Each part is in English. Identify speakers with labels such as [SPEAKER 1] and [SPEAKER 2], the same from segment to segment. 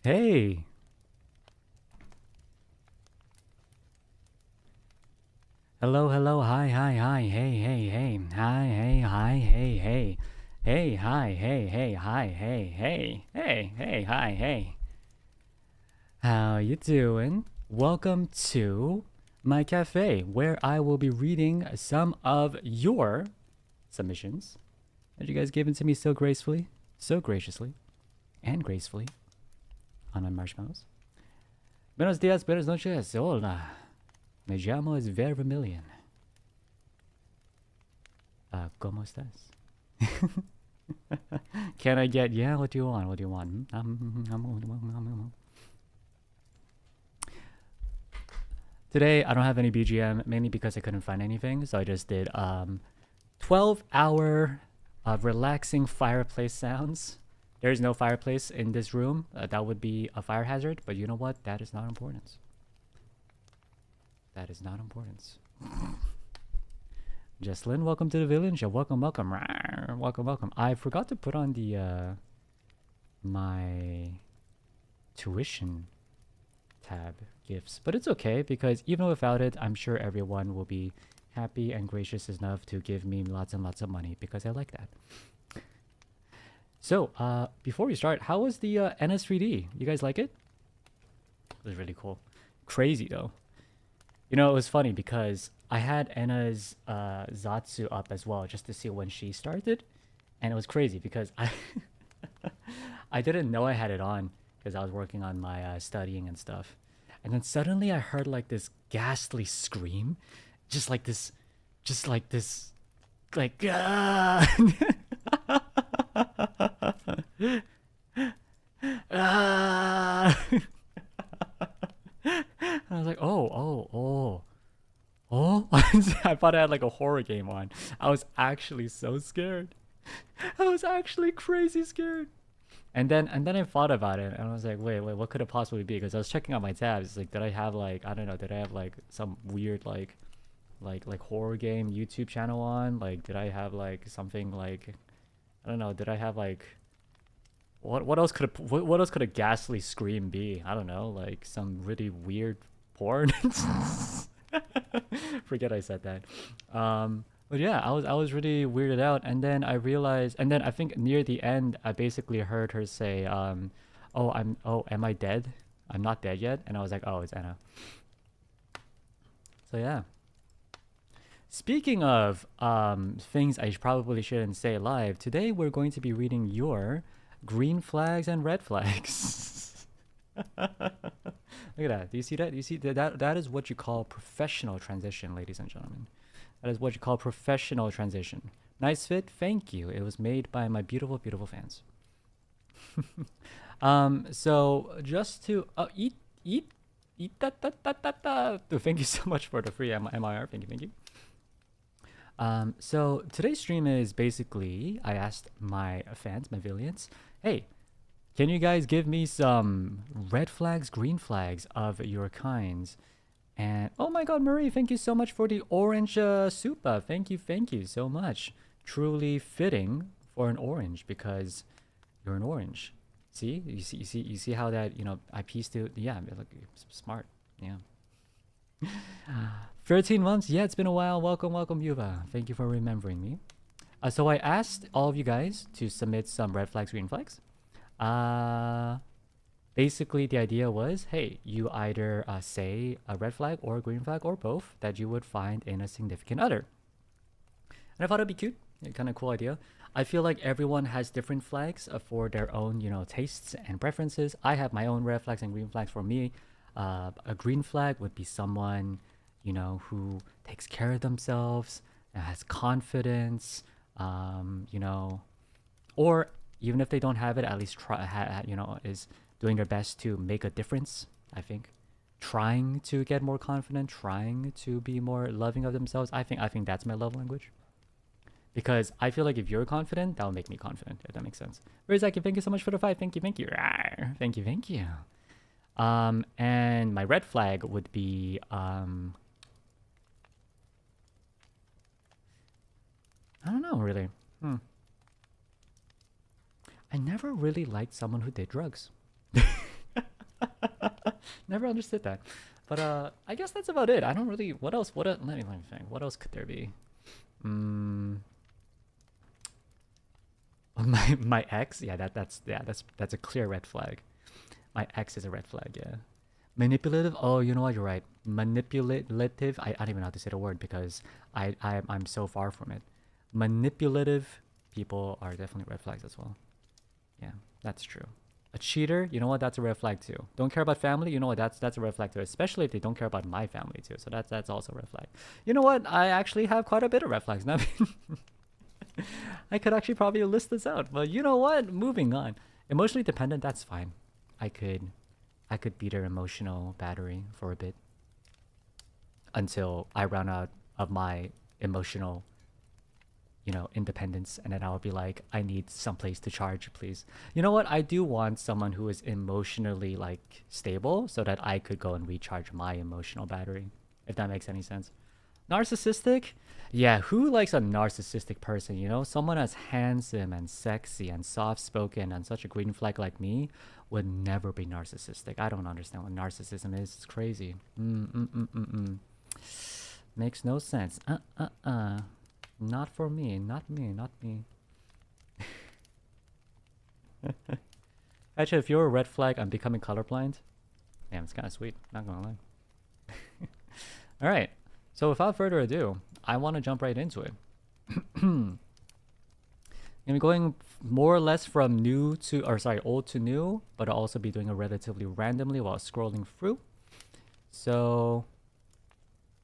[SPEAKER 1] Hey. Hello, hello, hi, hi, hi, hey, hey, hey, hi, hey, hi, hey, hey, hey, hi, hey, hey, hi, hey, hey, hey, hey, hi, hey. How you doing? Welcome to my cafe, where I will be reading some of your submissions that you guys given to me so gracefully, so graciously, and gracefully on my marshmallows. Buenos dias, buenas noches, hola. Me llamo es Vermillion. ¿Cómo estás? Can I get, yeah, what do you want? What do you want? Today, I don't have any BGM, mainly because I couldn't find anything, so I just did 12-hour relaxing fireplace sounds. There's no fireplace in this room. That would be a fire hazard, but you know what? That is not important. That is not important. Jesslyn, welcome to the Villions. Welcome, welcome. Welcome, welcome. I forgot to put on the my tuition tab gifts, but it's okay because even without it, I'm sure everyone will be happy and gracious enough to give me lots and lots of money because I like that. So, before we start, how was the NS3D? You guys like it? It was really cool. Crazy though. You know, it was funny because I had Enna's Zatsu up as well just to see when she started, and it was crazy because I I didn't know I had it on because I was working on my studying and stuff, and then suddenly I heard like this ghastly scream, just like this, like ah! Ah! And I was like, oh. I thought I had like a horror game on. I was actually so scared. I was actually crazy scared. And then I thought about it and I was like, wait, what could it possibly be? Because I was checking out my tabs. Like, did I have like, I don't know, did I have like some weird like horror game YouTube channel on? Like, did I have like something like, I don't know, did I have like what else could a ghastly scream be? I don't know, like some really weird porn. Forget I said that. But yeah, I was really weirded out, and then I realized, and then I think near the end, I basically heard her say, oh, am I dead? I'm not dead yet, and I was like, oh, it's Anna. So yeah. Speaking of things I probably shouldn't say live, today we're going to be reading your green flags and red flags. Look at that. Do you see that? Do you see that is what you call professional transition, ladies and gentlemen. That is what you call professional transition. Nice fit, thank you. It was made by my beautiful, beautiful fans. So just to eat that. Thank you so much for the free MIR. Thank you. So today's stream is basically I asked my fans, my Villions, hey, can you guys give me some red flags, green flags of your kinds? And oh my god, Marie, thank you so much for the orange soupa. Thank you so much. Truly fitting for an orange because you're an orange. See, you see how that I pieced it. Yeah, look, smart. Yeah. 13 months. Yeah, it's been a while. Welcome, welcome, Yuva. Thank you for remembering me. So I asked all of you guys to submit some red flags, green flags. Basically, the idea was, hey, you either say a red flag or a green flag or both that you would find in a significant other. And I thought it'd be cute, kind of cool idea. I feel like everyone has different flags for their own, tastes and preferences. I have my own red flags and green flags for me. A green flag would be someone, who takes care of themselves, has confidence, or even if they don't have it, at least try, is doing their best to make a difference. I think trying to get more confident, trying to be more loving of themselves. I think that's my love language. Because I feel like if you're confident, that'll make me confident. If that makes sense. Rizaki, thank you so much for the 5. Thank you. Rawr. Thank you. And my red flag would be I don't know really. I never really liked someone who did drugs. Never understood that. But I guess that's about it. I don't really. What else? Let me think. What else could there be? My ex. Yeah, that's a clear red flag. My ex is a red flag. Yeah. Manipulative. Oh, you know what? You're right. Manipulative. I don't even know how to say the word because I'm so far from it. Manipulative people are definitely red flags as well. Yeah, that's true. A cheater, you know what? That's a red flag too. Don't care about family, you know what? That's a red flag too. Especially if they don't care about my family too. So that's also a red flag. You know what? I actually have quite a bit of red flags. Now, I could actually probably list this out. But you know what? Moving on. Emotionally dependent. That's fine. I could beat her emotional battery for a bit until I run out of my emotional, independence, and then I'll be like, I need someplace to charge, please. You know what? I do want someone who is emotionally like stable so that I could go and recharge my emotional battery, if that makes any sense. Narcissistic? Yeah, who likes a narcissistic person, Someone as handsome and sexy and soft-spoken and such a green flag like me would never be narcissistic. I don't understand what narcissism is. It's crazy. Makes no sense. Not for me. Not me. Actually, if you're a red flag, I'm becoming colorblind. Damn, it's kind of sweet. Not gonna lie. All right. So without further ado, I want to jump right into it. I'm going more or less from old to new, but I'll also be doing it relatively randomly while scrolling through. So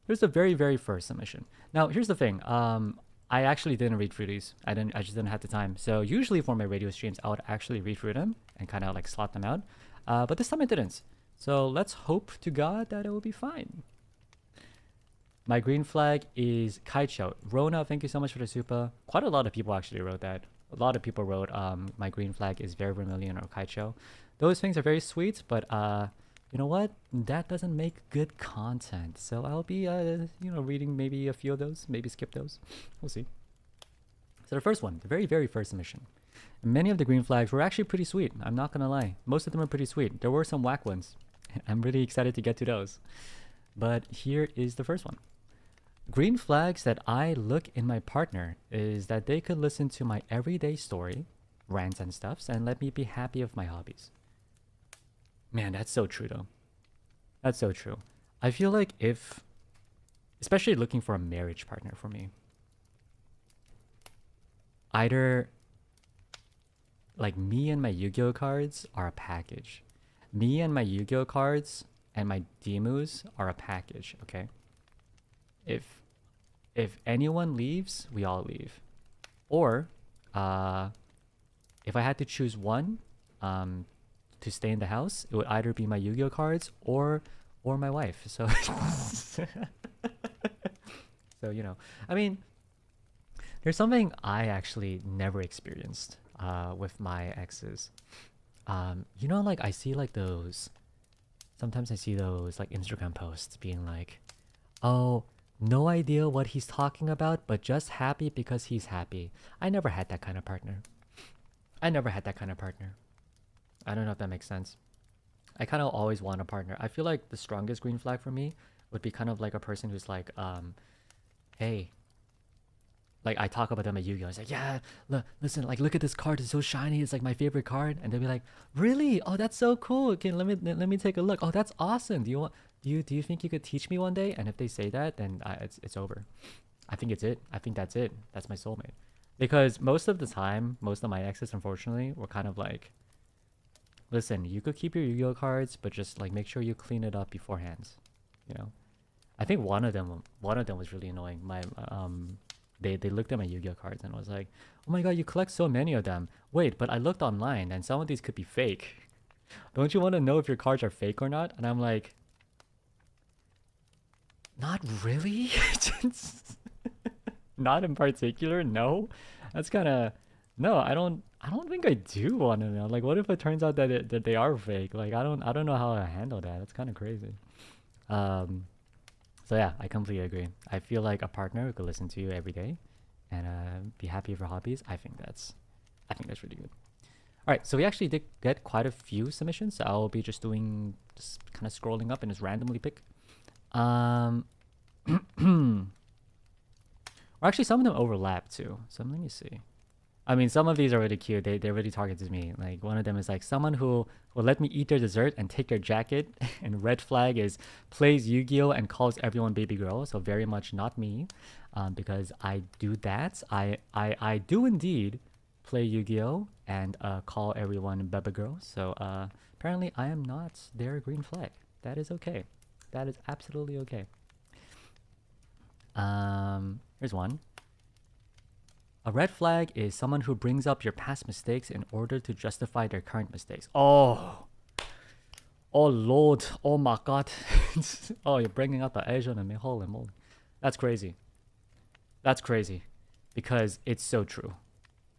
[SPEAKER 1] here's the very, very first submission. Now, here's the thing. I actually didn't read through these. I just didn't have the time. So usually for my radio streams, I would actually read through them and kind of like slot them out. But this time I didn't. So let's hope to God that it will be fine. My green flag is Kaicho. Rona, thank you so much for the super. Quite a lot of people actually wrote that. A lot of people wrote my green flag is Vermillion or Kaicho. Those things are very sweet, but you know what? That doesn't make good content. So I'll be reading maybe a few of those, maybe skip those. We'll see. So the first one, the very, very first submission. Many of the green flags were actually pretty sweet. I'm not gonna lie. Most of them are pretty sweet. There were some whack ones. I'm really excited to get to those. But here is the first one. Green flags that I look in my partner is that they could listen to my everyday story, rants and stuffs, and let me be happy with my hobbies. Man, that's so true though. That's so true. I feel like especially looking for a marriage partner for me, either like me and my Yu-Gi-Oh cards are a package. Me and my Yu-Gi-Oh cards and my Demus are a package, okay? If anyone leaves, we all leave. Or if I had to choose one to stay in the house, it would either be my Yu-Gi-Oh cards or my wife. So so I mean, there's something I actually never experienced with my exes. Like I see like those, sometimes I see those like Instagram posts being like, oh, no idea what he's talking about, but just happy because he's happy. I never had that kind of partner. I don't know if that makes sense. I kind of always want a partner. I feel like the strongest green flag for me would be kind of like a person who's like, hey, like I talk about them at Yu-Gi-Oh! It's like, yeah, listen, like look at this card, it's so shiny, it's like my favorite card, and they'll be like, really? Oh, that's so cool. Okay, let me take a look. Oh, that's awesome. Do you think you could teach me one day? And if they say that, then it's over. I think it's it. I think that's it. That's my soulmate. Because most of the time, most of my exes, unfortunately, were kind of like, listen, you could keep your Yu-Gi-Oh cards, but just like make sure you clean it up beforehand. I think one of them was really annoying. They looked at my Yu-Gi-Oh cards and was like, oh my god, you collect so many of them. Wait, but I looked online and some of these could be fake. Don't you want to know if your cards are fake or not? And I'm like, not really. Not in particular, no. That's kind of no. I don't think I do want to know. Like, what if it turns out that they are fake? Like, I don't know how to handle that. That's kind of crazy. So yeah, I completely agree. I feel like a partner who could listen to you every day and be happy with your hobbies. I think that's really good. Alright, so we actually did get quite a few submissions. So I'll be just kind of scrolling up and just randomly pick. Or actually, some of them overlap too. So let me see. I mean, some of these are really cute. They really targeted me. Like one of them is like someone who will let me eat their dessert and take their jacket. And red flag is plays Yu-Gi-Oh and calls everyone baby girl. So very much not me, because I do that. I do indeed play Yu-Gi-Oh and call everyone baby girl. So apparently I am not their green flag. That is okay. That is absolutely okay. Here's one. A red flag is someone who brings up your past mistakes in order to justify their current mistakes. Oh Lord, oh my God. Oh, you're bringing up the Asian and me, holy moly. That's crazy. That's crazy, because it's so true.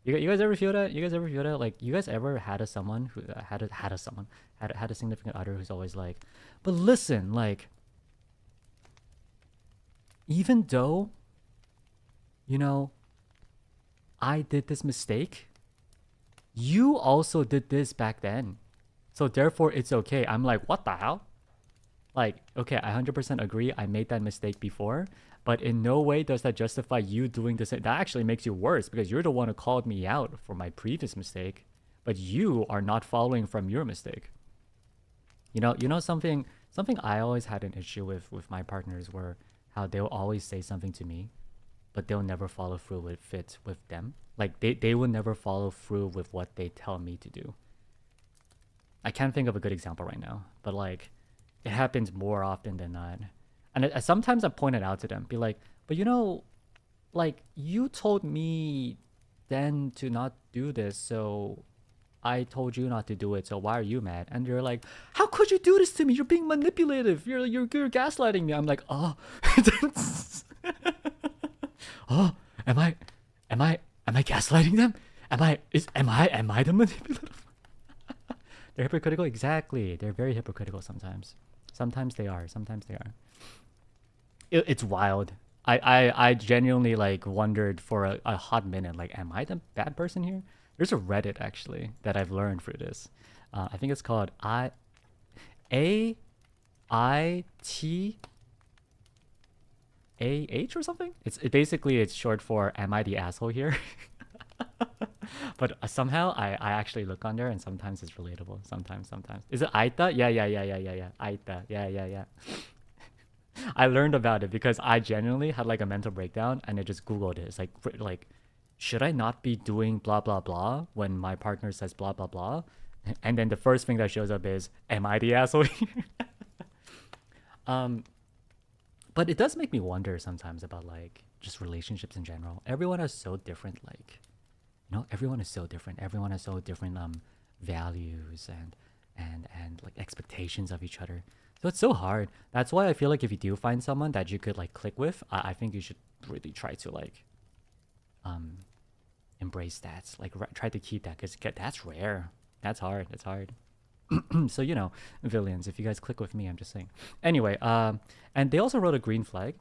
[SPEAKER 1] You guys ever feel that? You guys ever feel that? Like, you guys ever had a someone who had a significant other who's always like, but listen, like, even though, you know, I did this mistake, you also did this back then, so therefore it's okay. I'm like, what the hell? Like, okay, I 100% agree I made that mistake before, but in no way does that justify you doing the same. That actually makes you worse, because you're the one who called me out for my previous mistake, but you are not following from your mistake. You know something I always had an issue with my partners were how they'll always say something to me, but they'll never follow through with it with them. Like, they will never follow through with what they tell me to do. I can't think of a good example right now, but like, it happens more often than not. And sometimes I point it out to them, be like, but you know, like, you told me then to not do this, so I told you not to do it, so why are you mad? And they're like, how could you do this to me? You're being manipulative. You're gaslighting me. I'm like, oh. Oh, am I gaslighting them? Am I the manipulative? They're hypocritical. Exactly. They're very hypocritical sometimes. Sometimes they are. It's wild. I genuinely like wondered for a hot minute, like, am I the bad person here? There's a Reddit actually that I've learned through this. I think it's called AITAH or something. It's basically it's short for am I the asshole here? But somehow I actually look on there, and sometimes it's relatable. Sometimes. Is it Aita? Yeah. Aita. Yeah. I learned about it because I genuinely had like a mental breakdown, and I just Googled it. It's like, should I not be doing blah blah blah when my partner says blah blah blah? And then the first thing that shows up is, am I the asshole here? But it does make me wonder sometimes about like just relationships in general. Everyone is so different, like, everyone is so different. Everyone has so different values and like expectations of each other. So it's so hard. That's why I feel like if you do find someone that you could like click with, I think you should really try to like embrace that. Like try to keep that, because that's rare. That's hard. So Villions, if you guys click with me, I'm just saying. Anyway, and they also wrote a green flag.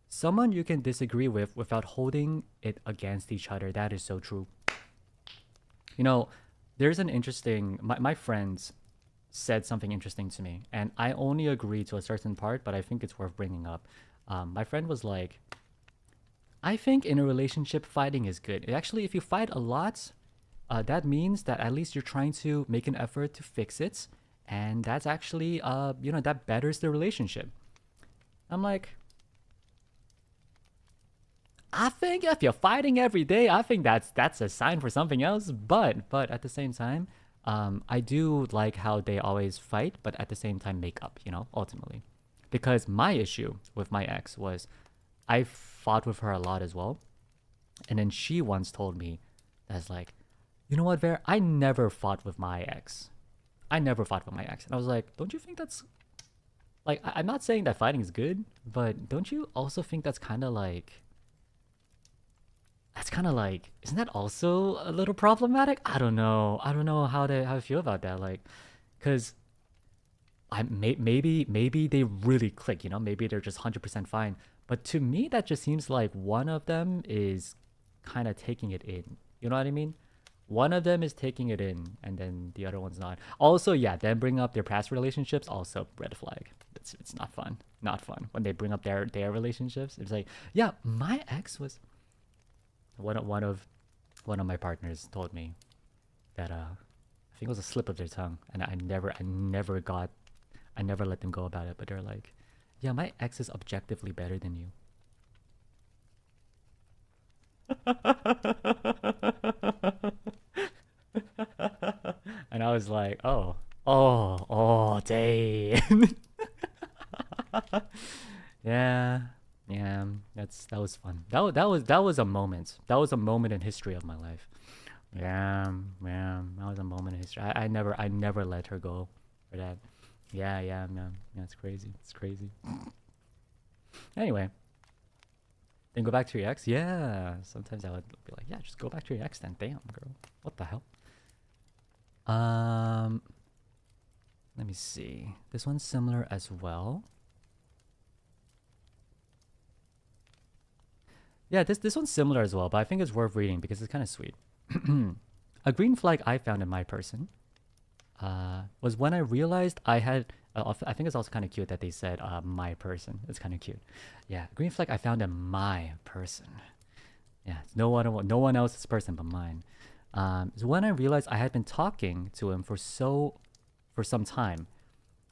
[SPEAKER 1] Someone you can disagree with without holding it against each other. That is so true. There's an interesting... My friends said something interesting to me, and I only agree to a certain part, but I think it's worth bringing up. My friend was like, I think in a relationship, fighting is good. Actually, if you fight a lot, that means that at least you're trying to make an effort to fix it, and that's actually, that betters the relationship. I'm like, I think if you're fighting every day, I think that's a sign for something else. But at the same time, I do like how they always fight, but at the same time make up, ultimately. Because my issue with my ex was I fought with her a lot as well. And then she once told me, that's like, you know what, Ver? I never fought with my ex. And I was like, don't you think that's... Like, I'm not saying that fighting is good, but don't you also think that's kind of like... isn't that also a little problematic? I don't know how to feel about that. Like, because maybe they really click, maybe they're just 100% fine. But to me, that just seems like one of them is kind of taking it in. You know what I mean? One of them is taking it in, and then the other one's not. Also, yeah, them bring up their past relationships, also red flag. It's not fun. Not fun when they bring up their relationships. It's like, yeah, my ex was one of my partners told me that I think it was a slip of their tongue, and I never let them go about it. But they're like, yeah, my ex is objectively better than you. And I was like, oh, dang. Yeah, that was fun. That was a moment. That was a moment in history of my life. Yeah, that was a moment in history. I never let her go for that. Yeah, man. Yeah, it's crazy. It's crazy. Anyway, then go back to your ex. Yeah, sometimes I would be like, yeah, just go back to your ex then. Damn, girl, what the hell? Let me see. This one's similar as well. Yeah, this one's similar as well, but I think it's worth reading because it's kind of sweet. A green flag I found in my person was when I realized I had. I think it's also kind of cute that they said my person. It's kind of cute. Yeah, green flag I found in my person. Yeah, it's no one else's person but mine. So when I realized I had been talking to him for some time,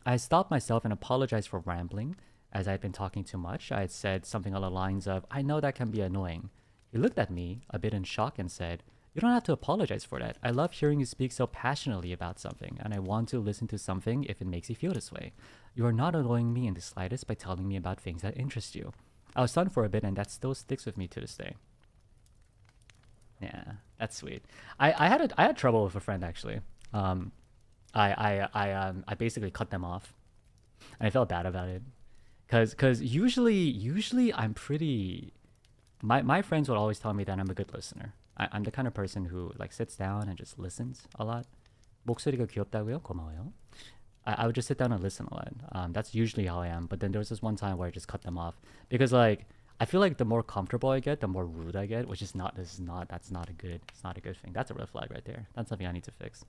[SPEAKER 1] I stopped myself and apologized for rambling, as I had been talking too much. I had said something along the lines of, "I know that can be annoying." He looked at me a bit in shock and said, "You don't have to apologize for that. I love hearing you speak so passionately about something, and I want to listen to something if it makes you feel this way. You are not annoying me in the slightest by telling me about things that interest you." I was stunned for a bit, and that still sticks with me to this day. Yeah, that's sweet. I had trouble with a friend actually. I basically cut them off, and I felt bad about it, cause usually I'm pretty. My friends would always tell me that I'm a good listener. I'm the kind of person who like sits down and just listens a lot. 목소리가 귀엽다고요? 고마워요. I would just sit down and listen a lot. That's usually how I am. But then there was this one time where I just cut them off because like I feel like the more comfortable I get, the more rude I get, which is not. It's not a good thing. That's a red flag right there. That's something I need to fix.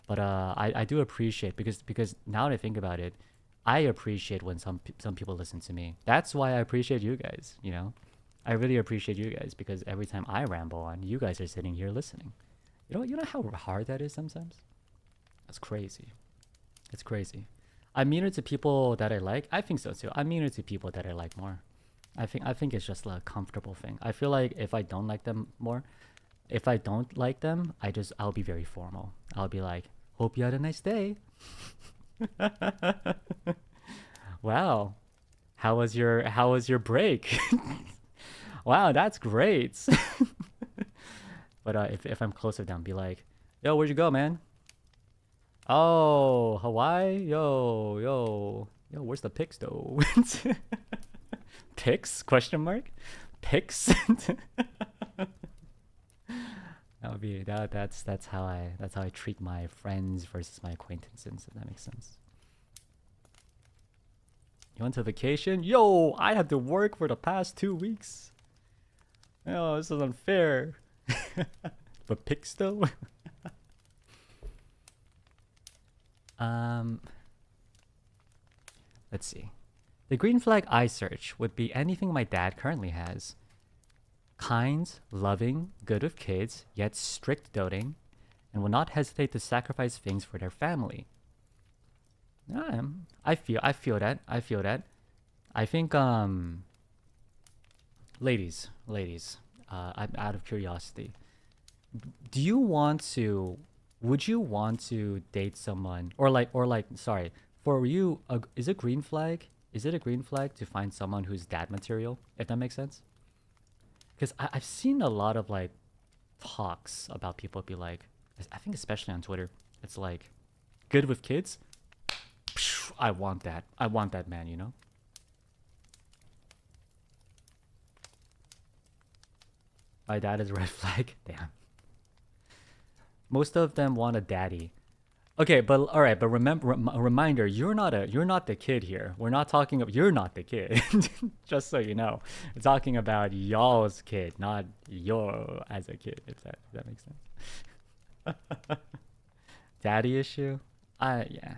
[SPEAKER 1] But I do appreciate because now that I think about it, I appreciate when some people listen to me. That's why I appreciate you guys. You know. I really appreciate you guys because every time I ramble on, you guys are sitting here listening. You know how hard that is sometimes? That's crazy. It's crazy. I'm meaner to people that I like. I think so too. I'm meaner to people that I like more. I think it's just a comfortable thing. I feel like if I don't like them, I'll be very formal. I'll be like, "Hope you had a nice day." Wow. How was your break? Wow, that's great. But if I'm close with them, be like, "Yo, where'd you go, man?" "Oh, Hawaii? Yo, where's the pics though?" Pics? Question mark? Pics? That's how I treat my friends versus my acquaintances, if that makes sense. You went to vacation? Yo, I had to work for the past 2 weeks. Oh, this is unfair. But pics though? Let's see. The green flag I search would be anything my dad currently has. Kind, loving, good with kids, yet strict doting, and will not hesitate to sacrifice things for their family. I feel that. I think ladies, I'm out of curiosity. Would you want to date someone sorry, for you is it green flag? Is it a green flag to find someone who's dad material, if that makes sense? Because I've seen a lot of like talks about people be like, I think especially on Twitter, it's like, good with kids? I want that man, you know? My dad is a red flag. Damn. Most of them want a daddy. Okay, but all right, but remember, reminder: you're not the kid here. We're not talking about you're not the kid. Just so you know, we're talking about y'all's kid, not your as a kid. If that makes sense. Daddy issue? Yeah.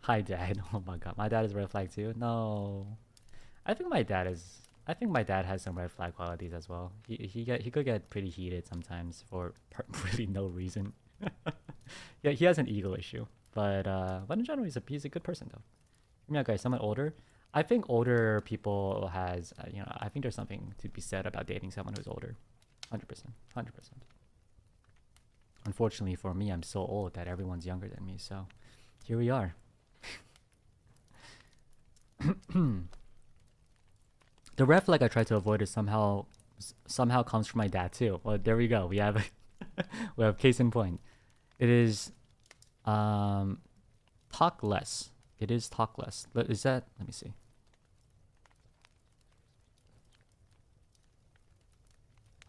[SPEAKER 1] Hi, Dad. Oh my God, my dad is a red flag too. No, I think my dad is. I think my dad has some red flag qualities as well. He could get pretty heated sometimes for really no reason. Yeah, he has an ego issue, but in general he's a good person though. Yeah, guys, someone older. I think older people has I think there's something to be said about dating someone who's older. 100%, 100%. Unfortunately for me, I'm so old that everyone's younger than me. So here we are. The red flag I try to avoid is somehow comes from my dad too. Well, there we go. We have we have case in point. It is talk less. It is talk less. Is that? Let me see.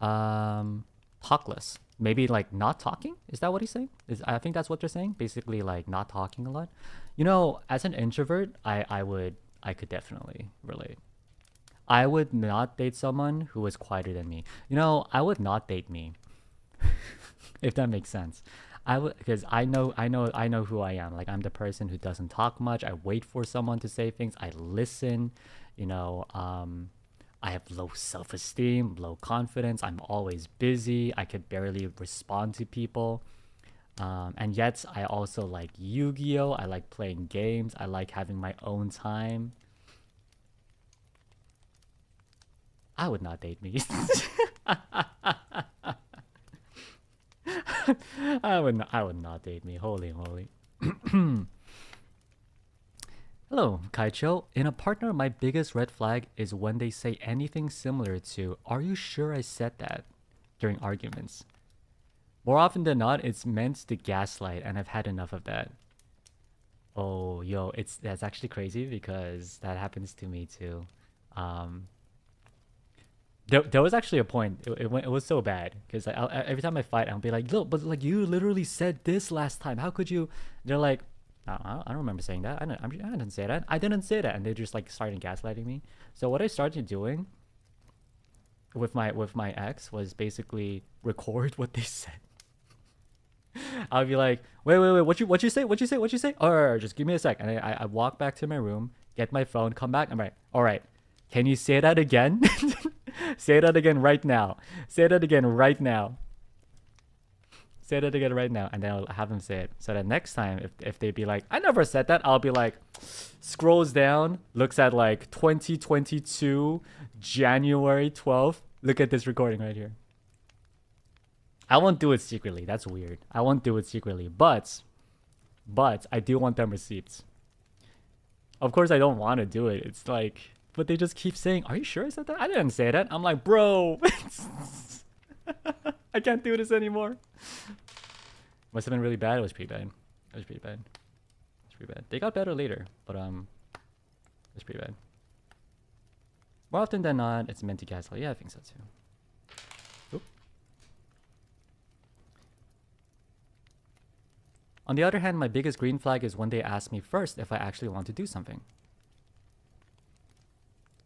[SPEAKER 1] Talk less. Maybe like not talking. Is that what he's saying? I think that's what they're saying. Basically, like not talking a lot. You know, as an introvert, I could definitely relate. I would not date someone who was quieter than me. You know, I would not date me. If that makes sense. I would, because I know who I am. Like I'm the person who doesn't talk much. I wait for someone to say things. I listen. You know, I have low self-esteem, low confidence. I'm always busy. I could barely respond to people. And yet I also like Yu-Gi-Oh. I like playing games. I like having my own time. I would not date me. I would not date me. Holy moly. Hello, Kaicho. In a partner, my biggest red flag is when they say anything similar to, "Are you sure I said that?" during arguments. More often than not, it's meant to gaslight, and I've had enough of that. Oh, yo, that's actually crazy because that happens to me too. There was actually a point. It was so bad because every time I fight, I'll be like, "Look, but like you literally said this last time. How could you?" They're like, I don't remember saying that. I didn't say that. I didn't say that." And they just like started gaslighting me. So what I started doing with my ex was basically record what they said. I'll be like, wait, what you say? Or just give me a sec. And I walk back to my room, get my phone, come back. I'm like, all right, can you say that again? Say that again right now. Say that again right now. Say that again right now. And then I'll have them say it. So that next time, if they be like, "I never said that," I'll be like, scrolls down, looks at like 2022, January 12th. Look at this recording right here. I won't do it secretly. That's weird. I won't do it secretly. But I do want them receipts. Of course, I don't want to do it. It's like, but they just keep saying, "Are you sure I said that?" I didn't say that. I'm like, bro. I can't do this anymore. Must have been really bad. It was pretty bad. They got better later, but it was pretty bad. More often than not, it's meant to gaslight. Yeah, I think so too. Oop. On the other hand, my biggest green flag is when they ask me first if I actually want to do something.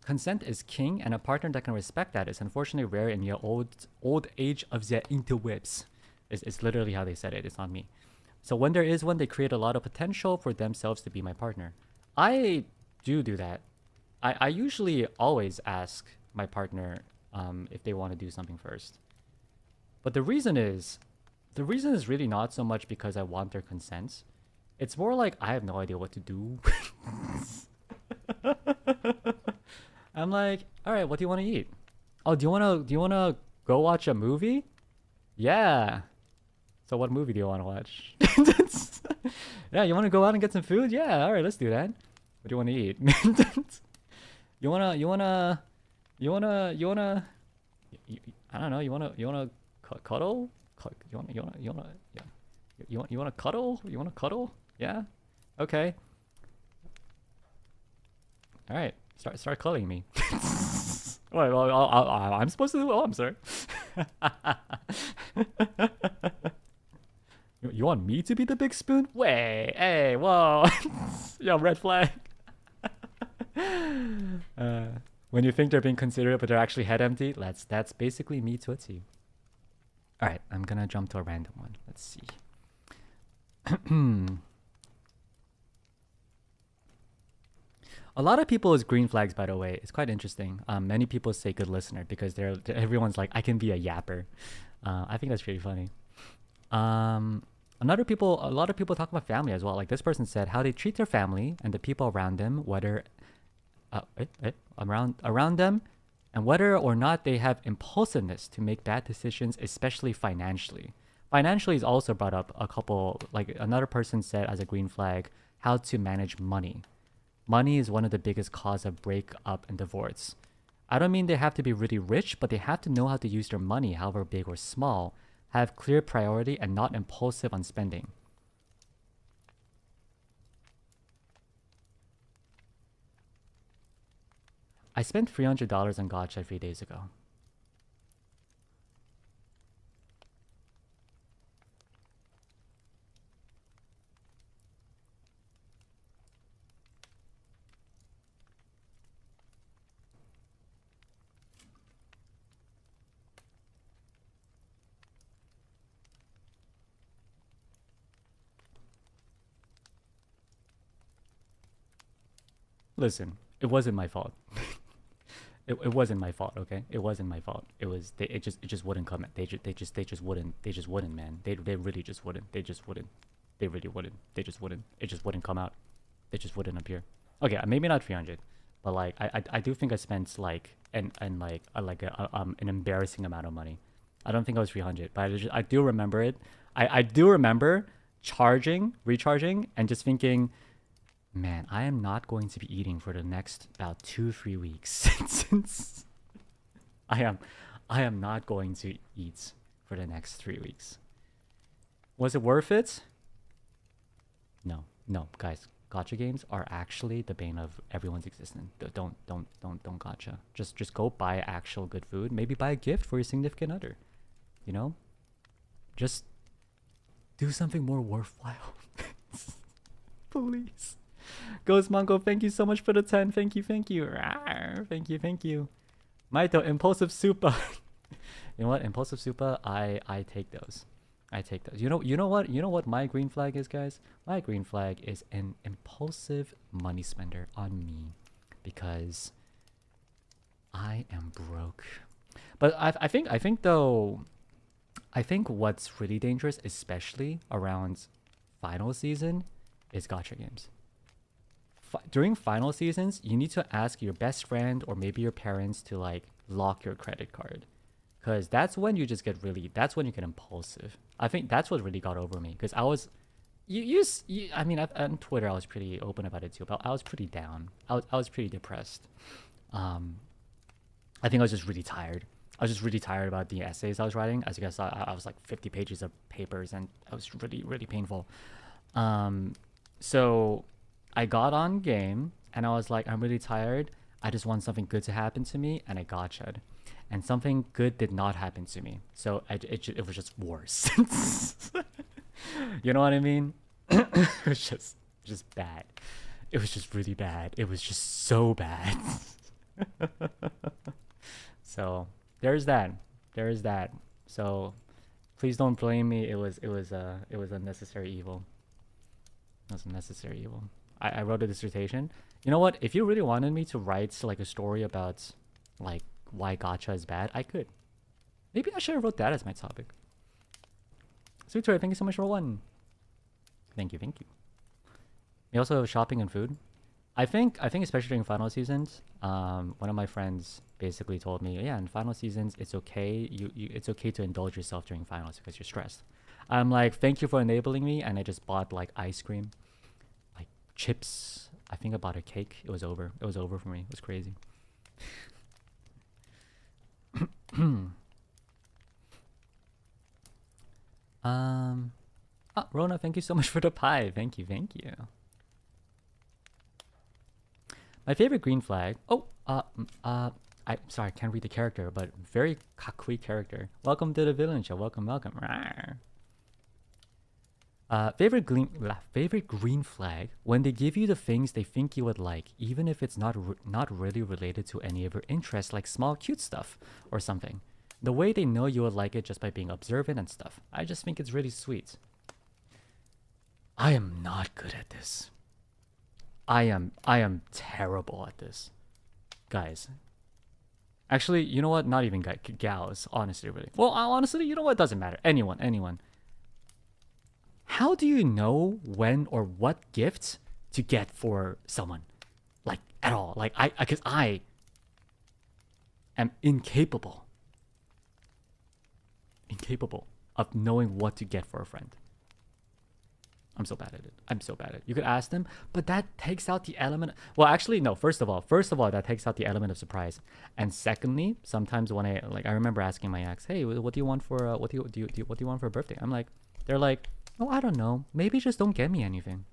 [SPEAKER 1] Consent is king, and a partner that can respect that is unfortunately rare in your old age of the interwebs. It's literally how they said it. It's not me. So when there is one, they create a lot of potential for themselves to be my partner. I do that. I usually always ask my partner if they want to do something first. But the reason is really not so much because I want their consent. It's more like I have no idea what to do. I'm like, all right, what do you want to eat? Oh, do you wanna go watch a movie? Yeah. So what movie do you want to watch? Yeah, you want to go out and get some food? Yeah, all right, let's do that. What do you want to eat? you wanna I don't know. You wanna cuddle? You wanna cuddle? You wanna cuddle? Yeah. Okay. All right. Start cuddling me. Well, I'm supposed to do. Oh, I'm sorry. You want me to be the big spoon? Wait, hey, whoa. Yo, red flag. When you think they're being considerate but they're actually head empty, that's basically me to a T. All right, I'm gonna jump to a random one. Let's see. A lot of people is green flags, by the way. It's quite interesting. Many people say good listener because everyone's like, I can be a yapper. I think that's pretty funny. A lot of people talk about family as well. Like this person said, how they treat their family and the people around them, whether around them, and whether or not they have impulsiveness to make bad decisions, especially financially. Financially is also brought up a couple. Like another person said as a green flag, how to manage money. Money is one of the biggest cause of breakup and divorce. I don't mean they have to be really rich, but they have to know how to use their money, however big or small, have clear priority and not impulsive on spending. I spent $300 on gacha 3 days ago. Listen, it wasn't my fault. It wasn't my fault, okay? It wasn't my fault. It just wouldn't come. They just wouldn't, man. They really just wouldn't. They just wouldn't. They really wouldn't. They just wouldn't. It just wouldn't come out. It just wouldn't appear. Okay, maybe not 300, but like I do think I spent like an embarrassing amount of money. I don't think I was 300, but I do remember it. I do remember recharging, and just thinking, man, I am not going to be eating for the next about 2-3 weeks. Since I am not going to eat for the next 3 weeks. Was it worth it? No, guys. Gacha games are actually the bane of everyone's existence. Don't gacha. Just go buy actual good food. Maybe buy a gift for your significant other. You know, just do something more worthwhile. Please. Ghost Mongo, thank you so much for the 10. Thank you. Thank you. Maito, impulsive super. You know what? Impulsive super, I take those. You know what my green flag is, guys? My green flag is an impulsive money spender on me because I am broke. But I think what's really dangerous, especially around final season, is gacha games. During final seasons, you need to ask your best friend or maybe your parents to like lock your credit card, because that's when you just get impulsive. I think that's what really got over me, because I was I mean, on Twitter I was pretty open about it too, but I was pretty down. I was pretty depressed. I think I was just really tired. I was just really tired about the essays I was writing. As you guys saw, I was like 50 pages of papers, and it was really painful. So I got on game, and I was like, I'm really tired. I just want something good to happen to me, and I gotcha'd. And something good did not happen to me. So it was just worse. You know what I mean? It was just bad. It was just really bad. It was just so bad. So there's that. So please don't blame me. It was unnecessary evil. It was unnecessary evil. I wrote a dissertation. You know what? If you really wanted me to write like a story about like why gacha is bad, I could. Maybe I should have wrote that as my topic. Sweet Toy, thank you so much for one. Thank you. We also have shopping and food. I think especially during final seasons, one of my friends basically told me, yeah, in final seasons it's okay. It's okay to indulge yourself during finals because you're stressed. I'm like, thank you for enabling me, and I just bought like ice cream, like chips. I think I bought a cake. It was over. It was over for me. It was crazy. Rona, thank you so much for the pie. Thank you. My favorite green flag. I'm sorry, I can't read the character, but very kakui character. Welcome to the Villions show. Welcome. Favorite green flag, when they give you the things they think you would like, even if it's not really related to any of your interests, like small cute stuff or something. The way they know you would like it just by being observant and stuff. I just think it's really sweet. I am not good at this. I am terrible at this. Guys. Actually, you know what? Not even gals, honestly, really. Well, honestly, you know what? Doesn't matter. Anyone. How do you know when or what gifts to get for someone? Like, at all. Like, because I am incapable of knowing what to get for a friend. I'm so bad at it. I'm so bad at it. You could ask them, but that takes out the element. Well, actually, no. First of all, that takes out the element of surprise. And secondly, sometimes when I remember asking my ex, "Hey, what do you want for what do you want for a birthday?" I'm like, they're like, "Oh, I don't know. Maybe just don't get me anything."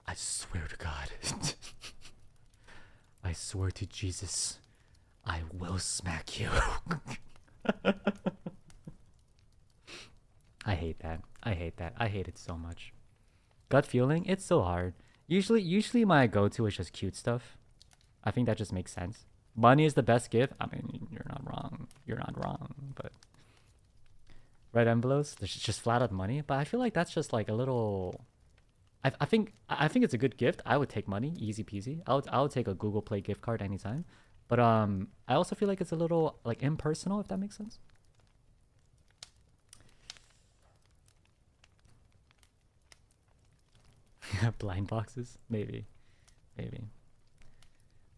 [SPEAKER 1] I swear to God. I swear to Jesus, I will smack you. I hate that. I hate it so much. Gut feeling, it's so hard. Usually my go-to is just cute stuff. I think that just makes sense. Money is the best gift. I mean, you're not wrong. But red envelopes, there's just flat out money. But I feel like that's just like a little. I think it's a good gift. I would take money, easy peasy. I would take a Google Play gift card anytime. But I also feel like it's a little like impersonal, if that makes sense. Blind boxes, maybe.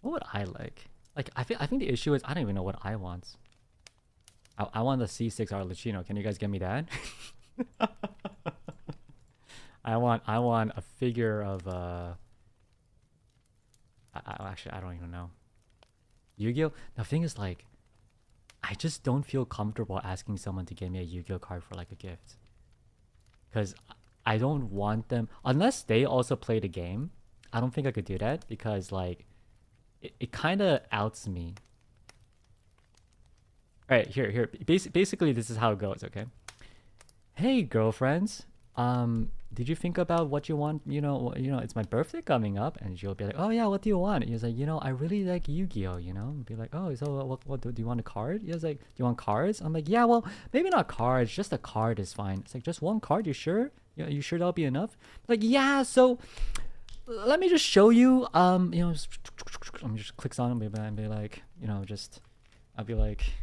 [SPEAKER 1] What would I like? Like I think the issue is I don't even know what I want. I want the C6 Arlecchino. Can you guys get me that? I want a figure of actually I don't even know. Yu-Gi-Oh! The thing is, like, I just don't feel comfortable asking someone to get me a Yu-Gi-Oh! Card for like a gift. Because I don't want them, unless they also play the game. I don't think I could do that because like it kind of outs me. All right, here. Basically, this is how it goes. Okay. Hey, girlfriends. Did you think about what you want? It's my birthday coming up, and she'll be like, "Oh yeah, what do you want?" And he's like, "I really like Yu-Gi-Oh. Be like, "Oh, so what do you want a card?" He's like, "Do you want cards?" I'm like, "Yeah, well, maybe not cards. Just a card is fine." It's like, "Just one card? You sure? You sure that'll be enough?" Like, yeah. So let me just show you. Let me just clicks on it and be like, I'll be like.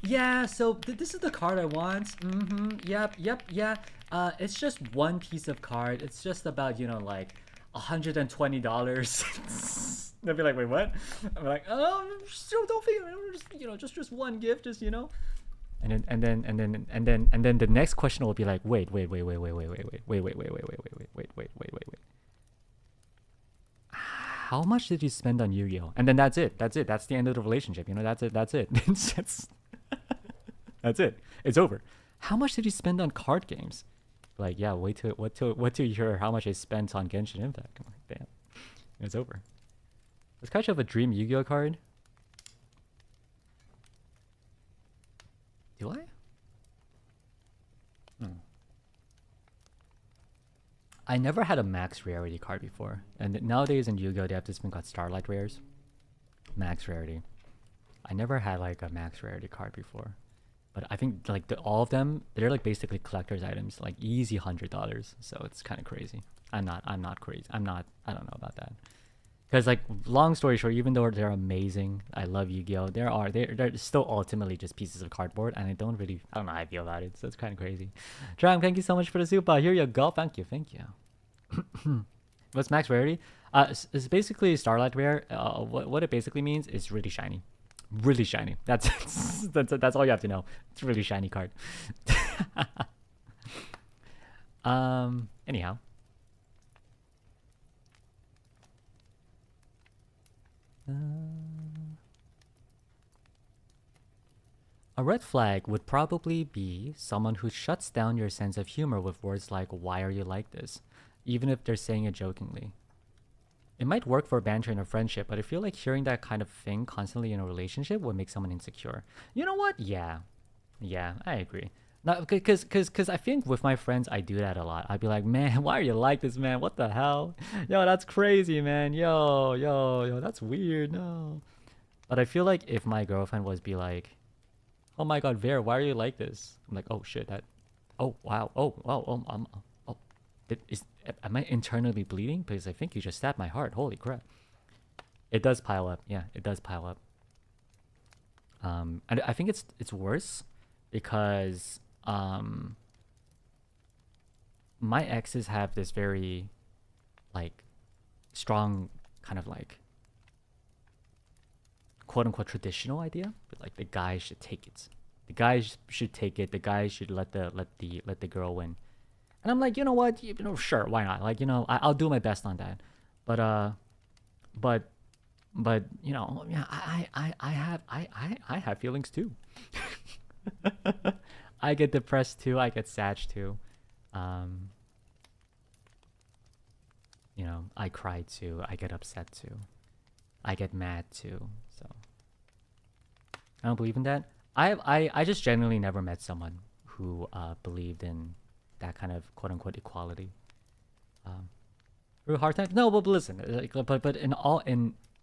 [SPEAKER 1] Yeah, so this is the card I want. Yep, yeah. It's just one piece of card. It's just about, like $120. They'll be like, wait, what? I'm like, still don't think, just one gift, And then the next question will be like, wait. How much did you spend on Yu-Gi-Oh? And then that's it. That's the end of the relationship. That's it. That's it. It's over. How much did you spend on card games? Like, yeah, wait till you hear how much I spent on Genshin Impact. I'm like, damn. It's over. Let's catch up a dream Yu-Gi-Oh card. Do I? I never had a max rarity card before. And nowadays in Yu-Gi-Oh! They have this thing called Starlight Rares. Max rarity. I never had like a max rarity card before. But I think like all of them, they're like basically collector's items, like easy $100. So it's kind of crazy. I'm not crazy. I don't know about that. Because like, long story short, even though they're amazing, I love Yu-Gi-Oh! They're still ultimately just pieces of cardboard, and I don't know how I feel about it. So it's kind of crazy. Tram, thank you so much for the super. Here you go. Thank you. What's max rarity? It's basically Starlight Rare. What it basically means is really shiny. Really shiny. That's all you have to know. It's a really shiny card. Anyhow. A red flag would probably be someone who shuts down your sense of humor with words like, "Why are you like this?" Even if they're saying it jokingly. It might work for banter in a friendship, but I feel like hearing that kind of thing constantly in a relationship would make someone insecure. You know what? Yeah, I agree. Not because I think with my friends I do that a lot. I'd be like, man, why are you like this, man? What the hell? Yo, that's crazy, man. Yo, that's weird. No. But I feel like if my girlfriend was be like, oh my god, Ver, why are you like this? I'm like, oh shit, that. Oh wow. Oh wow. Oh. Am I internally bleeding? Because I think you just stabbed my heart. Holy crap. It does pile up. Yeah, it does pile up. And I think it's worse because my exes have this very like strong kind of like quote unquote traditional idea, but like the guy should take it. The guys should take it. The guys should let the girl win. And I'm like, you know what? You know, sure, why not? Like, you know, I'll do my best on that. But you know, yeah, I have feelings too. I get depressed too. I get sad too. You know, I cry too. I get upset too. I get mad too. So I don't believe in that. I just genuinely never met someone who believed in that kind of quote unquote equality. Through hard times. No, but listen, but in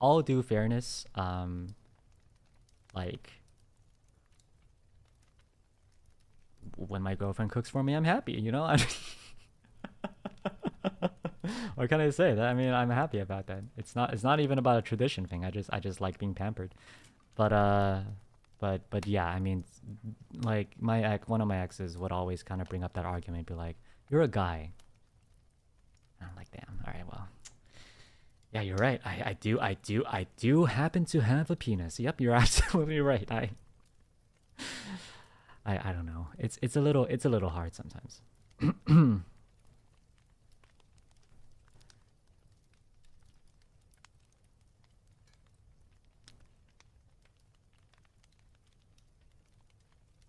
[SPEAKER 1] all due fairness, like when my girlfriend cooks for me, I'm happy. You know, what can I say? That I mean, I'm happy about that. It's not even about a tradition thing. I just like being pampered. But yeah, I mean, like one of my exes would always kind of bring up that argument, be like, "You're a guy." And I'm like, "Damn, all right, well, yeah, you're right. I do happen to have a penis. Yep, you're absolutely right. I don't know. It's a little hard sometimes."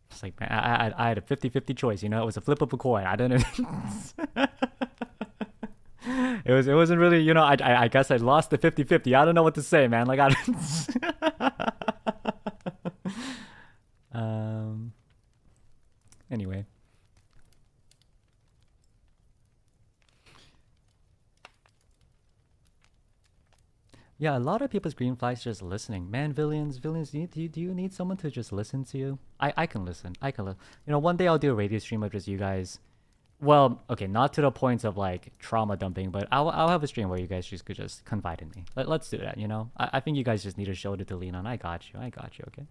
[SPEAKER 1] It's like, man, I had a 50-50 choice, you know. It was a flip of a coin. I didn't. It wasn't really, you know. I guess I lost the 50-50. I don't know what to say, man. Like Anyway. Yeah, a lot of people's green flags just listening. Man, Villions, do you need someone to just listen to you? I can listen. You know, one day I'll do a radio stream of just you guys. Well, okay, not to the point of like trauma dumping, but I'll have a stream where you guys just could just confide in me. Let's do that, you know? I think you guys just need a shoulder to lean on. I got you, okay?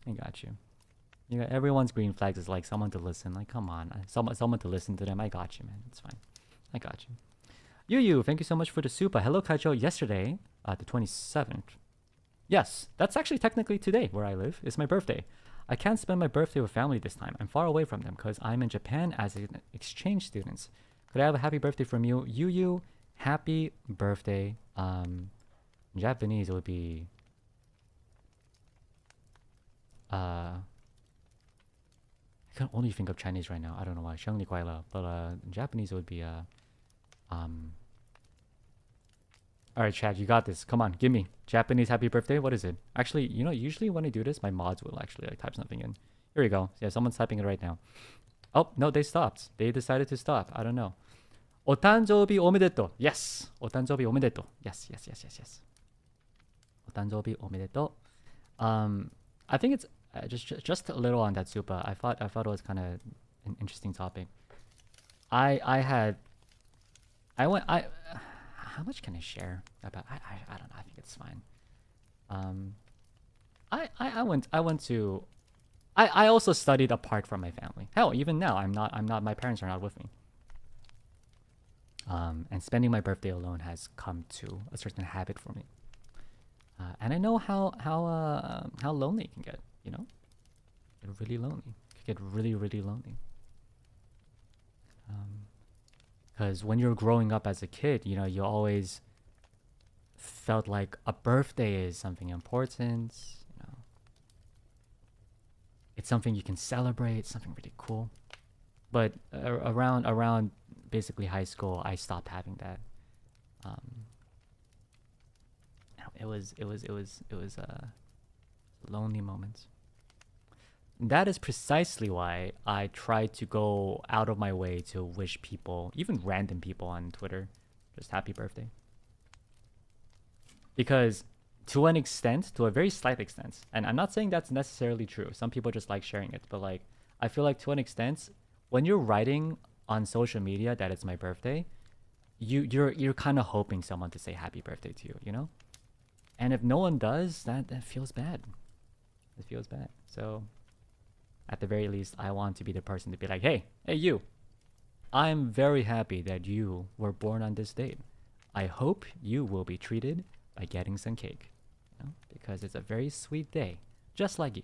[SPEAKER 1] I got you. You know, everyone's green flags is like someone to listen. Like, come on. Someone to listen to them. I got you, man. It's fine. I got you. Yu, thank you so much for the super. Hello, Kaicho. Yesterday, the 27th. Yes, that's actually technically today where I live. It's my birthday. I can't spend my birthday with family this time. I'm far away from them because I'm in Japan as an exchange student. Could I have a happy birthday from you? Yu, happy birthday. In Japanese, it would be... I can only think of Chinese right now. I don't know why. Shengli Kuaila. But in Japanese, it would be... Alright, Chad, you got this. Come on, give me. Japanese happy birthday? What is it? Actually, you know, usually when I do this, my mods will actually like type something in. Here we go. Yeah, someone's typing it right now. Oh, no, they stopped. They decided to stop. I don't know. Otanjobi omedeto. Yes. Otanjobi omedeto. Yes. Otanjobi omedeto. I think it's just a little on that super. I thought it was kind of an interesting topic. How much can I share about? I don't know. I think it's fine. I also studied apart from my family. Hell, even now I'm not. My parents are not with me. And spending my birthday alone has come to a certain habit for me. And I know how lonely it can get. You know, get really lonely. It can get really lonely. Because when you're growing up as a kid, you know, you always felt like a birthday is something important, you know. It's something you can celebrate, something really cool. But around basically high school, I stopped having that. It was lonely moments. that is precisely why I try to go out of my way to wish people, even random people on Twitter, just happy birthday. Because to an extent, to a very slight extent, and I'm not saying that's necessarily true. Some people just like sharing it, but like I feel like to an extent, when you're writing on social media that it's my birthday, you're kind of hoping someone to say happy birthday to you, you know? And if no one does, that feels bad. It feels bad. So at the very least, I want to be the person to be like, hey you, I'm very happy that you were born on this date. I hope you will be treated by getting some cake, you know? Because it's a very sweet day, just like you.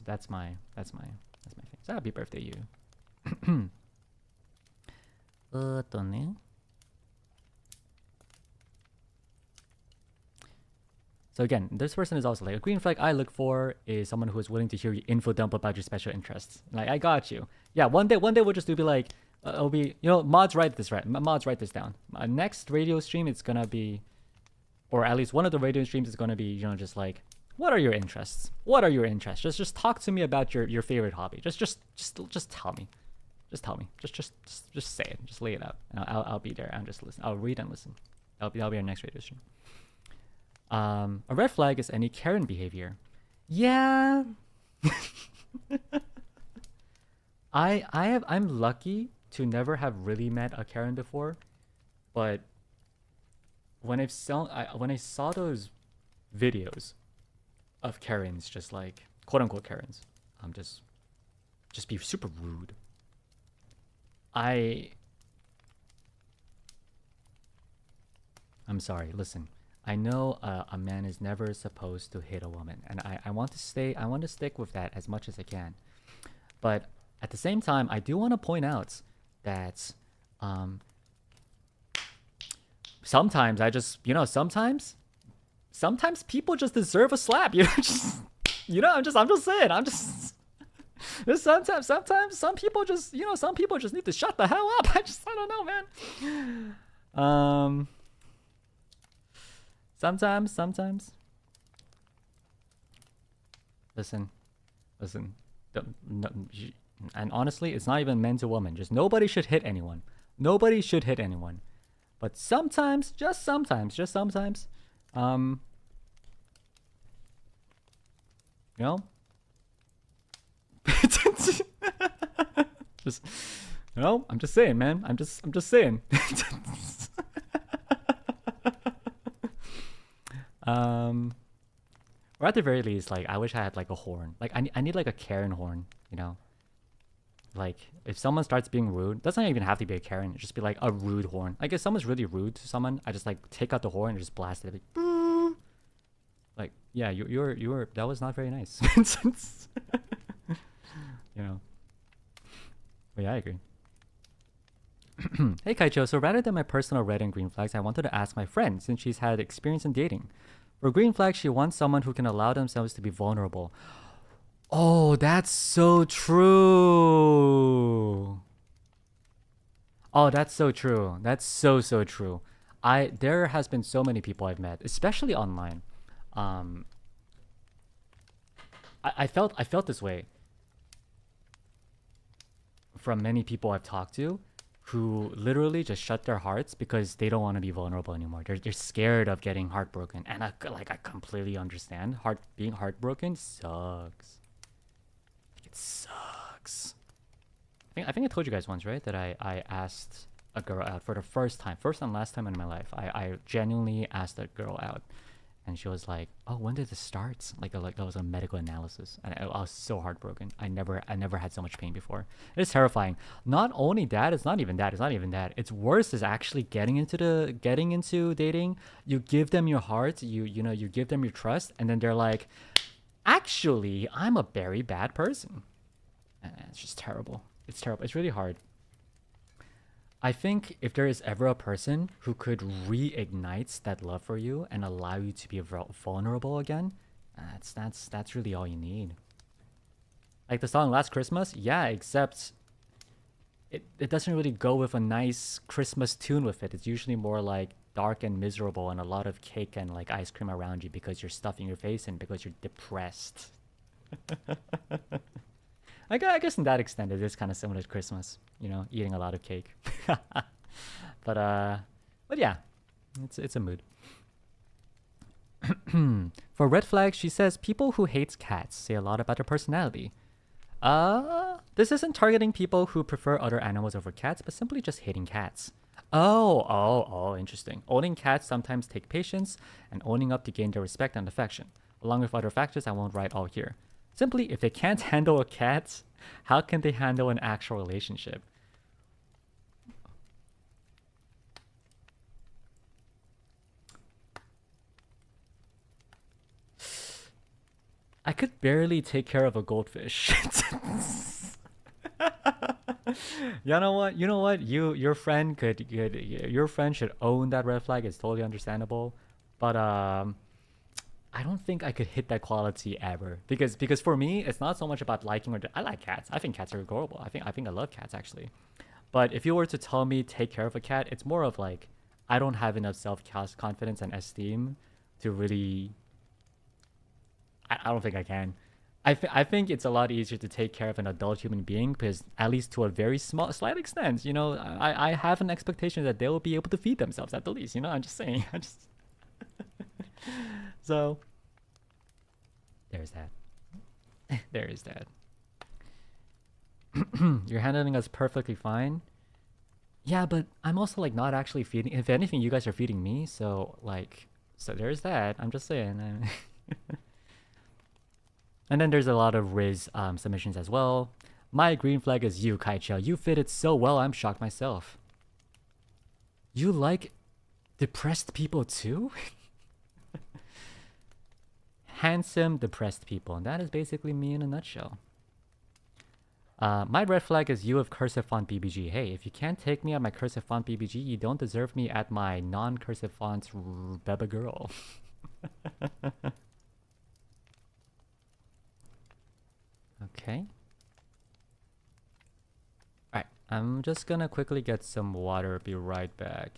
[SPEAKER 1] That's my thing. So happy birthday, you. So again, this person is also like, a green flag I look for is someone who is willing to hear you info dump about your special interests. Like, I got you. Yeah, one day we'll just be like, it'll be, you know, mods write this down. Next radio stream, it's gonna be, or at least one of the radio streams is gonna be, you know, just like, what are your interests? What are your interests? Just talk to me about your favorite hobby. Just tell me. Just tell me. Just say it. Just lay it out. And I'll be there. I'll just listen. I'll read and listen. That'll be our next radio stream. A red flag is any Karen behavior. Yeah. I'm lucky to never have really met a Karen before, but when I saw those videos of Karens, just like quote unquote Karens, just be super rude. I'm sorry. Listen, I know a man is never supposed to hit a woman, and I want to stick with that as much as I can. But at the same time, I do want to point out that sometimes I just, you know, sometimes people just deserve a slap. You know, I'm just saying. Sometimes some people just, you know, some people just need to shut the hell up. I don't know, man. Sometimes. Listen. And honestly, it's not even men to women. Just nobody should hit anyone. But sometimes, just sometimes, you know, just, you know, I'm just saying, man. I'm just saying. Or at the very least, like, I wish I had like a horn. Like, I need like a Karen horn, you know. Like, if someone starts being rude, doesn't even have to be a Karen. It just be like a rude horn. Like, if someone's really rude to someone, I just like take out the horn and just blast it. Like, yeah, you were that was not very nice. You know. But yeah, I agree. Hey Kaicho, so rather than my personal red and green flags, I wanted to ask my friend, since she's had experience in dating. For green flags, she wants someone who can allow themselves to be vulnerable. Oh, that's so true. Oh, that's so true. That's so true. There has been so many people I've met, especially online. I felt this way from many people I've talked to, who literally just shut their hearts because they don't want to be vulnerable anymore. They're scared of getting heartbroken, and I completely understand. Being heartbroken sucks. It sucks. I think I told you guys once, right, that I asked a girl out for the first and last time in my life. I genuinely asked a girl out, and she was like, "Oh, when did this start?" Like that was a medical analysis, and I was so heartbroken. I never had so much pain before. It's terrifying. Not only that, it's not even that. It's worse is actually getting into dating. You give them your heart, you give them your trust, and then they're like, "Actually, I'm a very bad person." And it's just terrible. It's terrible. It's really hard. I think if there is ever a person who could reignite that love for you and allow you to be vulnerable again, that's really all you need. Like the song Last Christmas, yeah, except it doesn't really go with a nice Christmas tune with it. It's usually more like dark and miserable and a lot of cake and like ice cream around you because you're stuffing your face and because you're depressed. I guess in that extent, it is kind of similar to Christmas. You know, eating a lot of cake. but yeah, it's a mood. For red flag, she says people who hate cats say a lot about their personality. This isn't targeting people who prefer other animals over cats, but simply just hating cats. Oh, interesting. Owning cats sometimes take patience and owning up to gain their respect and affection, along with other factors I won't write all here. Simply, if they can't handle a cat, how can they handle an actual relationship? I could barely take care of a goldfish. You know what? Your friend your friend should own that red flag. It's totally understandable, but I don't think I could hit that quality ever because for me, it's not so much about liking or I like cats. I think cats are adorable. I think I love cats actually. But if you were to tell me take care of a cat, it's more of like I don't have enough self confidence and esteem to really. I don't think I can. I think it's a lot easier to take care of an adult human being because at least to a very slight extent, you know, I have an expectation that they will be able to feed themselves at the least. You know, I'm just saying. I just so there's that. There is that. You're handling us perfectly fine. Yeah, but I'm also like not actually feeding. If anything, you guys are feeding me. So like, so there's that. I'm just saying. And then there's a lot of Riz submissions as well. My green flag is you, Kaichel. You fit it so well, I'm shocked myself. You like depressed people too? Handsome, depressed people. And that is basically me in a nutshell. My red flag is you of cursive font BBG. Hey, if you can't take me at my cursive font BBG, you don't deserve me at my non-cursive font Beba girl. Okay. Alright, I'm just gonna quickly get some water, be right back.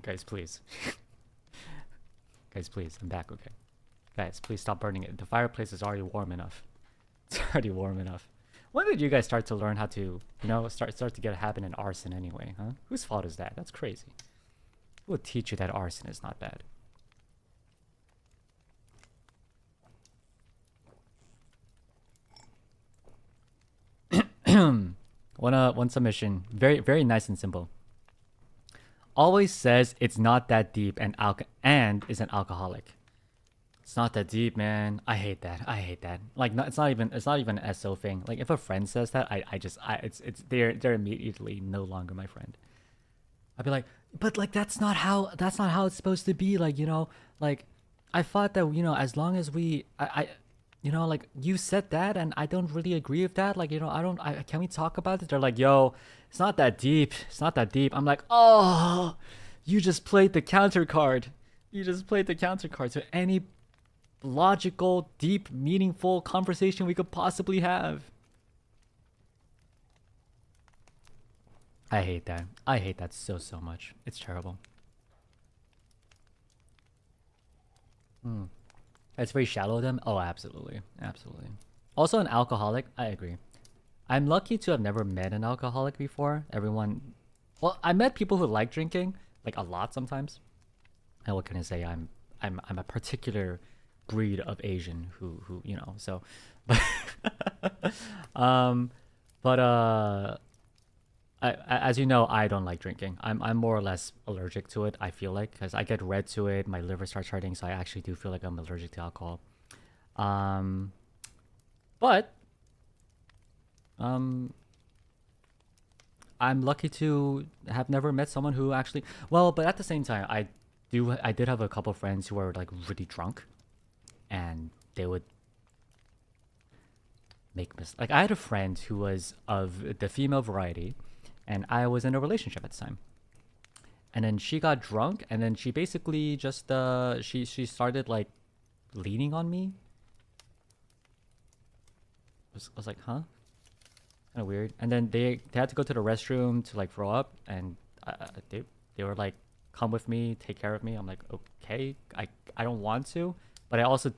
[SPEAKER 1] Guys, please. Guys, please, I'm back, okay? Guys, please stop burning it. The fireplace is already warm enough. It's already warm enough. When did you guys start to learn how to, you know, start to get a habit in arson anyway, huh? Whose fault is that? That's crazy. Who would teach you that arson is not bad? One submission. Very nice and simple. Always says it's not that deep and is an alcoholic. It's not that deep, man. I hate that. Like, it's not even an SO thing. Like, if a friend says that, they're immediately no longer my friend. I'd be like, but like that's not how it's supposed to be. Like, you know, like I thought that, you know, as long as you know, like you said that and I don't really agree with that. Like, you know, can we talk about it? They're like, yo, it's not that deep. I'm like, oh, you just played the counter card. To any logical, deep, meaningful conversation we could possibly have. I hate that so much. It's terrible. It's very shallow of them. Oh, absolutely. Also an alcoholic, I agree. I'm lucky to have never met an alcoholic before. Well, I met people who like drinking, like a lot sometimes. And what can I say? I'm a particular breed of Asian who you know. So, but as you know, I don't like drinking. I'm more or less allergic to it. I feel like because I get red to it, my liver starts hurting. So I actually do feel like I'm allergic to alcohol. But I'm lucky to have never met someone who actually. Well, but at the same time, I did have a couple friends who were like really drunk, and they would make mistakes. Like I had a friend who was of the female variety, and I was in a relationship at the time. And then she got drunk, and then she basically just she started like leaning on me. I was like, huh? Kind of weird. And then they had to go to the restroom to like throw up, and they were like, come with me, take care of me. I'm like, okay, I don't want to, but I'm also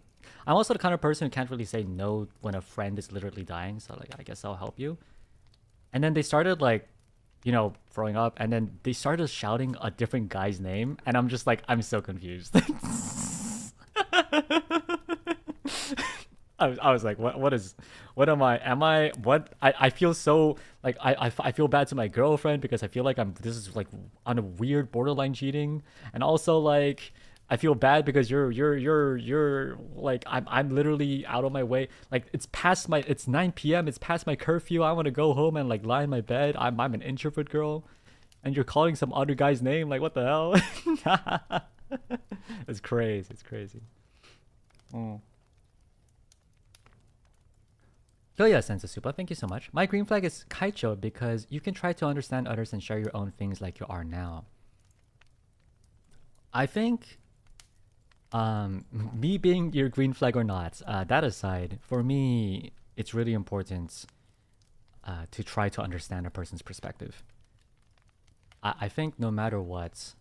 [SPEAKER 1] the kind of person who can't really say no when a friend is literally dying. So like, I guess I'll help you. And then they started like, throwing up, and then they started shouting a different guy's name, and I'm just like, I'm so confused. I was like, what am I, I feel so, like, I feel bad to my girlfriend because I feel like this is like on a weird borderline cheating. And also like, I feel bad because you're like, I'm literally out of my way. Like it's 9 p.m. It's past my curfew. I want to go home and like lie in my bed. I'm an introvert girl, and you're calling some other guy's name. Like, what the hell? It's crazy. It's crazy. Oh. Oh yeah, Sense of Super, thank you so much. My green flag is Kaicho because you can try to understand others and share your own things like you are now. I think, me being your green flag or not, that aside, for me, it's really important to try to understand a person's perspective. I think no matter what,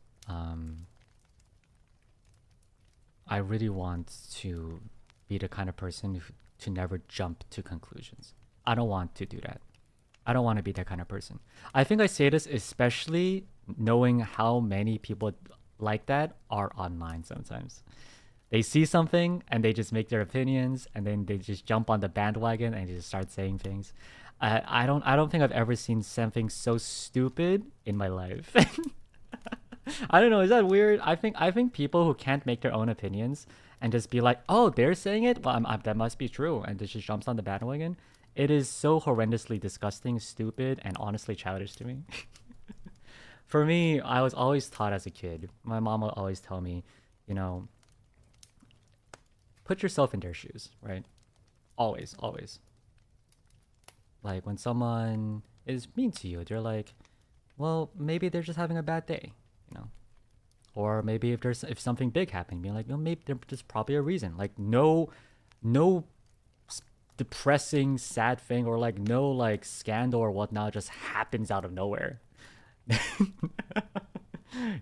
[SPEAKER 1] I really want to be the kind of person to never jump to conclusions. I don't want to do that. I don't want to be that kind of person. I think I say this especially knowing how many people like that are online sometimes. They see something and they just make their opinions, and then they just jump on the bandwagon and just start saying things. I don't think I've ever seen something so stupid in my life. I don't know, is that weird? I think people who can't make their own opinions and just be like, oh, they're saying it, well, that must be true, and just jumps on the bandwagon. It is so horrendously disgusting, stupid, and honestly childish to me. For me, I was always taught as a kid. My mom would always tell me, put yourself in their shoes, right? Always, always. Like when someone is mean to you, they're like, well, maybe they're just having a bad day, Or maybe if something big happened, being like, maybe there's probably a reason. Like no depressing, sad thing, or like no like scandal or whatnot just happens out of nowhere.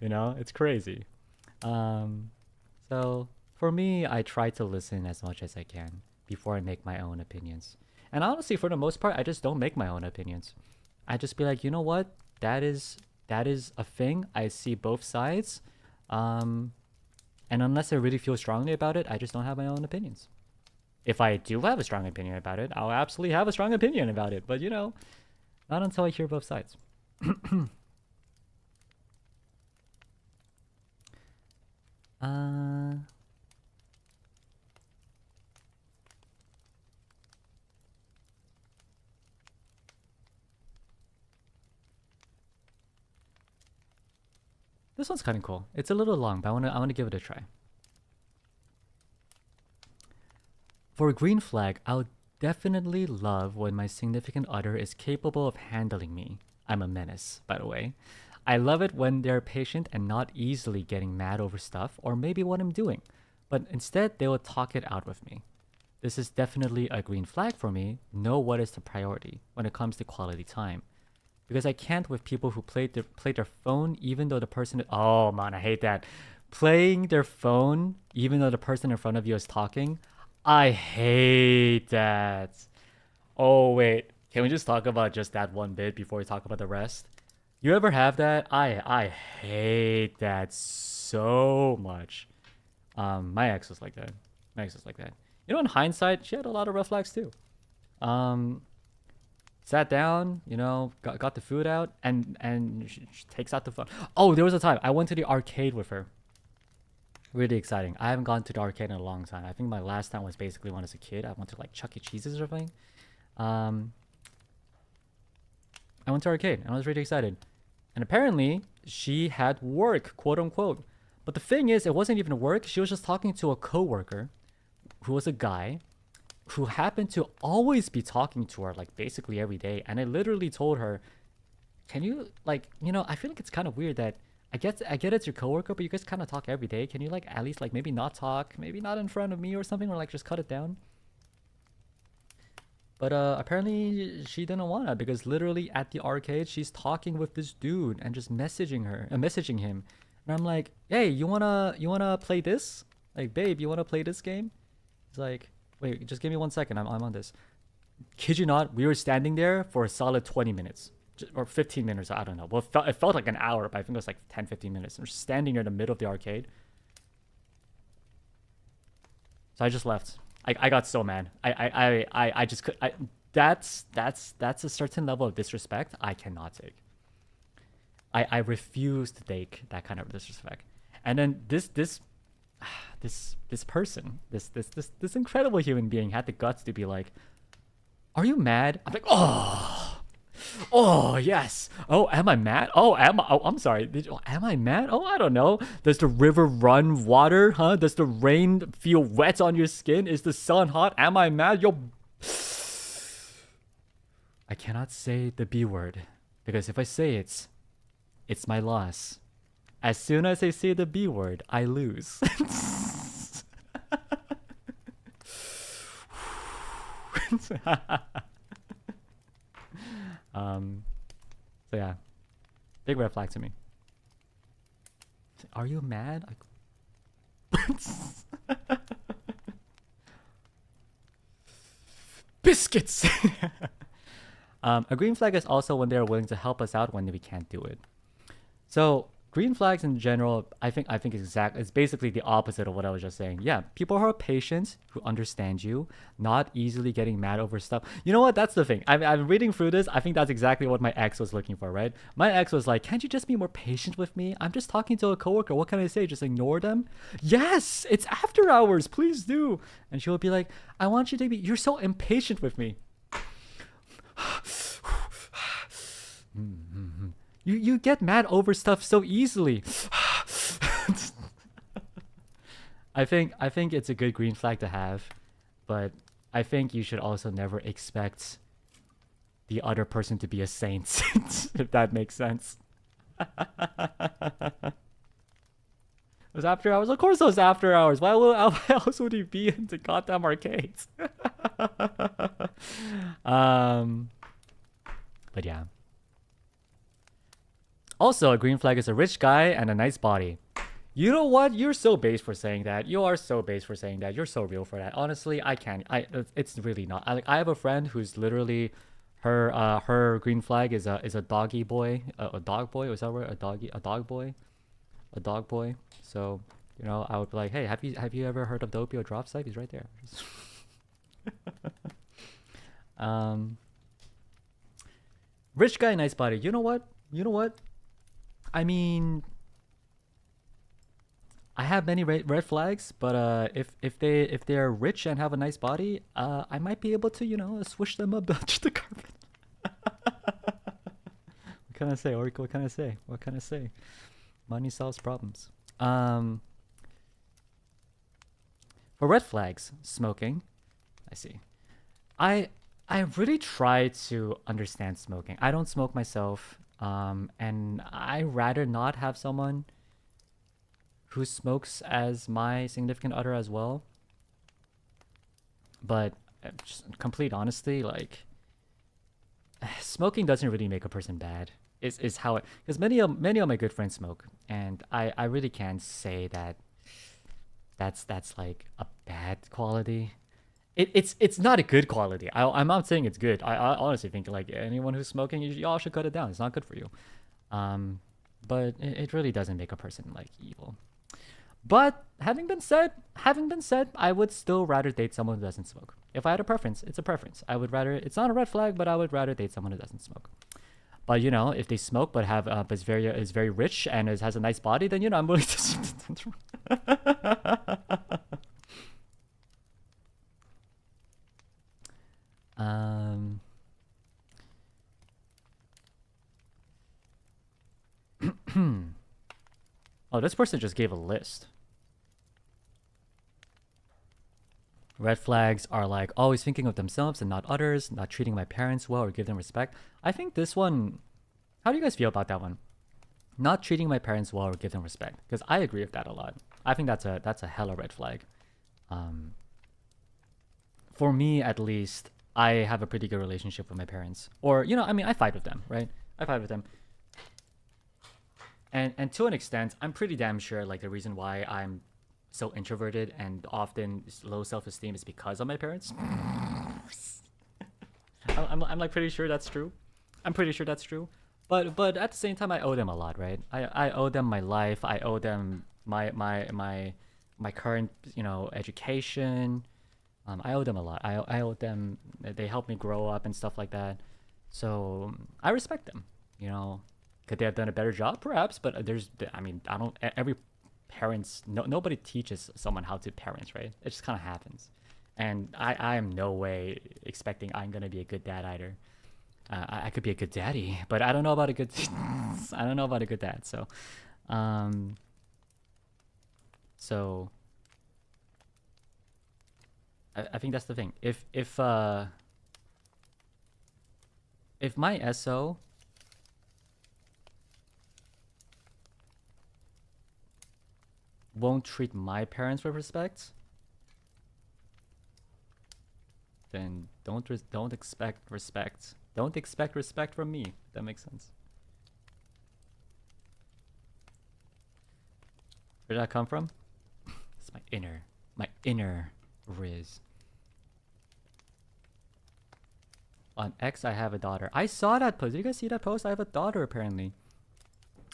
[SPEAKER 1] It's crazy. So for me, I try to listen as much as I can before I make my own opinions. And honestly, for the most part, I just don't make my own opinions. I just be like, you know what? That is a thing. I see both sides. And unless I really feel strongly about it, I just don't have my own opinions. If I do have a strong opinion about it, I'll absolutely have a strong opinion about it. But, not until I hear both sides. This one's kind of cool. It's a little long, but I want to give it a try. For a green flag, I'll definitely love when my significant other is capable of handling me. I'm a menace, by the way. I love it when they're patient and not easily getting mad over stuff or maybe what I'm doing, but instead they will talk it out with me. This is definitely a green flag for me. Know what is the priority when it comes to quality time. Because I can't with people who play their phone even though the person... Oh man, I hate that. Playing their phone even though the person in front of you is talking. I hate that. Oh wait, can we just talk about just that one bit before we talk about the rest? You ever have that? I hate that so much. My ex was like that. In hindsight, she had a lot of red flags too. Sat down, got the food out, and she takes out the phone. Oh, there was a time I went to the arcade with her. Really exciting. I haven't gone to the arcade in a long time. I think my last time was basically when I was a kid. I went to like Chuck E. Cheese's or something. I went to arcade and I was really excited. And apparently she had work, quote unquote. But the thing is, it wasn't even work. She was just talking to a coworker who was a guy who happened to always be talking to her like basically every day. And I literally told her, can you I feel like it's kind of weird that I get it's your coworker, but you guys kind of talk every day. Can you like at least like maybe not talk, maybe not in front of me or something, or like just cut it down? But apparently she didn't wanna, because literally at the arcade she's talking with this dude and just messaging him, and I'm like, hey, you wanna play this? Like, babe, you wanna play this game? He's like, wait, just give me 1 second. I'm on this. Kid you not, we were standing there for a solid 20 minutes. Or 15 minutes, I don't know. Well, it felt like an hour, but I think it was like 10, 15 minutes. And we're standing near the middle of the arcade. So I just left. I got so mad. I just could. That's a certain level of disrespect I cannot take. I refuse to take that kind of disrespect. And then this person, this incredible human being had the guts to be like, "Are you mad?" I'm like, "Oh, yes. Oh, am I mad? Oh, I'm sorry. Am I mad? Oh, I don't know. Does the river run water? Huh? Does the rain feel wet on your skin? Is the sun hot? Am I mad? Yo." I cannot say the B word, because if I say it, it's my loss. As soon as I say the B word, I lose. So yeah, big red flag to me. Are you mad? Biscuits. A green flag is also when they are willing to help us out when we can't do it. So green flags in general, I think it's basically the opposite of what I was just saying. Yeah, people who are patient, who understand you, not easily getting mad over stuff. You know what? That's the thing. I'm reading through this. I think that's exactly what my ex was looking for, right? My ex was like, "Can't you just be more patient with me? I'm just talking to a coworker. What can I say? Just ignore them?" Yes, it's after hours. Please do. And she would be like, "I want you to be. You're so impatient with me." You get mad over stuff so easily. I think it's a good green flag to have, but I think you should also never expect the other person to be a saint, if that makes sense. It was after hours? Of course it was after hours. Why else would he be in the goddamn arcades? But yeah. Also, a green flag is a rich guy and a nice body. You know what? You're so base for saying that. You are so base for saying that. You're so real for that. Honestly, I can't. It's really not. I have a friend who's literally, her green flag is a doggy boy, a dog boy. Was that word? A dog boy. So, you know, I would be like, "Hey, have you ever heard of Doppio drop site? He's right there." Rich guy, nice body. You know what? I mean, I have many red flags, but if they're rich and have a nice body, I might be able to, you know, swish them up the carpet. What can I say? Or what can I say? What can I say? Money solves problems. For red flags, smoking. I see. I really try to understand smoking. I don't smoke myself. And I rather not have someone who smokes as my significant other as well. But just complete honesty, like, smoking doesn't really make a person bad. Is how it, because many of my good friends smoke, and I really can't say that that's like a bad quality. It's not a good quality. I'm not saying it's good. I honestly think like anyone who's smoking, y'all should cut it down. It's not good for you. But it really doesn't make a person like evil. But having been said, I would still rather date someone who doesn't smoke. If I had a preference, it's a preference. I would rather, it's not a red flag, but I would rather date someone who doesn't smoke. But you know, if they smoke but have but is very rich and has a nice body, then you know I'm willing to. Oh, this person just gave a list. Red flags are like always thinking of themselves and not others, not treating my parents well or give them respect. I think this one, how do you guys feel about that one? not treating my parents well or give them respect, because I agree with that a lot. I think that's a hella red flag. For me, at least, I have a pretty good relationship with my parents. Or, you know, I mean, I fight with them, right? I fight with them. And to an extent, I'm pretty damn sure, like, the reason why I'm so introverted and often low self-esteem is because of my parents. I'm like pretty sure that's true. I'm pretty sure that's true. But at the same time, I owe them a lot, right? I owe them my life. I owe them my current, you know, education. I owe them a lot. I owe them. They helped me grow up and stuff like that. So I respect them. You know, could they have done a better job? Perhaps. But I mean, I don't. Every parents. Nobody teaches someone how to parent, right? It just kind of happens. And I am no way expecting I'm gonna be a good dad either. I could be a good daddy, but I don't know about a good. I don't know about a good dad. So, so I think that's the thing. If my SO won't treat my parents with respect, then don't expect respect. Don't expect respect from me. If that makes sense. Where did that come from? It's my inner Riz. On X, I have a daughter. I saw that post. Did you guys see that post? I have a daughter apparently,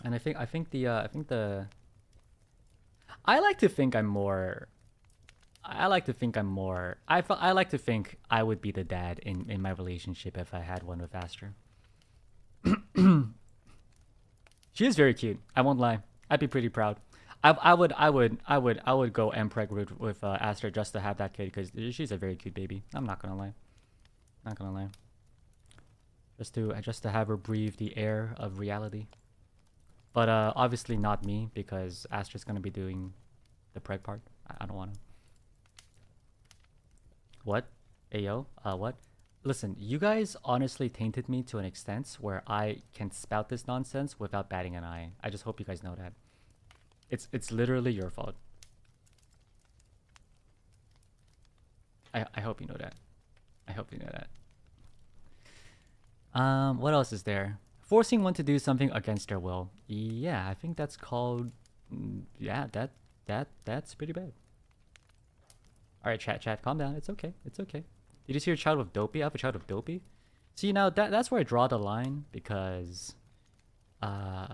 [SPEAKER 1] and I think the. I like to think I'm more. I like to think I would be the dad in my relationship if I had one with Aster. She is very cute. I won't lie. I'd be pretty proud. I would go MPreg with Aster just to have that kid because she's a very cute baby. I'm not gonna lie. Not gonna lie. Just to have her breathe the air of reality. But obviously not me because Aster's gonna be doing the preg part. I don't wanna. What? Ayo? What? Listen, you guys honestly tainted me to an extent where I can spout this nonsense without batting an eye. I just hope you guys know that. It's literally your fault. I hope you know that. I hope you know that. What else is there? Forcing one to do something against their will. Yeah, I think that's called. Yeah, that's pretty bad. All right, chat, calm down. It's okay. It's okay. Did you see your child with dopey? I have a child with dopey. See, now that's where I draw the line because, I've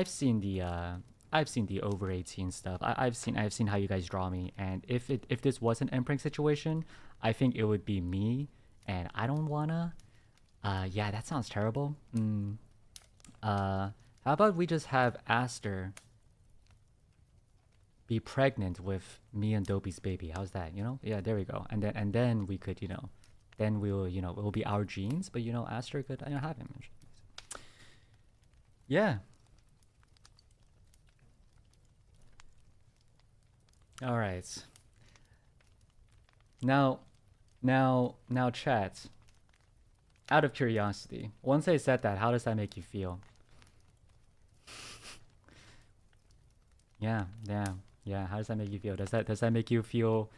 [SPEAKER 1] seen the over 18 stuff. I've seen how you guys draw me, and if this was an imprinting situation, I think it would be me, and I don't wanna. Yeah, that sounds terrible. How about we just have Aster be pregnant with me and Dopey's baby? How's that? You know? Yeah, there we go. And then we could, you know, then we'll, you know, it will be our genes, but you know, Aster could, you know, have him. Yeah. All right. Now, chat. Out of curiosity, once I said that, how does that make you feel? Yeah. How does that make you feel? Does that make you feel?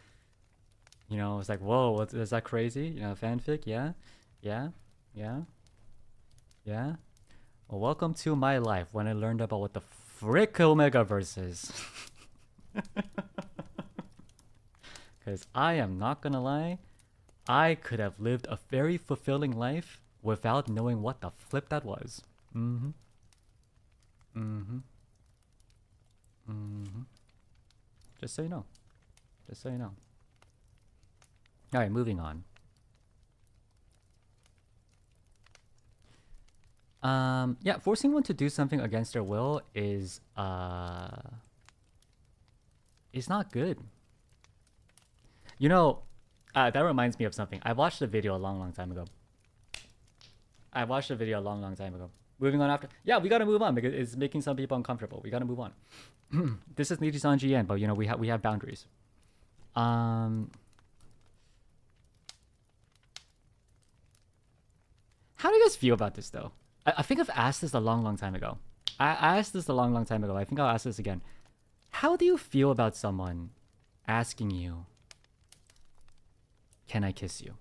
[SPEAKER 1] You know, it's like, whoa, is that crazy? You know, fanfic? Yeah. Well, welcome to my life when I learned about what the frick Omegaverse is. Because I am not gonna lie, I could have lived a very fulfilling life without knowing what the flip that was. Just so you know. Alright, moving on. Yeah, forcing one to do something against their will is not good. You know, that reminds me of something. I watched a video a long time ago. Moving on after. Yeah, we gotta move on because it's making some people uncomfortable. We gotta move on. This is NIJISANJI, but you know, we have boundaries. How do you guys feel about this though? I think I've asked this a long time ago. I asked this a long time ago. I think I'll ask this again. How do you feel about someone asking you, can I kiss you?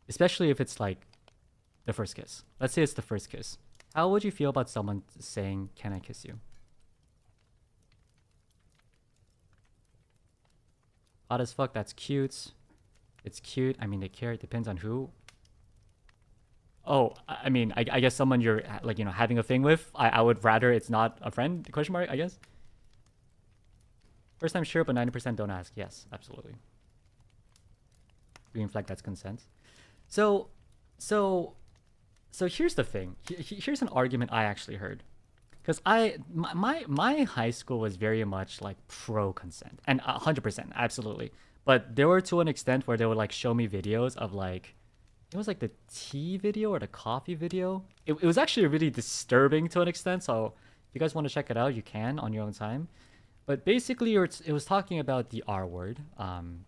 [SPEAKER 1] Especially if it's like the first kiss. Let's say it's the first kiss. How would you feel about someone saying, can I kiss you? Hot as fuck, that's cute. It's cute. I mean, they care. It depends on who. Oh, I mean, I guess someone you're like, you know, having a thing with. I would rather it's not a friend, question mark, I guess. First time sure, but 90% don't ask. Yes, absolutely. Green flag, that's consent. So here's the thing. Here's an argument I actually heard. Because my high school was very much like pro consent. And 100%, absolutely. But there were to an extent where they would like show me videos of like, it was like the tea video or the coffee video. It was actually really disturbing to an extent. So if you guys want to check it out, you can on your own time. But basically, it was talking about the R word. I'm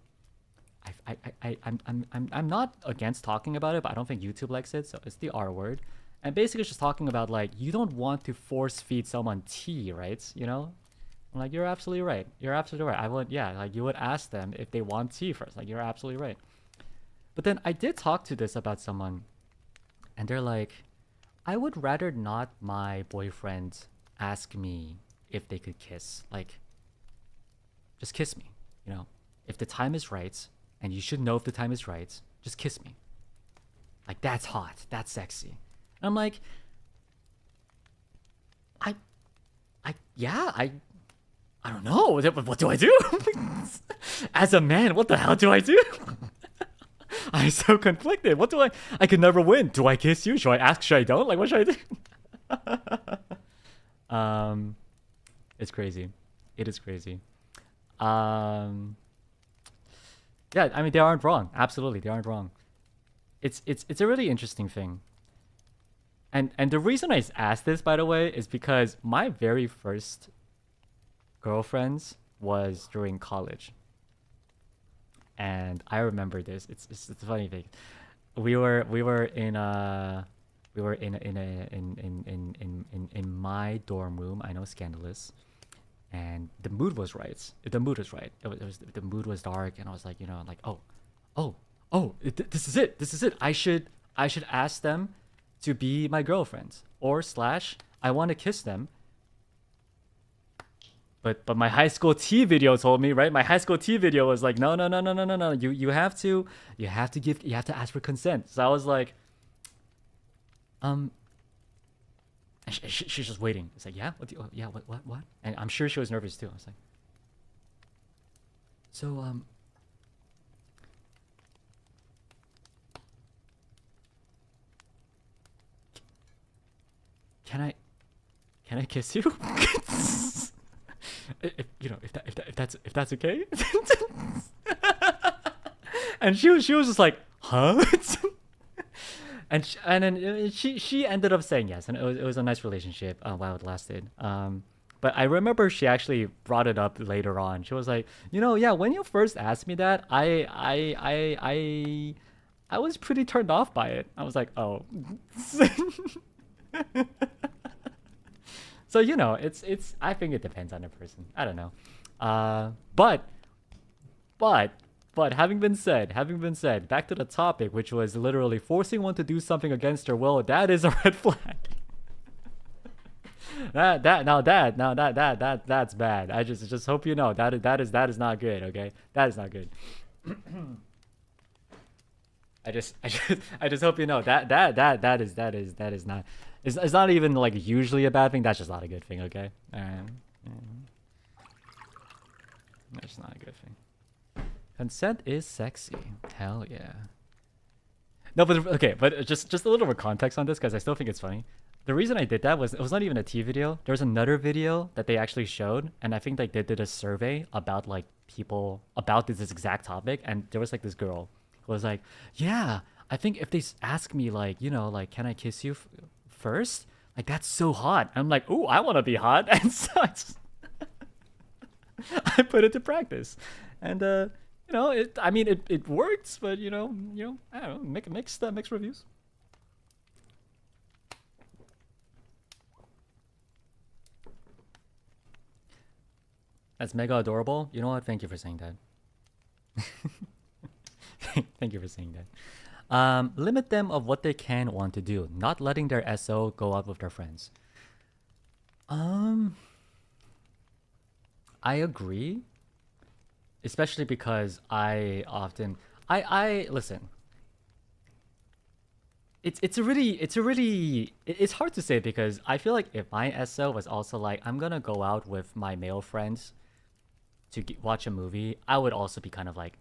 [SPEAKER 1] not against talking about it, but I don't think YouTube likes it. So it's the R word. And basically it's just talking about like, you don't want to force feed someone tea, right? You know? I'm like, you're absolutely right. You're absolutely right. I would, yeah, like you would ask them if they want tea first. Like, you're absolutely right. But then I did talk to this about someone, and they're like, I would rather not my boyfriend ask me if they could kiss. Like, just kiss me, you know? If the time is right, and you should know if the time is right, just kiss me. Like, that's hot. That's sexy. And I'm like, I don't know. What do I do? As a man, what the hell do I do? I'm so conflicted. What do I could never win. Do I kiss you? Should I ask? Should I don't? Like, what should I do? It's crazy. It is crazy. Yeah, I mean, they aren't wrong. Absolutely, they aren't wrong. It's a really interesting thing. And the reason I asked this, by the way, is because my very first girlfriends was during college. And I remember this. It's a funny thing. We were in my dorm room. I know, scandalous. And the mood was right. The mood was right. The mood was dark, and I was like, you know, like, this is it. This is it. I should ask them to be my girlfriends, or / I want to kiss them. But my high school tea video told me, right? My high school tea video was like, no. You have to ask for consent. So I was like, she's just waiting. It's like, yeah, what? And I'm sure she was nervous too. I was like, so can I kiss you? If that's okay. And she was just like, huh? and then she ended up saying yes, and it was a nice relationship while it lasted. But I remember she actually brought it up later on. She was like, you know, yeah, when you first asked me that, I was pretty turned off by it. I was like, oh. So, you know, it's I think it depends on the person. I don't know. But having been said, back to the topic, which was literally forcing one to do something against their will, that is a red flag. That's bad. I just hope you know that is not good, okay? That is not good. I just hope you know that is not. It's not even like usually a bad thing. That's just not a good thing, okay? That's not a good thing. Consent is sexy. Hell yeah. No, but okay, but just a little more context on this, because I still think it's funny. The reason I did that was, it was not even a tea video. There was another video that they actually showed, and I think like they did a survey about like people about this exact topic, and there was like this girl who was like, yeah, I think if they ask me like, you know, like, can I kiss you first? Like, that's so hot. I'm like, ooh, I want to be hot. And so I put it to practice. And you know, it works, but you know, I don't know, mixed reviews. That's mega adorable. You know what? Thank you for saying that. Thank you for saying that. Limit them of what they can want to do, not letting their SO go out with their friends. I agree, especially because I often I listen. It's hard to say because I feel like if my SO was also like I'm gonna go out with my male friends to watch a movie, I would also be kind of like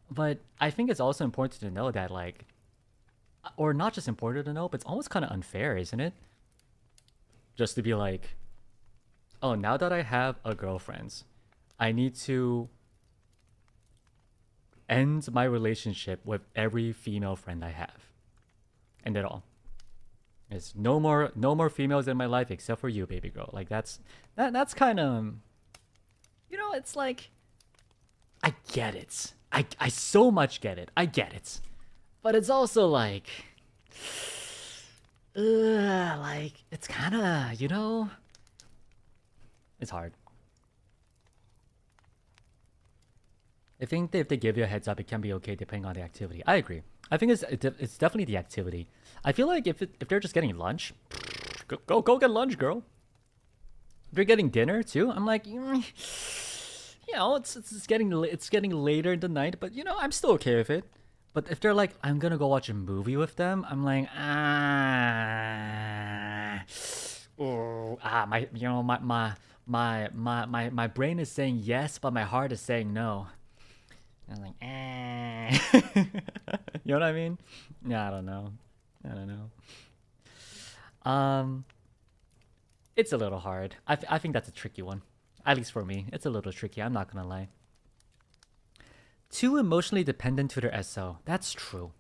[SPEAKER 1] But I think it's also important to know that like, or not just important to know, but it's almost kind of unfair, isn't it? Just to be like, oh, now that I have a girlfriend, I need to end my relationship with every female friend I have. End it all. There's no more females in my life except for you, baby girl. Like that's kind of, you know, it's like, I get it. I so much get it. I get it. But it's also like, like it's kind of, you know, it's hard. I think that if they give you a heads up, it can be okay depending on the activity. I agree. I think it's definitely the activity. I feel like if they're just getting lunch, go get lunch, girl. If they're getting dinner too, I'm like, you know, it's getting later in the night, but you know, I'm still okay with it. But if they're like, I'm gonna go watch a movie with them, I'm like, my, you know, my brain is saying yes, but my heart is saying no. I'm like, you know what I mean? Yeah, I don't know. It's a little hard. I think that's a tricky one. At least for me, it's a little tricky. I'm not gonna lie. Too emotionally dependent to their SO. That's true.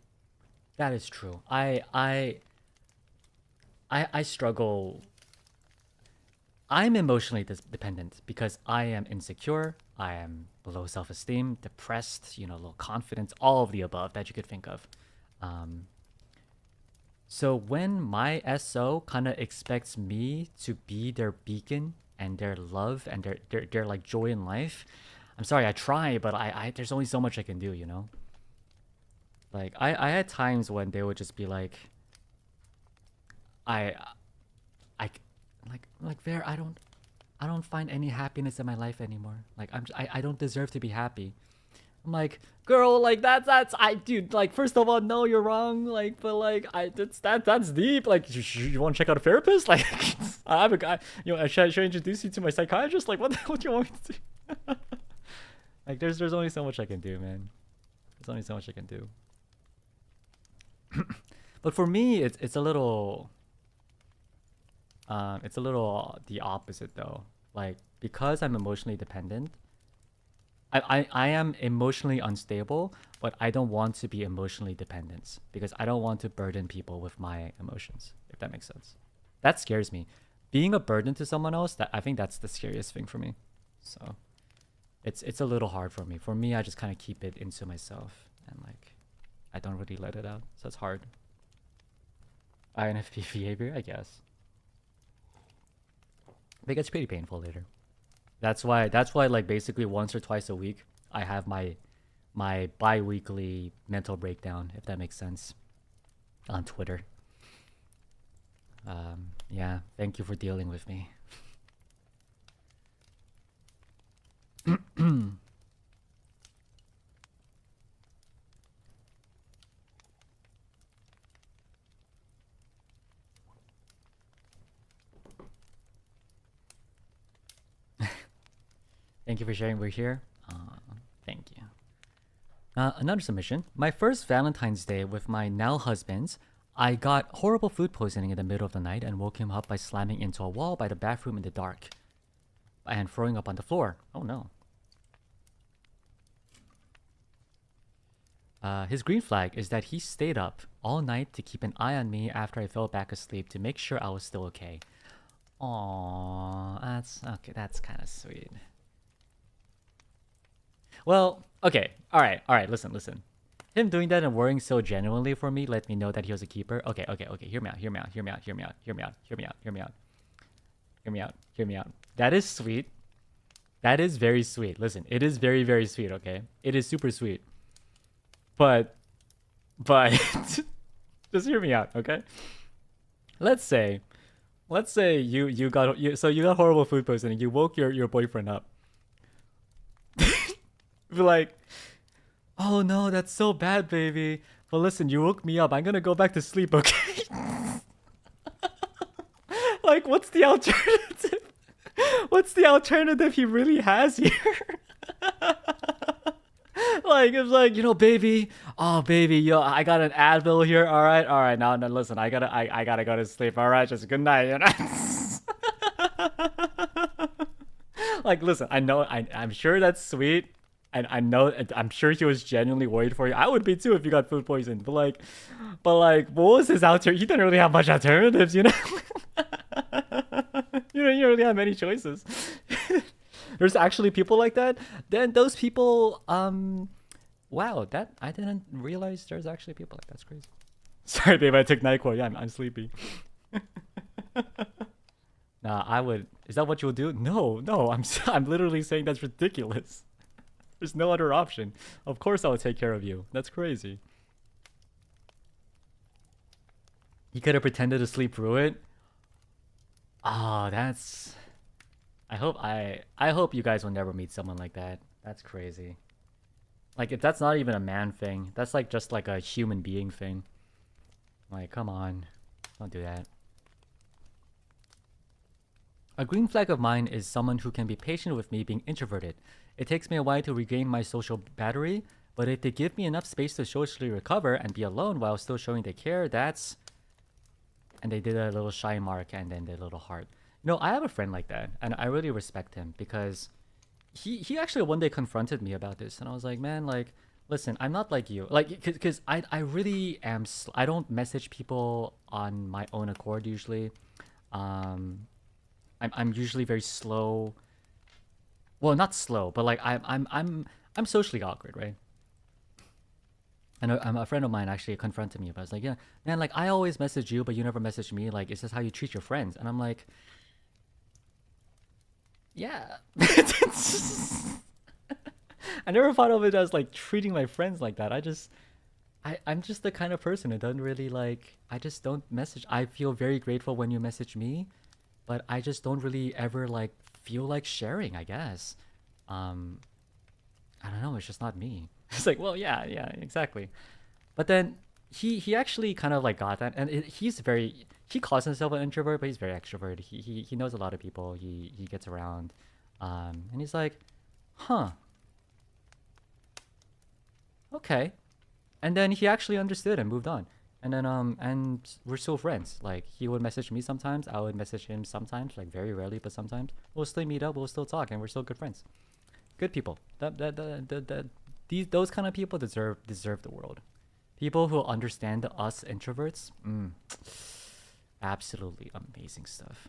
[SPEAKER 1] That is true. I struggle. I'm emotionally dependent because I am insecure. I am low self-esteem, depressed, you know, low confidence, all of the above that you could think of. So when my SO kind of expects me to be their beacon and their love and their like joy in life, I'm sorry, I try, but I there's only so much I can do, you know? Like I had times when they would just be like, I like Ver, I don't find any happiness in my life anymore. Like I don't deserve to be happy. I'm like, girl, like that's dude, like first of all, no, you're wrong. Like, but like that's deep. Like, you want to check out a therapist? Like, I have a guy. You know, should I introduce you to my psychiatrist? Like, what do you want me to do? Like, there's only so much I can do, man. There's only so much I can do. But for me, it's a little. It's a little the opposite though. Like, because I'm emotionally dependent, I am emotionally unstable, but I don't want to be emotionally dependent because I don't want to burden people with my emotions, if that makes sense. That scares me. Being a burden to someone else, I think that's the scariest thing for me. So it's a little hard for me. For me, I just kind of keep it into myself and like I don't really let it out. So it's hard. INFP behavior, I guess. It gets pretty painful later. That's why like basically once or twice a week I have my bi-weekly mental breakdown, if that makes sense, on Twitter. Yeah, thank you for dealing with me. Thank you for sharing. We're here. Thank you. Another submission. My first Valentine's Day with my now husband, I got horrible food poisoning in the middle of the night and woke him up by slamming into a wall by the bathroom in the dark and throwing up on the floor. Oh no. His green flag is that he stayed up all night to keep an eye on me after I fell back asleep to make sure I was still okay. Aww, that's okay. That's kind of sweet. Well, okay. All right. Listen. Him doing that and worrying so genuinely for me let me know that he was a keeper. Okay. Hear me out. Hear me out. Hear me out. That is sweet. That is very sweet. Listen, it is very, very sweet, okay? It is super sweet. But just hear me out, okay? Let's say you got horrible food poisoning. You woke your boyfriend up. Be like, oh no, that's so bad, baby. But listen, you woke me up. I'm gonna go back to sleep, okay? Like, what's the alternative? What's the alternative he really has here? Like, it's like, you know, baby, oh baby, yo, I got an Advil here. All right, now listen, I gotta go to sleep. All right, just good night, you know. Like, listen, I know, I'm sure that's sweet, and I'm sure he was genuinely worried for you. I would be too if you got food poisoned. But like, what was his alternative? He didn't really have much alternatives, you know. You don't really have many choices. There's actually people like that. Then those people, wow, that I didn't realize there's actually people like that. That's crazy. Sorry, babe, I took NyQuil. Yeah, I'm sleepy. Nah, I would. Is that what you would do? No, I'm literally saying that's ridiculous. There's no other option. Of course I would take care of you. That's crazy. He could have pretended to sleep through it. Oh, that's... I hope you guys will never meet someone like that. That's crazy. Like, if that's not even a man thing, that's like just like a human being thing. Like, come on. Don't do that. A green flag of mine is someone who can be patient with me being introverted. It takes me a while to regain my social battery, but if they give me enough space to socially recover and be alone while still showing they care, that's... And they did a little shy mark and then the little heart. No, I have a friend like that, and I really respect him because he actually one day confronted me about this, and I was like, man, like, listen, I'm not like you, like, because I really am. I don't message people on my own accord usually. I'm usually very slow. Well, not slow, but like I'm socially awkward, right? And a friend of mine actually confronted me about it. It's like, yeah, man, like, I always message you, but you never message me. Like, is this how you treat your friends? And I'm like, yeah. I never thought of it as, like, treating my friends like that. I'm just the kind of person who doesn't really, like, I just don't message. I feel very grateful when you message me, but I just don't really ever, like, feel like sharing, I guess. I don't know, it's just not me. It's like, well, yeah, exactly. But then he actually kind of like got that, and he calls himself an introvert, but he's very extrovert. He knows a lot of people. He gets around, and he's like, huh, okay. And then he actually understood and moved on. And then and we're still friends. Like, he would message me sometimes, I would message him sometimes, like very rarely, but sometimes we'll still meet up, we'll still talk, and we're still good friends. Good people. Those kind of people deserve the world. People who understand us introverts, absolutely amazing stuff.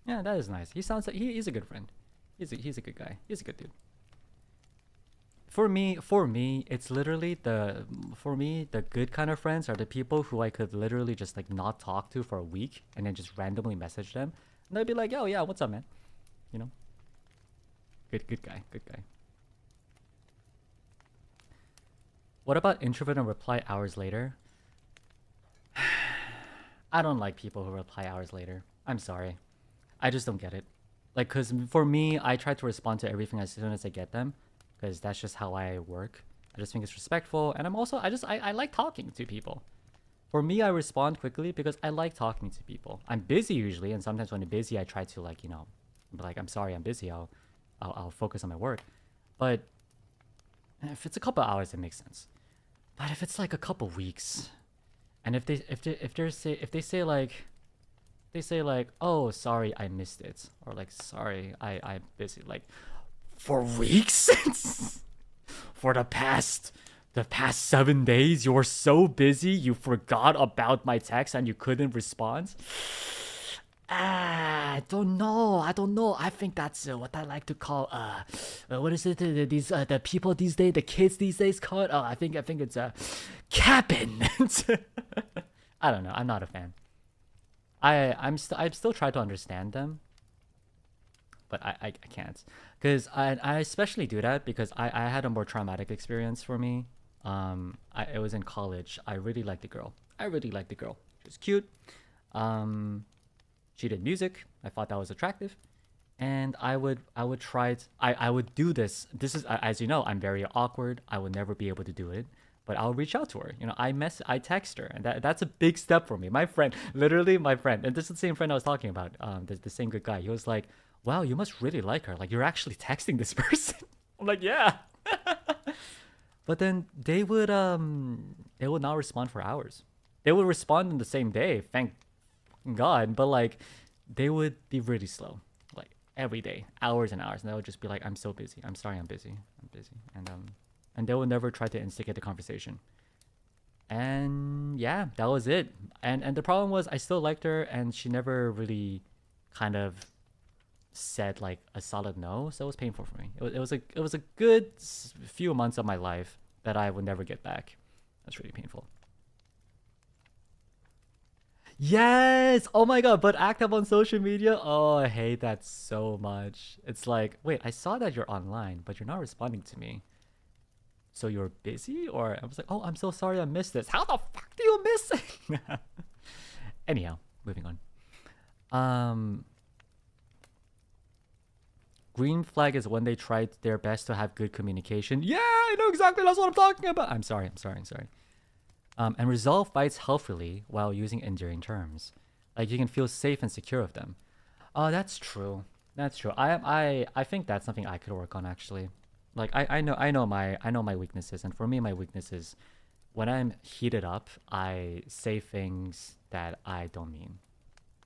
[SPEAKER 1] Yeah, that is nice. He sounds like he's a good friend. He's a good guy. He's a good dude. For me, it's literally the good kind of friends are the people who I could literally just like not talk to for a week and then just randomly message them. And they'd be like, "Yo, yeah, what's up, man?" You know? Good guy. What about introvert and reply hours later? I don't like people who reply hours later. I'm sorry. I just don't get it. Like, cause for me, I try to respond to everything as soon as I get them, cause that's just how I work. I just think it's respectful, and I like talking to people. For me, I respond quickly because I like talking to people. I'm busy usually, and sometimes when I'm busy, I try to, like, you know, be like, I'm sorry, I'm busy. I'll focus on my work. But if it's a couple hours, it makes sense. But if it's like a couple weeks, and if they say like, oh, sorry, I missed it, or like, sorry, I'm busy, like, for weeks. For the past 7 days, you were so busy you forgot about my text and you couldn't respond. I don't know. I don't know. I think that's what I like to call what is it? These the people these days, the kids these days call it. Oh, I think it's capping. I don't know. I'm not a fan. I'm still trying to understand them, but I can't, because I especially do that because I had a more traumatic experience for me. It was in college. I really liked the girl. I really liked the girl. She was cute. She did music. I thought that was attractive, and I would try it. I would do this. This is, as you know, I'm very awkward. I would never be able to do it, but I'll reach out to her. You know, I text her, and that's a big step for me. My friend, literally my friend, and this is the same friend I was talking about. The same good guy. He was like, "Wow, you must really like her. Like, you're actually texting this person." I'm like, "Yeah." But then they would not respond for hours. They would respond in the same day, thank God, but like they would be really slow, like every day, hours and hours, and they would just be like, "I'm so busy. I'm sorry, I'm busy. I'm busy," and they would never try to instigate the conversation. And yeah, that was it. And the problem was I still liked her, and she never really kind of said like a solid no, so it was painful for me. It was a good few months of my life that I would never get back. That's really painful. Yes! Oh my god, but active on social media? Oh, I hate that so much. It's like, wait, I saw that you're online, but you're not responding to me. So you're busy? Or I was like, oh, I'm so sorry I missed this. How the fuck do you miss it? Anyhow, moving on. Green flag is when they tried their best to have good communication. Yeah, I know exactly, that's what I'm talking about. I'm sorry. And resolve fights healthily while using endearing terms. Like, you can feel safe and secure with them. Oh, that's true. That's true. I think that's something I could work on, actually. Like, I know my weaknesses, and for me, my weakness is when I'm heated up, I say things that I don't mean,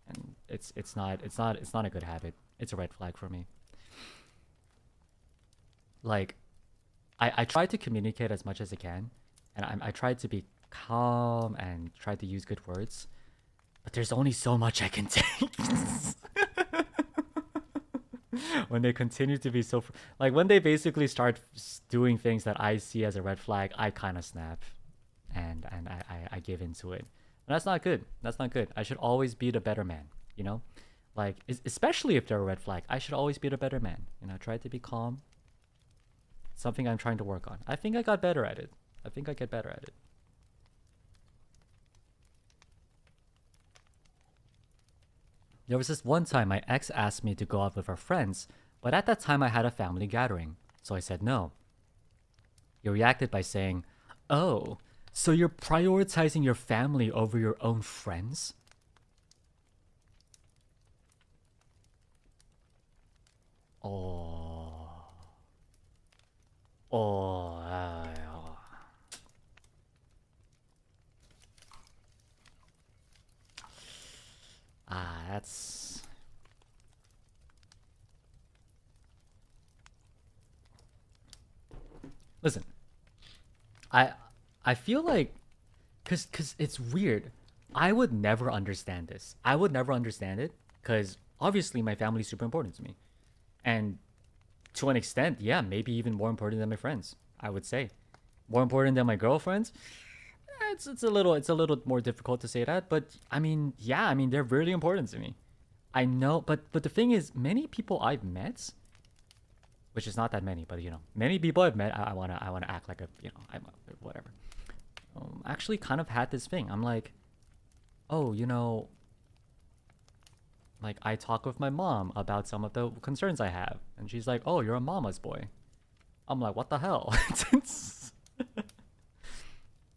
[SPEAKER 1] and it's not a good habit. It's a red flag for me. Like, I try to communicate as much as I can, and I try to be calm and try to use good words, but there's only so much I can take. When they continue to be so like when they basically start doing things that I see as a red flag, I kind of snap, and I give into it, and that's not good. That's not good. I should always be the better man, you know, like especially if they're a red flag, I should always be the better man, you know. Try to be calm. Something I'm trying to work on. I think I got better at it. I think I get better at it. There was this one time my ex asked me to go out with her friends, but at that time I had a family gathering, so I said no. He reacted by saying, "Oh, so you're prioritizing your family over your own friends?" Oh. Oh. That's... Listen, I I feel like, cause it's weird. I would never understand this. I would never understand it because obviously my family is super important to me, and to an extent, yeah, maybe even more important than my friends. I would say more important than my girlfriends. It's a little more difficult to say that, but I mean, yeah, I mean they're really important to me. I know, but the thing is, many people I've met, which is not that many, but you know, many people I've met, I wanna act like a, you know, I'm whatever. Actually, kind of had this thing. I'm like, oh, you know, like I talk with my mom about some of the concerns I have, and she's like, oh, you're a mama's boy. I'm like, what the hell?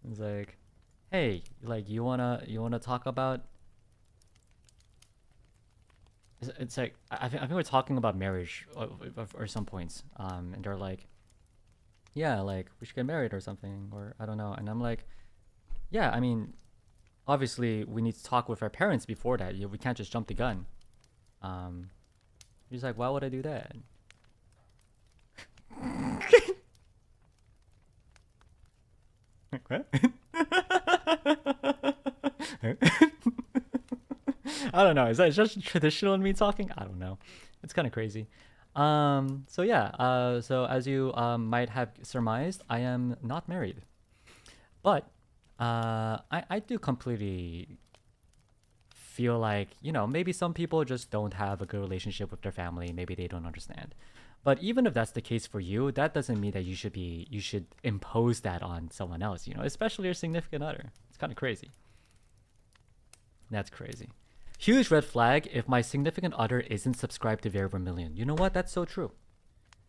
[SPEAKER 1] It's like, hey, like you wanna talk about? It's like I think we're talking about marriage or some points, and they're like, yeah, like we should get married or something, or I don't know, and I'm like, yeah, I mean, obviously we need to talk with our parents before that. We can't just jump the gun. Um, he's like, why would I do that? What? I don't know. Is that just traditional in me talking? I don't know. It's kind of crazy. So yeah. So as you might have surmised, I am not married, but I do completely feel like, you know, maybe some people just don't have a good relationship with their family. Maybe they don't understand. But even if that's the case for you, that doesn't mean that you should impose that on someone else, you know, especially your significant other. It's kind of crazy. That's crazy. Huge red flag if my significant other isn't subscribed to Vermillion. You know what? That's so true.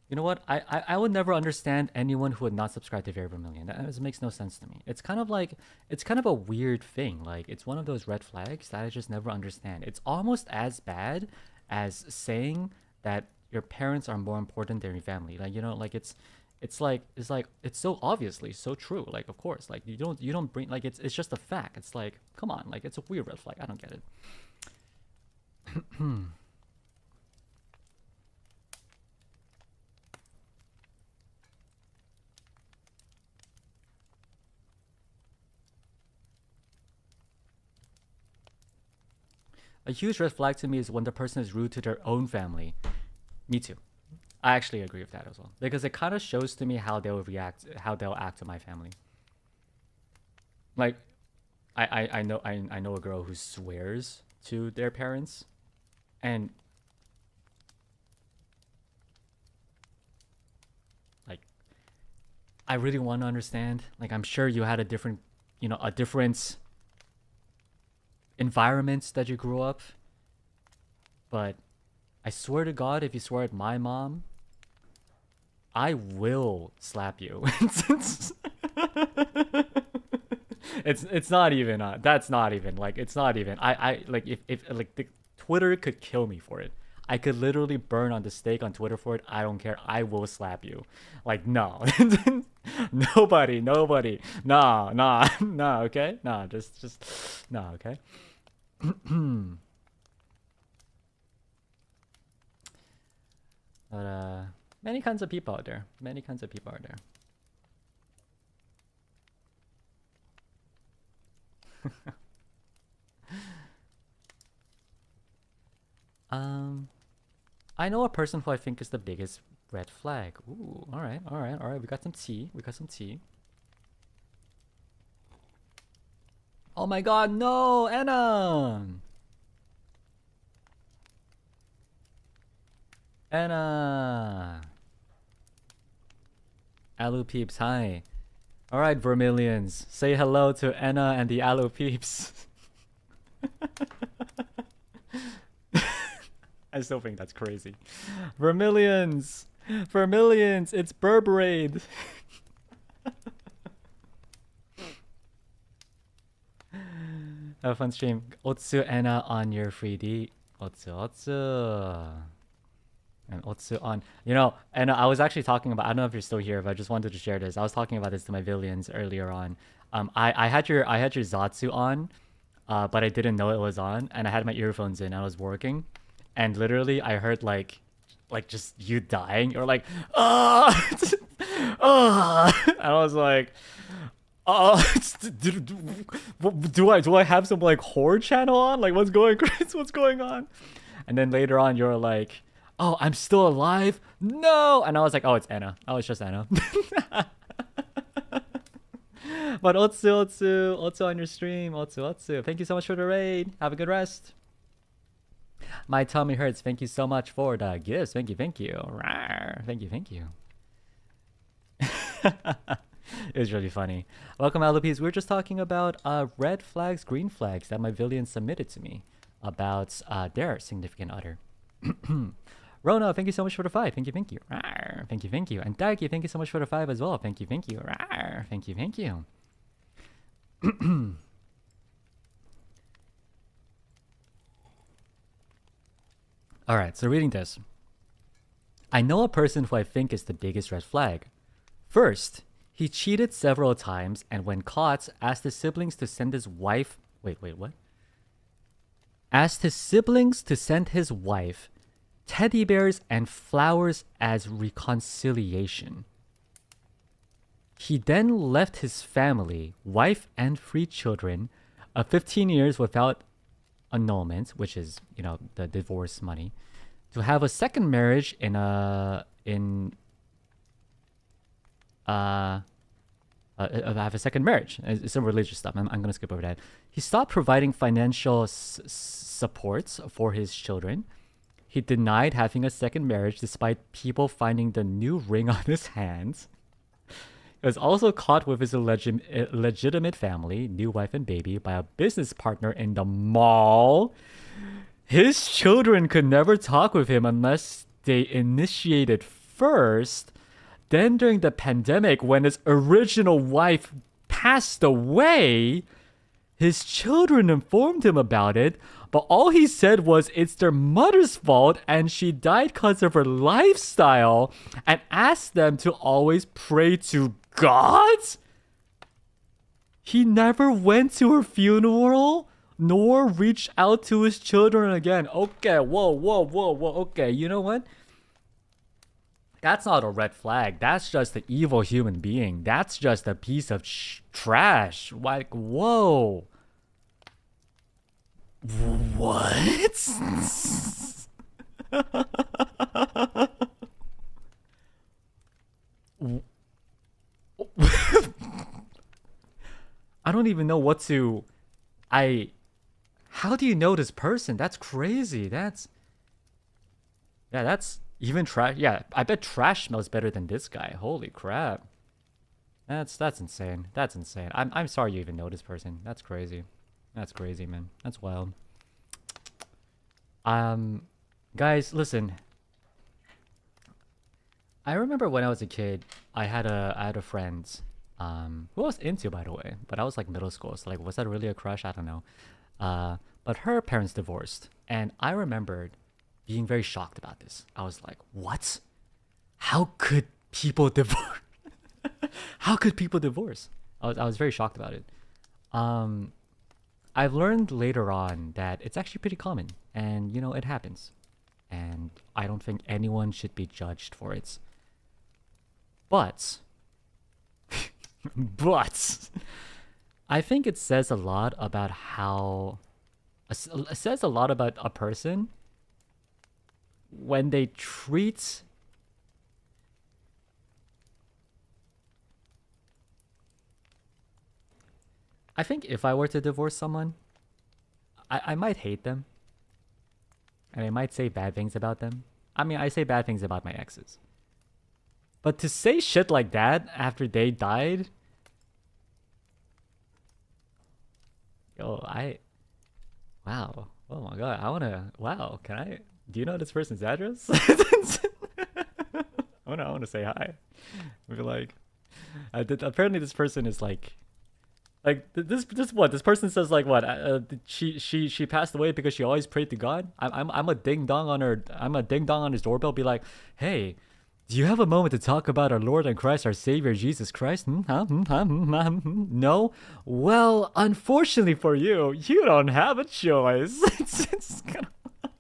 [SPEAKER 1] You know what? I would never understand anyone who would not subscribe to Vermillion. That makes no sense to me. It's kind of like, it's kind of a weird thing. Like, it's one of those red flags that I just never understand. It's almost as bad as saying that your parents are more important than your family. Like, you know, like it's like it's so obviously so true. Like, of course, like you don't bring, like, it's just a fact. It's like, come on, like, it's a weird red flag. I don't get it. A huge red flag to me is when the person is rude to their own family. Me too. I actually agree with that as well, because it kind of shows to me how they'll react, how they'll act to my family. Like, I know a girl who swears to their parents, and like, I really want to understand. Like, I'm sure you had a different, you know, a different environment that you grew up, but I swear to God, if you swear at my mom, I will slap you. It's not even that's not even like, it's not even, I like, if like the Twitter could kill me for it. I could literally burn on the stake on Twitter for it. I don't care. I will slap you. Like, no. Nobody. Nah, nah, okay? Nah, just nah, okay? But many kinds of people out there. Many kinds of people out there. I know a person who I think is the biggest red flag. Ooh, all right. We got some tea. Oh my God, no, Anna. Alu peeps, hi. All right, Vermillions, say hello to Anna and the Alu peeps. I still think that's crazy. Vermillions, it's Burberade. Have a fun stream. Otsu Anna on your 3D. Otsu. And Otsu on. You know, and I was actually talking about, I don't know if you're still here, but I just wanted to share this. I was talking about this to my Villions earlier on. I had your Zatsu on, but I didn't know it was on, and I had my earphones in. I was working, and literally I heard like just you dying, or like ah, and I was like, do I have some like horror channel on? Like, what's going on? And then later on, you're like, oh, I'm still alive? No! And I was like, oh, it's Anna. Oh, it's just Anna. But Otsu on your stream. Otsu. Thank you so much for the raid. Have a good rest. My tummy hurts. Thank you so much for the gifts. Thank you. Thank you. It was really funny. Welcome, Alupis. We were just talking about red flags, green flags that my Villian submitted to me about their significant other. Rona, thank you so much for the 5. Thank you. Rawr. Thank you. And Daiki, thank you so much for the 5 as well. Thank you. Rawr. Thank you. All right, so reading this. I know a person who I think is the biggest red flag. First, he cheated several times, and when caught, asked his siblings to send his wife... Wait, what? Asked his siblings to send his wife teddy bears and flowers as reconciliation. He then left his family, wife and 3 children, of 15 years without annulment, which is, you know, the divorce money, to have a second marriage have a second marriage. It's some religious stuff. I'm gonna skip over that. He stopped providing financial supports for his children. He denied having a second marriage despite people finding the new ring on his hands. He was also caught with his illegitimate family, new wife and baby, by a business partner in the mall. His children could never talk with him unless they initiated first. Then during the pandemic, when his original wife passed away, his children informed him about it, but all he said was it's their mother's fault and she died because of her lifestyle, and asked them to always pray to God? He never went to her funeral, nor reached out to his children again. Okay, whoa. Okay, you know what? That's not a red flag. That's just an evil human being. That's just a piece of trash. Like, whoa. What? I don't even know what to... How do you know this person? That's crazy. That's even trash. Yeah, I bet trash smells better than this guy. Holy crap. That's insane. That's insane. I'm sorry you even know this person. That's crazy. That's crazy, man. That's wild. Guys, listen. I remember when I was a kid, I had a friend, who I was into, by the way, but I was like middle school, so like, was that really a crush? I don't know. But her parents divorced, and I remembered being very shocked about this. I was like, what? How could people divorce? How could people divorce? I was very shocked about it. I've learned later on that it's actually pretty common, and you know, it happens. And I don't think anyone should be judged for it. But I think it says a lot about it says a lot about a person when they treat I think if I were to divorce someone, I might hate them. And I might say bad things about them. I mean, I say bad things about my exes. But to say shit like that after they died... Wow. Oh my god, I wanna... Wow, can I... Do you know this person's address? I wanna say hi. Maybe like... apparently this person is like... this person says like what she passed away because she always prayed to God. I'm a ding dong on his doorbell. Be like, hey, do you have a moment to talk about our Lord and Christ, our Savior Jesus Christ? No. Well, unfortunately for you, you don't have a choice.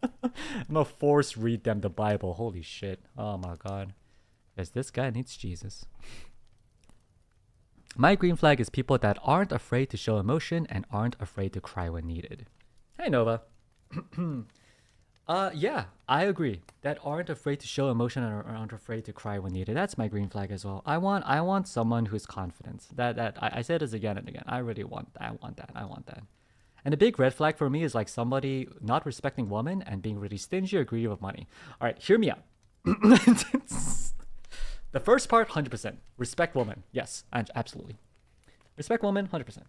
[SPEAKER 1] I'm gonna force read them the Bible. Holy shit! Oh my god, because this guy needs Jesus. My green flag is people that aren't afraid to show emotion and aren't afraid to cry when needed. Hey, Nova. Yeah, I agree. That aren't afraid to show emotion and aren't afraid to cry when needed. That's my green flag as well. I want someone who's confident. I said this again and again. I really want that. I want that. And the big red flag for me is like somebody not respecting women and being really stingy or greedy with money. All right, hear me out. The first part, 100%. Respect woman. Yes, absolutely. Respect woman, 100%.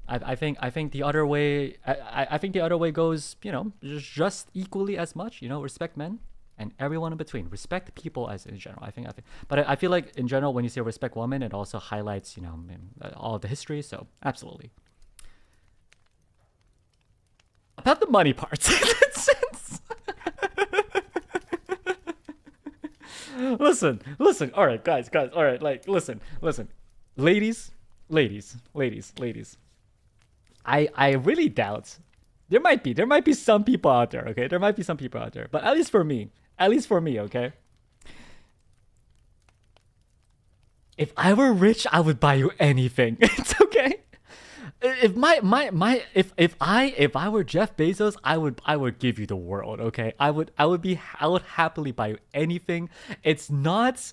[SPEAKER 1] I think the other way. I think the other way goes. You know, just equally as much. You know, respect men and everyone in between. Respect people as in general. But I feel like in general, when you say respect women, it also highlights all the history. So absolutely. About the money part. Listen. All right, guys. All right, like, listen. Ladies. I really doubt. There might be some people out there, okay? There might be some people out there. But at least for me, okay? If I were rich, I would buy you anything. It's okay. If I were Jeff Bezos, I would give you the world. Okay, I would happily buy anything. It's not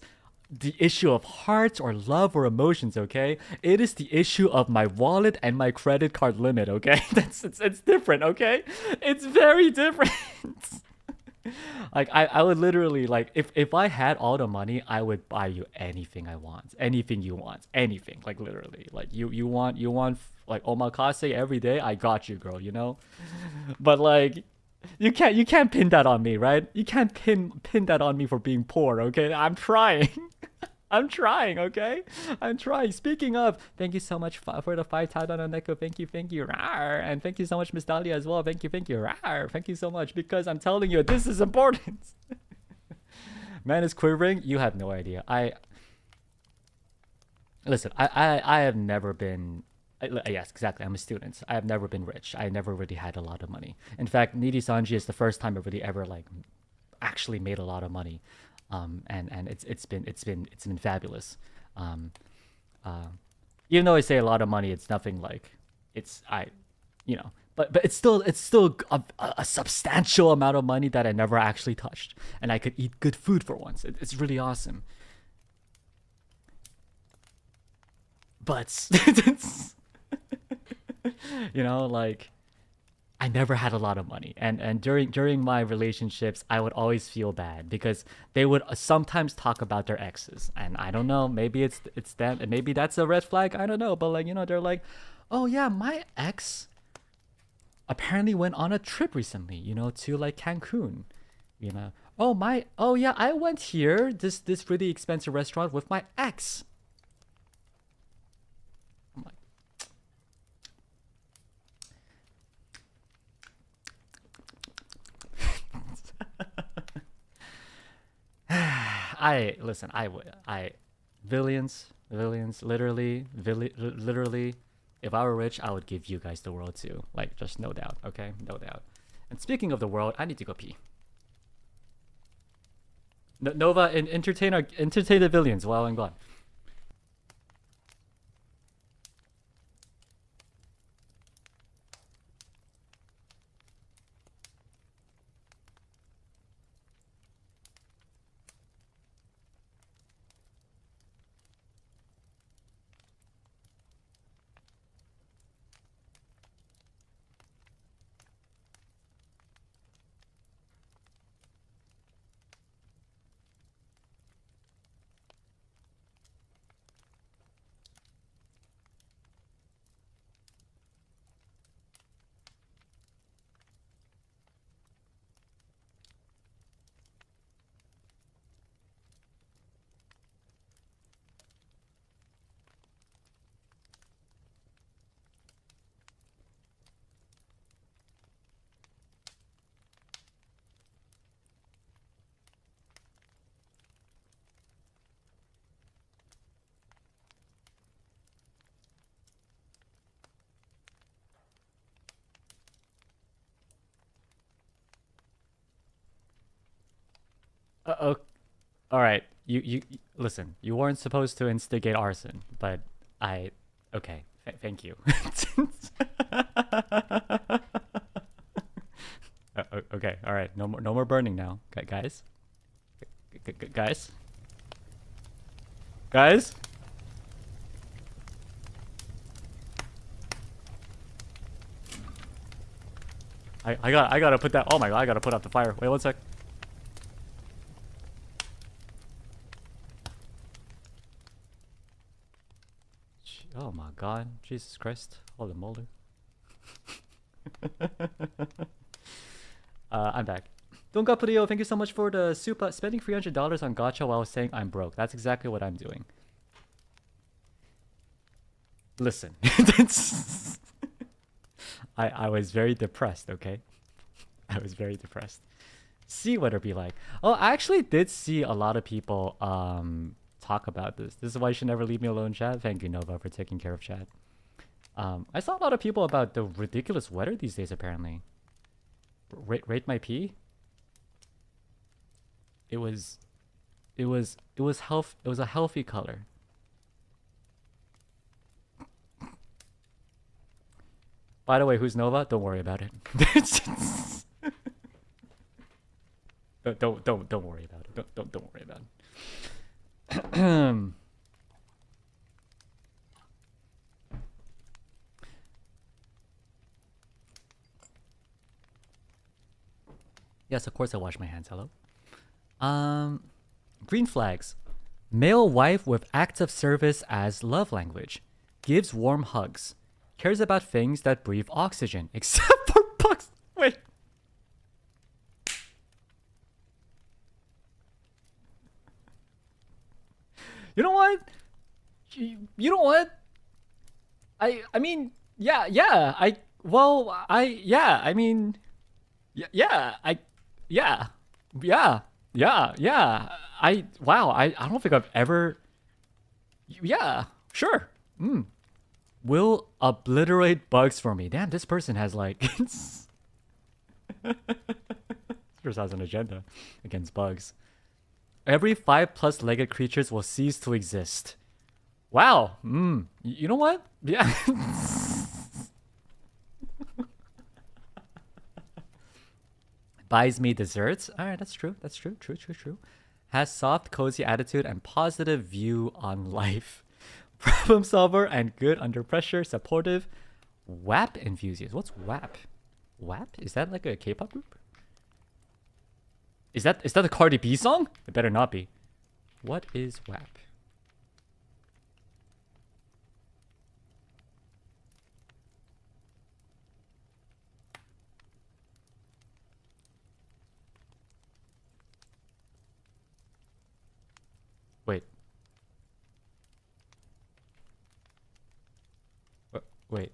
[SPEAKER 1] the issue of hearts or love or emotions. Okay, it is the issue of my wallet and my credit card limit. Okay, it's different. Okay, it's very different. Like I would literally like if I had all the money, I would buy you anything I want, anything you want, anything. Like literally, like you want like omakase every day. I got you, girl. You know, but like you can't pin that on me, right? You can't pin that on me for being poor. Okay, I'm trying. I'm trying, okay? I'm trying. Speaking of, thank you so much for the 5,000 on Neko. Thank you. Rawr. And thank you so much, Miss Dahlia, as well. Thank you. Rawr. Thank you so much, because I'm telling you, this is important. Man is quivering. You have no idea. Listen, I have never been. Yes, exactly. I'm a student. I have never been rich. I never really had a lot of money. In fact, NIJISANJI is the first time I really ever like actually made a lot of money. And it's been fabulous. Um, Even though I say a lot of money, it's nothing like it's I, you know, but it's still a substantial amount of money that I never actually touched, and I could eat good food for once. It's really awesome. But like I never had a lot of money, and during my relationships, I would always feel bad because they would sometimes talk about their exes, and I don't know, maybe it's them, and maybe that's a red flag. I don't know, but like they're like, oh yeah, my ex apparently went on a trip recently, to like Cancun, oh yeah, I went here this really expensive restaurant with my ex. I'm like, I listen. I Villions. Literally. If I were rich, I would give you guys the world too. Like, just no doubt. Okay, no doubt. And speaking of the world, I need to go pee. Nova, entertain the Villions while I'm gone. Oh, all right. You listen. You weren't supposed to instigate arson, but I. Okay. Thank you. Okay. All right. No more burning now, guys. Guys. Guys. I gotta put that. Oh my god! I gotta put out the fire. Wait 1 sec. Oh my god, Jesus Christ. Holy moly. I'm back. Donka Purio, thank you so much for the super spending $300 on gacha while saying I'm broke. That's exactly what I'm doing. Listen. I was very depressed, okay? I was very depressed. See what it'd be like. Oh, I actually did see a lot of people talk about this. This is why you should never leave me alone, chat. Thank you, Nova, for taking care of chat. I saw a lot of people about the ridiculous weather these days, apparently. Rate my pee? It was a healthy color. By the way, who's Nova? Don't worry about it. Don't worry about it. Don't worry about it. Yes, of course I wash my hands. Hello. Green flags. Male wife with acts of service as love language. Gives warm hugs. Cares about things that breathe oxygen, except for bugs. Wait. You know what? You know what? I mean, yeah, I mean, yeah, wow, I don't think I've ever, yeah, sure. Will obliterate bugs for me. Damn, this person has like, this person has an agenda against bugs. Every 5+ legged creatures will cease to exist. Wow. You know what? Yeah. Buys me desserts. All right, that's true. That's true. True. Has soft, cozy attitude and positive view on life. Problem solver and good under pressure. Supportive. WAP enthusiast. What's WAP? WAP? Is that like a K-pop group? Is that a Cardi B song? It better not be. What is WAP? Wait. Wait.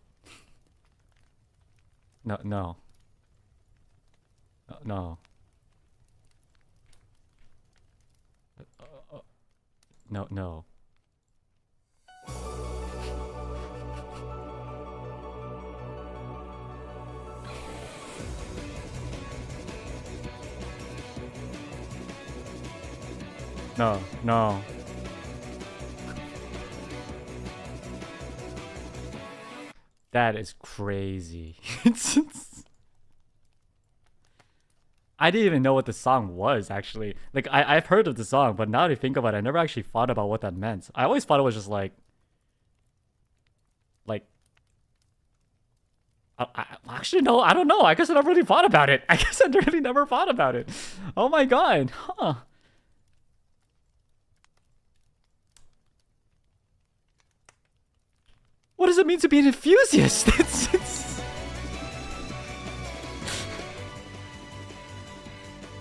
[SPEAKER 1] No. No. No. No. No. That is crazy. I didn't even know what the song was, actually. Like, I've heard of the song, but now that I think about it, I never actually thought about what that meant. I always thought it was just like... actually, no, I don't know. I guess I never really thought about it. Oh my god. Huh. What does it mean to be an enthusiast?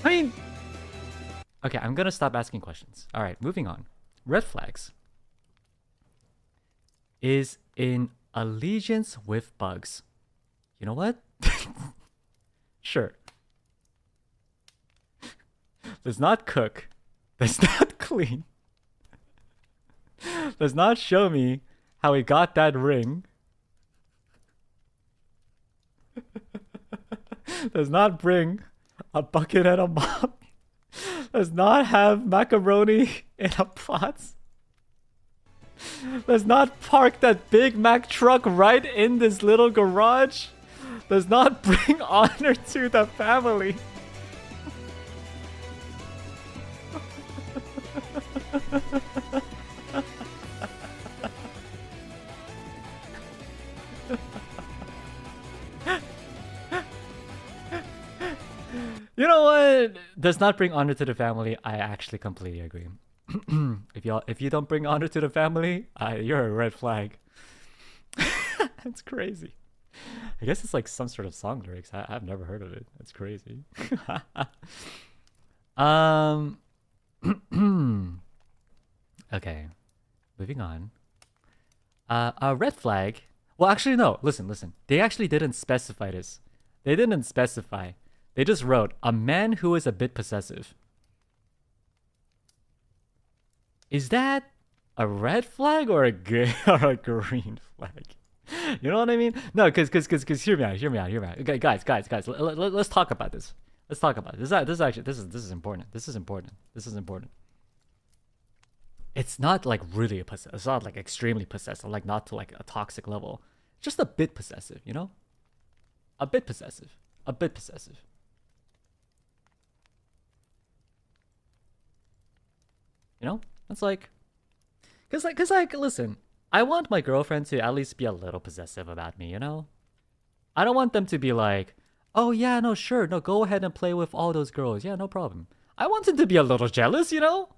[SPEAKER 1] I mean... Okay, I'm gonna stop asking questions. Alright, moving on. Red flags. Is in allegiance with bugs. You know what? Sure. Does not cook. Does not clean. Does not show me how he got that ring. Does not bring a bucket and a mop. Does not have macaroni in a pot. Does not park that Big Mac truck right in this little garage. Does not bring honor to the family. You know what? Does not bring honor to the family. I actually completely agree. If you don't bring honor to the family, you're a red flag. That's crazy. I guess it's like some sort of song lyrics. I've never heard of it. That's crazy. Okay, moving on. A red flag. Well, actually, no. Listen. They actually didn't specify this. They didn't specify. They just wrote, a man who is a bit possessive. Is that a red flag or a green flag? You know what I mean? No, because hear me out. Okay, guys. Let's talk about this. This is important. This is important. It's not like really it's not like extremely possessive, like not to like a toxic level. Just a bit possessive, you know? A bit possessive. A bit possessive. You know? It's like... Cause like, listen. I want my girlfriend to at least be a little possessive about me, you know? I don't want them to be like, oh yeah, no, sure, no, go ahead and play with all those girls. Yeah, no problem. I want them to be a little jealous, you know?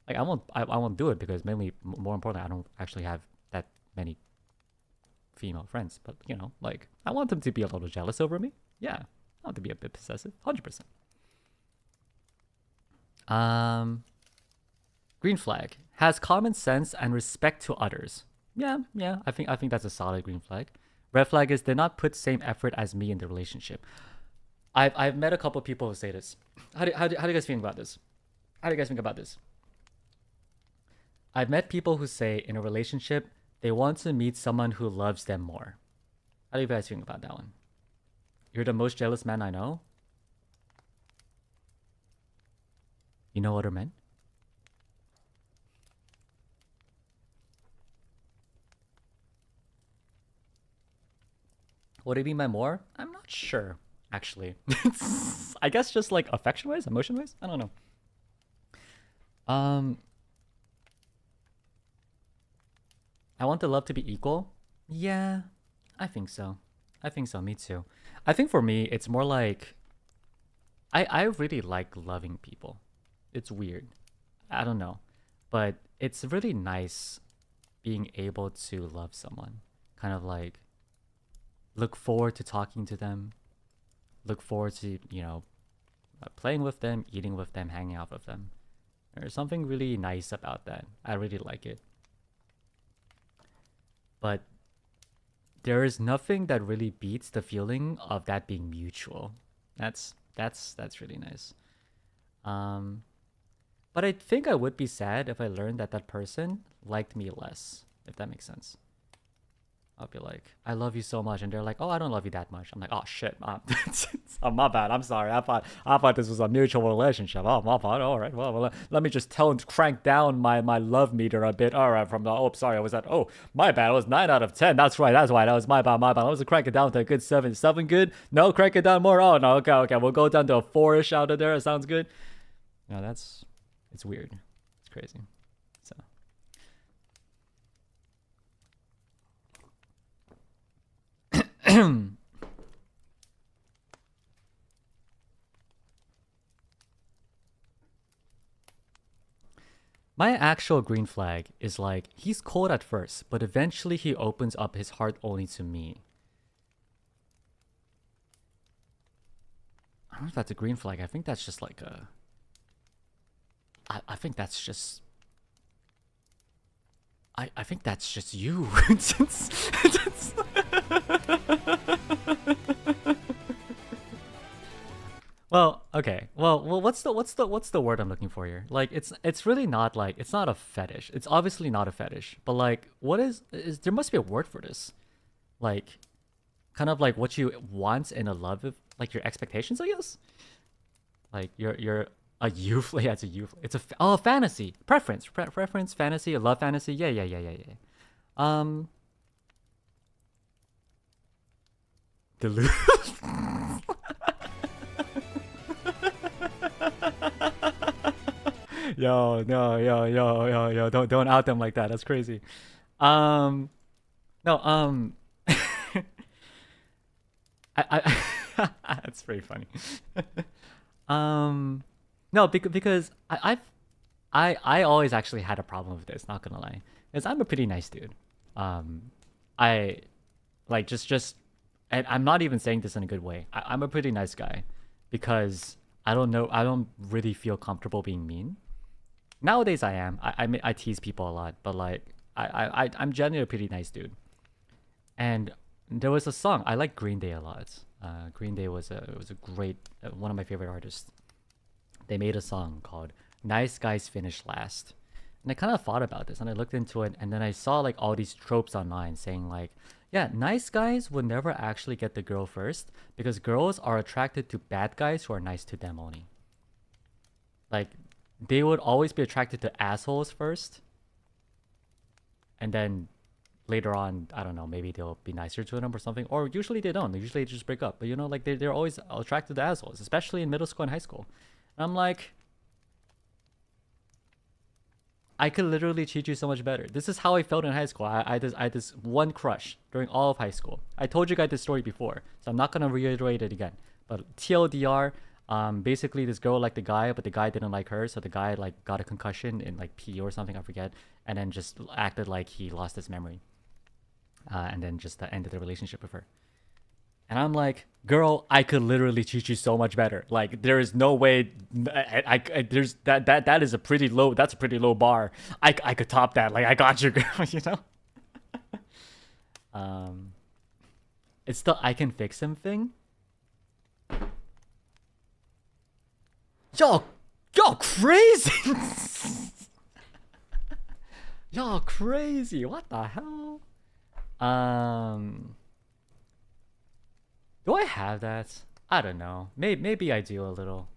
[SPEAKER 1] Like, I won't do it because mainly, more importantly, I don't actually have that many female friends. But, you know, like, I want them to be a little jealous over me. Yeah, I want to be a bit possessive, 100%. Green flag. Has common sense and respect to others. Yeah, I think that's a solid green flag. Red flag is did not put same effort as me in the relationship. I've met a couple people who say this. How do you guys think about this? How do you guys think about this? I've met people who say in a relationship they want to meet someone who loves them more. How do you guys think about that one? You're the most jealous man I know. You know other men? What do you mean by more? I'm not sure, actually. I guess just like affection-wise, emotion-wise? I don't know. I want the love to be equal. Yeah, I think so. I think so, me too. I think for me, it's more like... I really like loving people. It's weird. I don't know. But it's really nice being able to love someone. Kind of like... look forward to talking to them. Look forward to, you know, playing with them, eating with them, hanging out with them. There's something really nice about that. I really like it. But there is nothing that really beats the feeling of that being mutual. That's really nice. But I think I would be sad if I learned that that person liked me less, if that makes sense. I'll be like, I love you so much, and they're like, oh, I don't love you that much. I'm like, oh shit, oh, my bad. I'm sorry. I thought this was a mutual relationship. Oh, my bad. All right. Well, let me just crank down my love meter a bit. All right. From the sorry, I was at my bad. It was 9 out of 10. That's right. That's why that was my bad. I was crank it down to a good 7. 7 good? No, crank it down more. Oh no. Okay. We'll go down to a 4-ish out of there. It sounds good. No, it's weird. It's crazy. So. My actual green flag is like, he's cold at first, but eventually he opens up his heart only to me. I don't know if that's a green flag. I think that's just like a... I think that's just... I think that's just you. Well, okay. Well, what's the word I'm looking for here? Like, it's really not like, it's not a fetish. It's obviously not a fetish. But like, what is there must be a word for this? Like, kind of like what you want in a love, like your expectations, I guess. Like you're a youth. Yeah, it's a youth. It's a fantasy preference, preference, fantasy, a love fantasy. Yeah. Delusion. Yo, no, yo, don't out them like that. That's crazy. No, I that's very funny. No, because I always actually had a problem with this. Not gonna lie, because I'm a pretty nice dude. I like just, and I'm not even saying this in a good way. I'm a pretty nice guy, because I don't really feel comfortable being mean. Nowadays I am. I tease people a lot, but like I'm generally a pretty nice dude. And there was a song, I like Green Day a lot. Green Day was a great, one of my favorite artists. They made a song called "Nice Guys Finish Last," and I kind of thought about this, and I looked into it, and then I saw like all these tropes online saying like, yeah, nice guys would never actually get the girl first because girls are attracted to bad guys who are nice to them only. Like, they would always be attracted to assholes first, and then later on, I don't know, maybe they'll be nicer to them or something. Or usually they don't. Usually they just break up. But you know, like they're always attracted to assholes, especially in middle school and high school. And I'm like, I could literally treat you so much better. This is how I felt in high school. I had this one crush during all of high school. I told you guys this story before, so I'm not gonna reiterate it again. But TLDR, basically this girl liked the guy, but the guy didn't like her, so the guy like got a concussion in like PE or something, I forget, and then just acted like he lost his memory, and then just ended the relationship with her. And I'm like, girl, I could literally treat you so much better. Like, there is no way. There's that is a pretty low. That's a pretty low bar. I could top that. Like, I got you, girl. You know. It's the I can fix him thing. Y'all crazy. Y'all crazy. What the hell? Do I have that? I don't know. Maybe I do a little.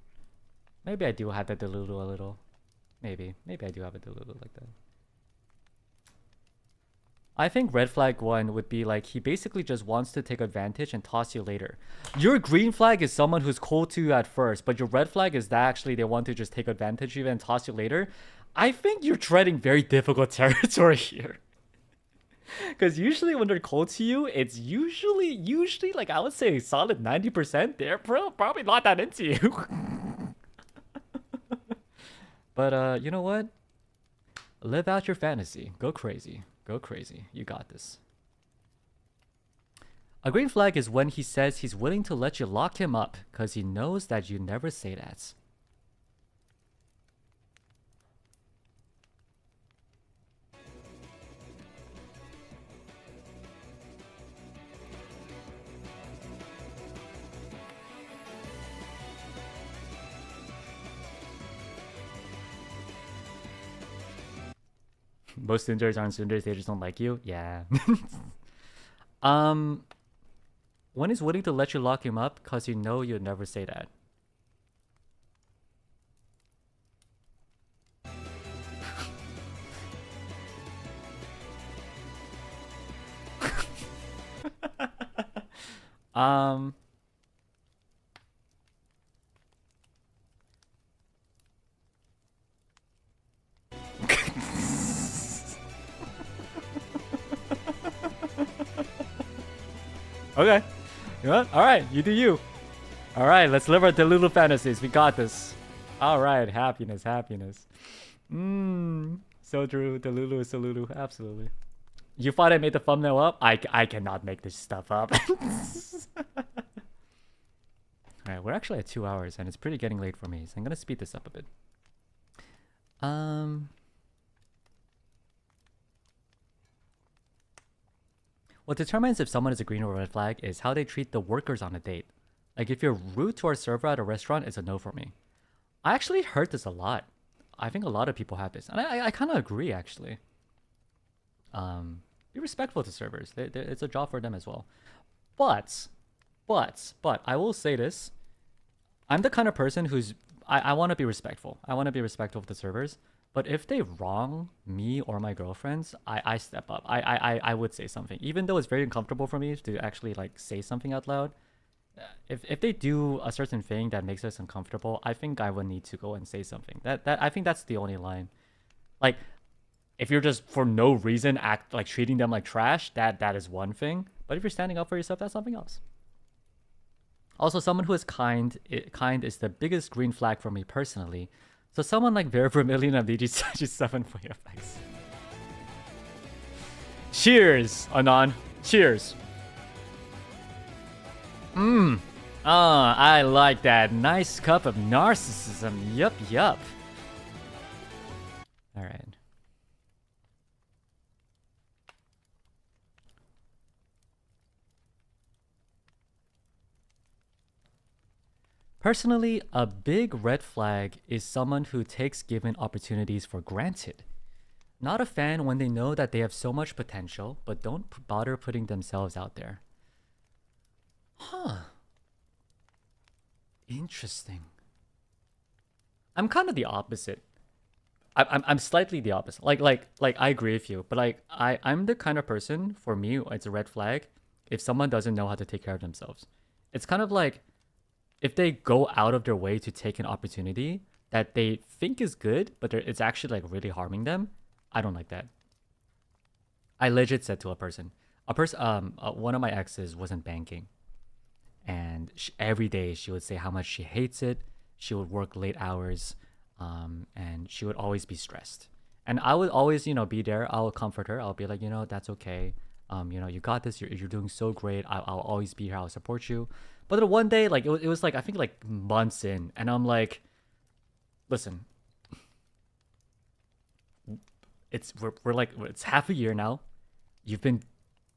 [SPEAKER 1] Maybe I do have that Delulu a little. Maybe I do have a Delulu like that. I think red flag 1 would be like, he basically just wants to take advantage and toss you later. Your green flag is someone who's cold to you at first, but your red flag is that actually they want to just take advantage of you and toss you later. I think you're treading very difficult territory here. Because usually when they're cold to you, it's usually like, I would say a solid 90%. They're probably not that into you. But you know what? Live out your fantasy. Go crazy. Go crazy. You got this. A green flag is when he says he's willing to let you lock him up because he knows that you never say that. Most Sundars aren't Sundars, they just don't like you. Yeah. When he's willing to let you lock him up because you know you'd never say that. Okay. You know what? Alright, you do you. Alright, let's live our Delulu fantasies. We got this. Alright, happiness. So true. Delulu is Delulu. Absolutely. You thought I made the thumbnail up? I cannot make this stuff up. Alright, we're actually at 2 hours and it's pretty getting late for me, so I'm gonna speed this up a bit. What determines if someone is a green or red flag is how they treat the workers on a date. Like, if you're rude to our server at a restaurant, it's a no for me. I actually heard this a lot. I think a lot of people have this. And I kind of agree, actually. Be respectful to servers. It's a job for them as well. But, I will say this. I'm the kind of person who's... I want to be respectful. I want to be respectful of the servers. But if they wrong me or my girlfriends, I step up. I would say something. Even though it's very uncomfortable for me to actually like say something out loud. If they do a certain thing that makes us uncomfortable, I think I would need to go and say something. That I think that's the only line. Like, if you're just for no reason act like treating them like trash, that is one thing. But if you're standing up for yourself, that's something else. Also, someone who is kind is the biggest green flag for me personally. So someone like Vermillion of NIJISANJI 7 for your face. Cheers, Anon. Cheers. I like that. Nice cup of narcissism. Yup. Alright. Personally, a big red flag is someone who takes given opportunities for granted. Not a fan when they know that they have so much potential, but don't bother putting themselves out there. Huh. Interesting. I'm kind of the opposite. I'm slightly the opposite. Like I agree with you, but like I'm the kind of person, for me it's a red flag if someone doesn't know how to take care of themselves. It's kind of like if they go out of their way to take an opportunity that they think is good, but it's actually like really harming them. I don't like that. I legit said to one of my exes was in banking, and every day she would say how much she hates it. She would work late hours, and she would always be stressed. And I would always, be there. I'll comfort her. I'll be like, that's okay. You got this. You're doing so great. I'll always be here. I'll support you. But then one day, like it was like I think like months in, and I'm like, listen, we're like it's half a year now.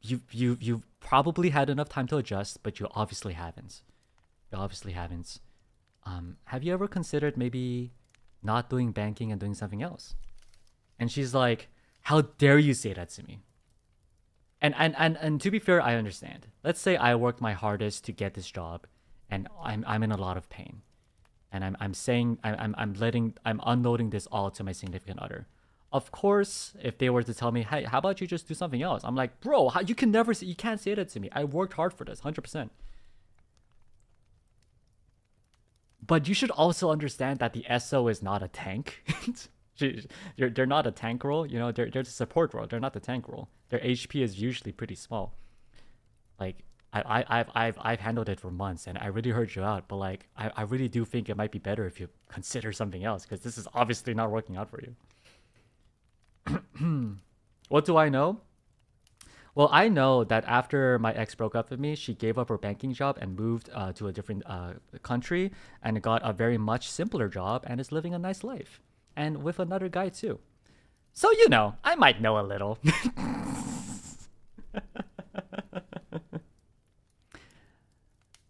[SPEAKER 1] You've probably had enough time to adjust, but you obviously haven't. You obviously haven't. Have you ever considered maybe not doing banking and doing something else? And she's like, how dare you say that to me? And to be fair, I understand. Let's say I worked my hardest to get this job, and I'm in a lot of pain, and I'm unloading this all to my significant other. Of course, if they were to tell me, hey, how about you just do something else? I'm like, bro, you can't say that to me. I worked hard for this, 100%. But you should also understand that the SO is not a tank. They're not a tank role, they're the support role. They're not the tank role. Their HP is usually pretty small. Like I've handled it for months, and I really heard you out. But like I really do think it might be better if you consider something else, because this is obviously not working out for you. What do I know? Well, I know that after my ex broke up with me, she gave up her banking job and moved to a different country and got a very much simpler job and is living a nice life. And with another guy too. So, I might know a little.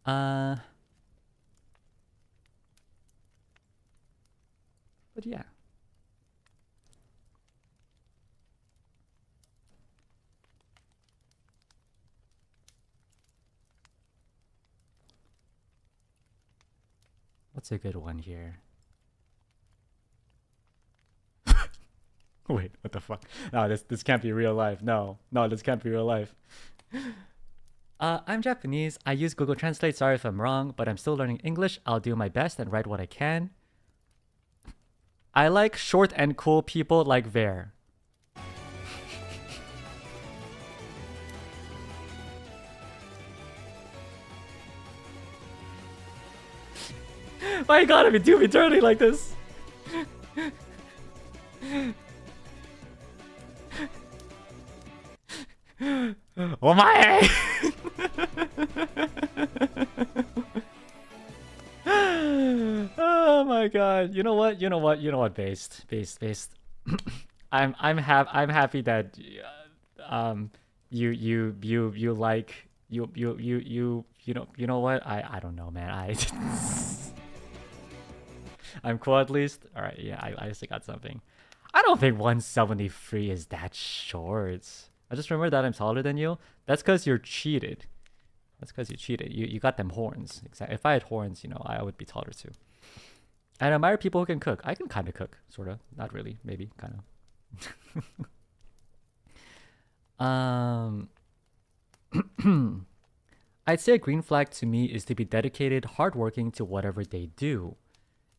[SPEAKER 1] But yeah. What's a good one here? Wait, what the fuck? No, this can't be real life. No, this can't be real life. I'm Japanese. I use Google Translate. Sorry if I'm wrong, but I'm still learning English. I'll do my best and write what I can. I like short and cool people like Ver. Why you gotta do me dirty like this? Oh my! Oh my god! You know what? Based. I'm happy that you like you know what? I don't know, man. I'm cool at least. All right, yeah, I just got something. I don't think 173 is that short. I just remember that I'm taller than you. That's because you're cheated. You got them horns. Exactly. If I had horns, I would be taller too. I admire people who can cook. I can kind of cook, sort of. Not really, maybe, kind of. I'd say a green flag to me is to be dedicated, hardworking to whatever they do.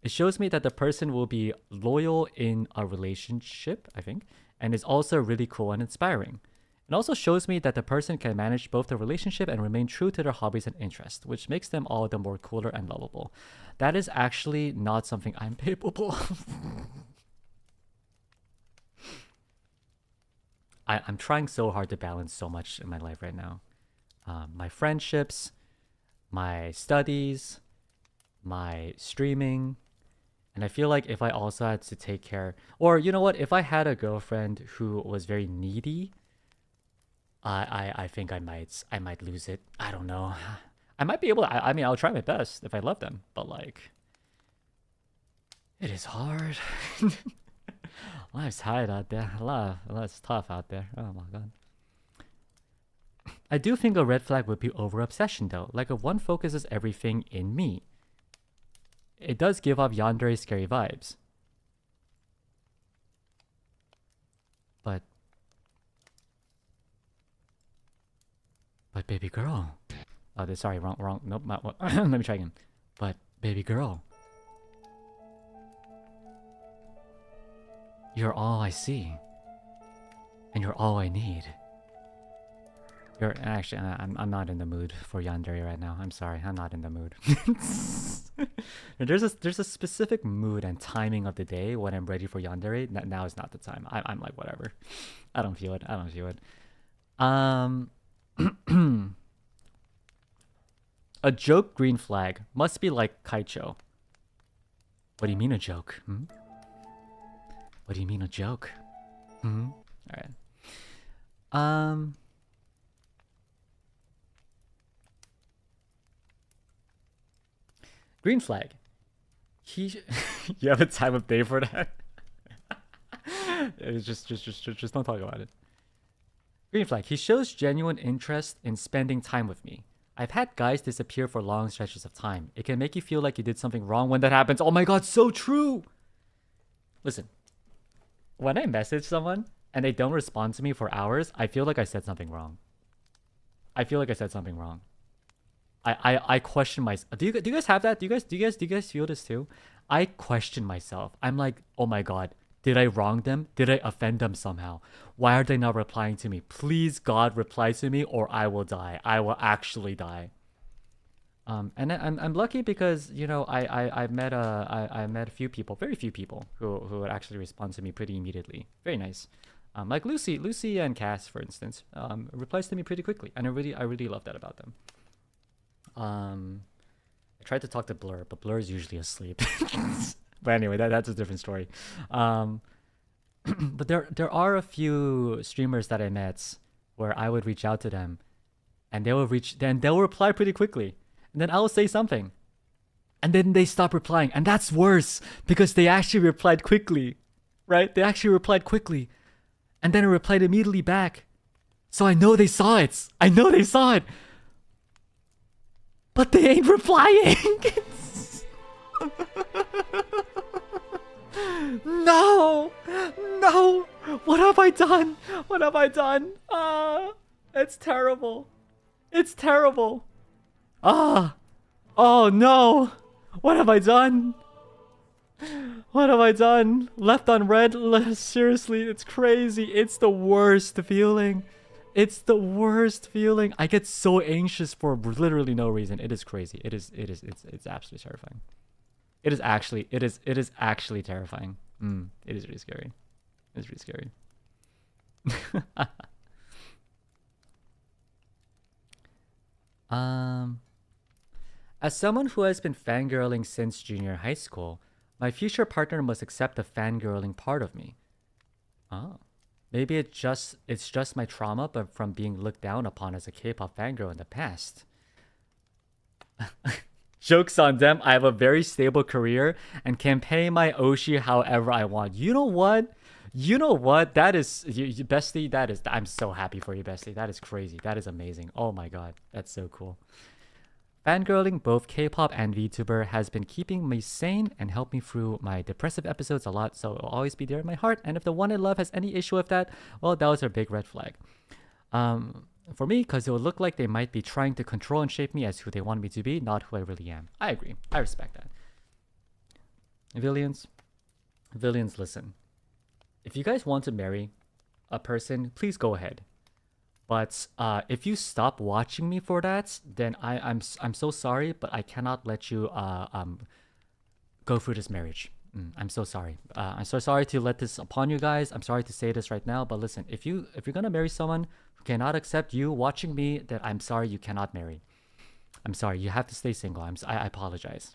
[SPEAKER 1] It shows me that the person will be loyal in a relationship, I think, and is also really cool and inspiring. It also shows me that the person can manage both the relationship and remain true to their hobbies and interests, which makes them all the more cooler and lovable. That is actually not something I'm capable of. I'm trying so hard to balance so much in my life right now. My friendships, my studies, my streaming. And I feel like if I also had to take care, or you know what, if I had a girlfriend who was very needy, I think I might lose it. I don't know. I might be able to, I mean, I'll try my best if I love them, but like, it is hard. Life's hard out there. Life's tough out there. Oh my god. I do think a red flag would be over obsession though. Like if one focuses everything in me. It does give off yandere scary vibes. But baby girl. Oh, sorry, wrong. Nope, let me try again. But baby girl. You're all I see. And you're all I need. You're actually, I'm not in the mood for yandere right now. I'm sorry, I'm not in the mood. there's a specific mood and timing of the day when I'm ready for yandere. Now is not the time. I'm like whatever. I don't feel it. A joke green flag must be like Kaicho. What do you mean a joke? What do you mean a joke? All right. Green flag. You have a time of day for that? just don't talk about it. Green flag. He shows genuine interest in spending time with me. I've had guys disappear for long stretches of time. It can make you feel like you did something wrong when that happens. Oh my god, so true! Listen, when I message someone and they don't respond to me for hours, I feel like I said something wrong. I question myself. Do you guys have that? Do you guys feel this too? I question myself. I'm like, oh my god, did I wrong them? Did I offend them somehow? Why are they not replying to me? Please God, reply to me or I will die. I will actually die. And I'm lucky because, you know, I met a few people, very few people who would actually respond to me pretty immediately. Very nice. Like Lucy and Cass, for instance, replies to me pretty quickly, and I really love that about them. I tried to talk to Blur, but Blur is usually asleep. But anyway, that's a different story. But there are a few streamers that I met where I would reach out to them, and they'll reply pretty quickly, and then I'll say something, and then they stop replying, and that's worse because they actually replied quickly, right? They actually replied quickly, and then I replied immediately back, so I know they saw it. But they ain't replying. No! What have I done? It's terrible. Oh no! What have I done? Left on red? Seriously, it's crazy. It's the worst feeling. I get so anxious for literally no reason. It is crazy. It's absolutely terrifying. It is actually terrifying. It is really scary. As someone who has been fangirling since junior high school, my future partner must accept the fangirling part of me. Oh. Maybe it's just my trauma, but from being looked down upon as a K-pop fangirl in the past. Joke's on them. I have a very stable career and can pay my Oshi however I want. You know what? That is, bestie, I'm so happy for you, bestie. That is crazy. That is amazing. Oh my god. That's so cool. Fangirling both K-pop and VTuber has been keeping me sane and helped me through my depressive episodes a lot, so it'll always be there in my heart. And if the one I love has any issue with that, well, that was a big red flag. For me, because it would look like they might be trying to control and shape me as who they want me to be, not who I really am. I agree. I respect that. Villions, listen. If you guys want to marry a person, please go ahead. But if you stop watching me for that, then I'm so sorry, but I cannot let you go through this marriage. I'm so sorry. I'm so sorry to let this upon you guys. I'm sorry to say this right now, but listen, if you're gonna marry someone who cannot accept you watching me, then I'm sorry you cannot marry. I'm sorry. You have to stay single. I apologize.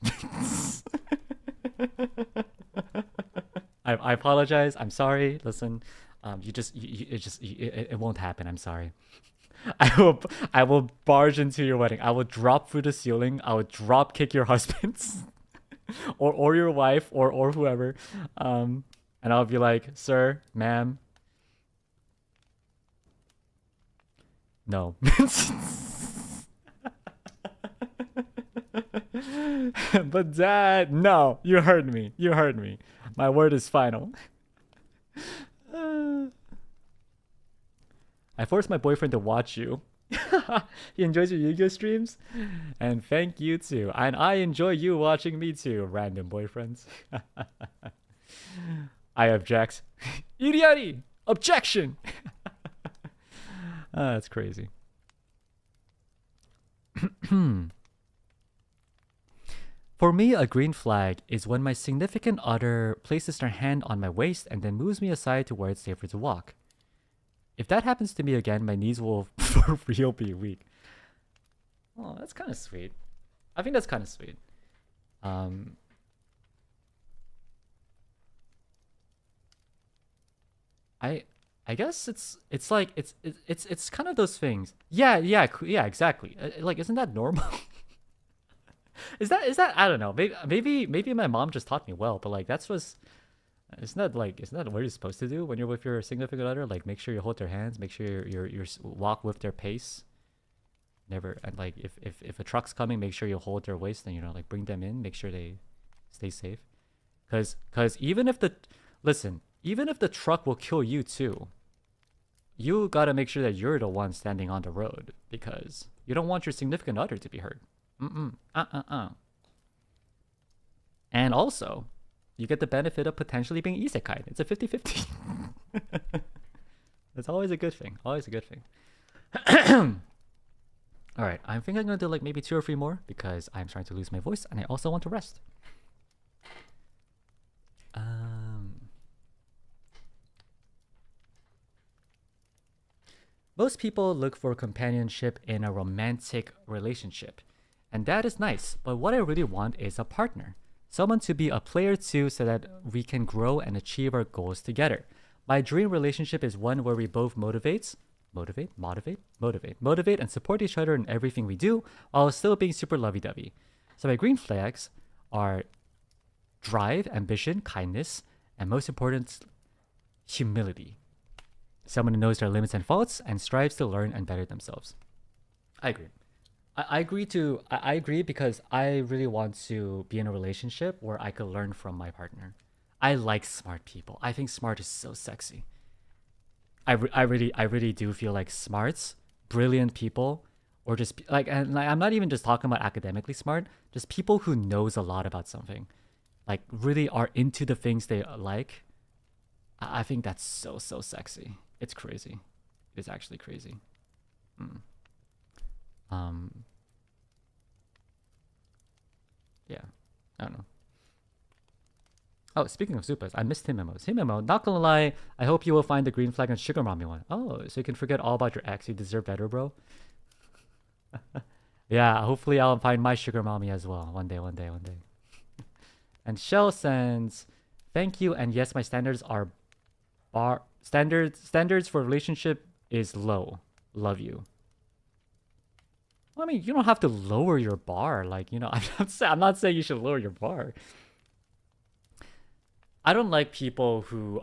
[SPEAKER 1] I apologize. I'm sorry. Listen. It won't happen. I'm sorry. I will barge into your wedding. I will drop through the ceiling. I will drop kick your husbands or your wife or whoever. And I'll be like, sir, ma'am. No. But dad, no, you heard me. My word is final. I forced my boyfriend to watch you. He enjoys your Yu-Gi-Oh streams, and thank you too. And I enjoy you watching me too, random boyfriends. I object. Idioti! Objection! That's crazy. For me, a green flag is when my significant other places their hand on my waist and then moves me aside to where it's safer to walk. If that happens to me again, my knees will for real be weak. Oh, that's kind of sweet. I think that's kind of sweet. I guess it's like it's kind of those things. Yeah, exactly. Like, isn't that normal? Is that I don't know. Maybe my mom just taught me well, but like that's what's isn't that what you're supposed to do when you're with your significant other? Like, make sure you hold their hands, make sure you're walk with their pace. Never, and like if a truck's coming, make sure you hold their waist and, you know, like bring them in, make sure they stay safe. Cause even if the truck will kill you too, you gotta make sure that you're the one standing on the road, because you don't want your significant other to be hurt. And also, you get the benefit of potentially being isekai. It's a 50-50. That's always a good thing. Always a good thing. Alright, I think I'm gonna do like maybe 2 or 3 more because I'm starting to lose my voice and I also want to rest. Most people look for companionship in a romantic relationship, and that is nice, but what I really want is a partner. Someone to be a player too, so that we can grow and achieve our goals together. My dream relationship is one where we both motivate and support each other in everything we do, while still being super lovey-dovey. So my green flags are drive, ambition, kindness, and most important, humility. Someone who knows their limits and faults and strives to learn and better themselves. I agree. I agree because I really want to be in a relationship where I could learn from my partner. I like smart people. I think smart is so sexy. I really do feel like smarts, brilliant people, or just like, and like, I'm not even just talking about academically smart, just people who knows a lot about something, like really are into the things they like. I think that's so sexy. It's crazy. It's actually crazy. Yeah, I don't know. Oh, speaking of Supas, I missed Himemos. Himemo, not gonna lie, I hope you will find the green flag and Sugar Mommy one. Oh, so you can forget all about your ex. You deserve better, bro. Yeah, hopefully I'll find my Sugar Mommy as well. One day. And Shell sends, thank you, and yes, my standards are standards for relationship is low. Love you. Well, I mean, you don't have to lower your bar. Like, you know, I'm not saying you should lower your bar. I don't like people who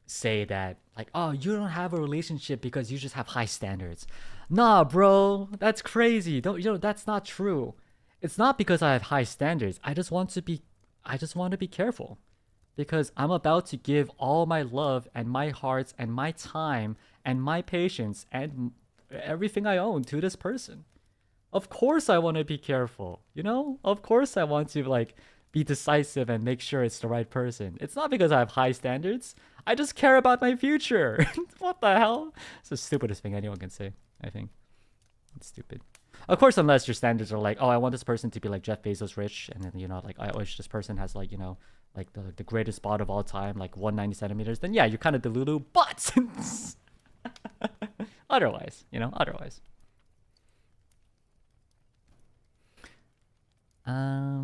[SPEAKER 1] say that, like, oh, you don't have a relationship because you just have high standards. Nah, bro, that's crazy. That's not true. It's not because I have high standards. I just want to be careful, because I'm about to give all my love and my heart and my time and my patience and everything I own to this person. Of course I want to be careful, you know? Of course I want to, like, be decisive and make sure it's the right person. It's not because I have high standards. I just care about my future. What the hell? It's the stupidest thing anyone can say, I think. It's stupid. Of course, unless your standards are like, oh, I want this person to be like Jeff Bezos rich, and then, you know, like, I wish this person has, like, you know, like the greatest bod of all time, like 190 centimeters, then yeah, you're kind of delulu, but otherwise, you know, otherwise. I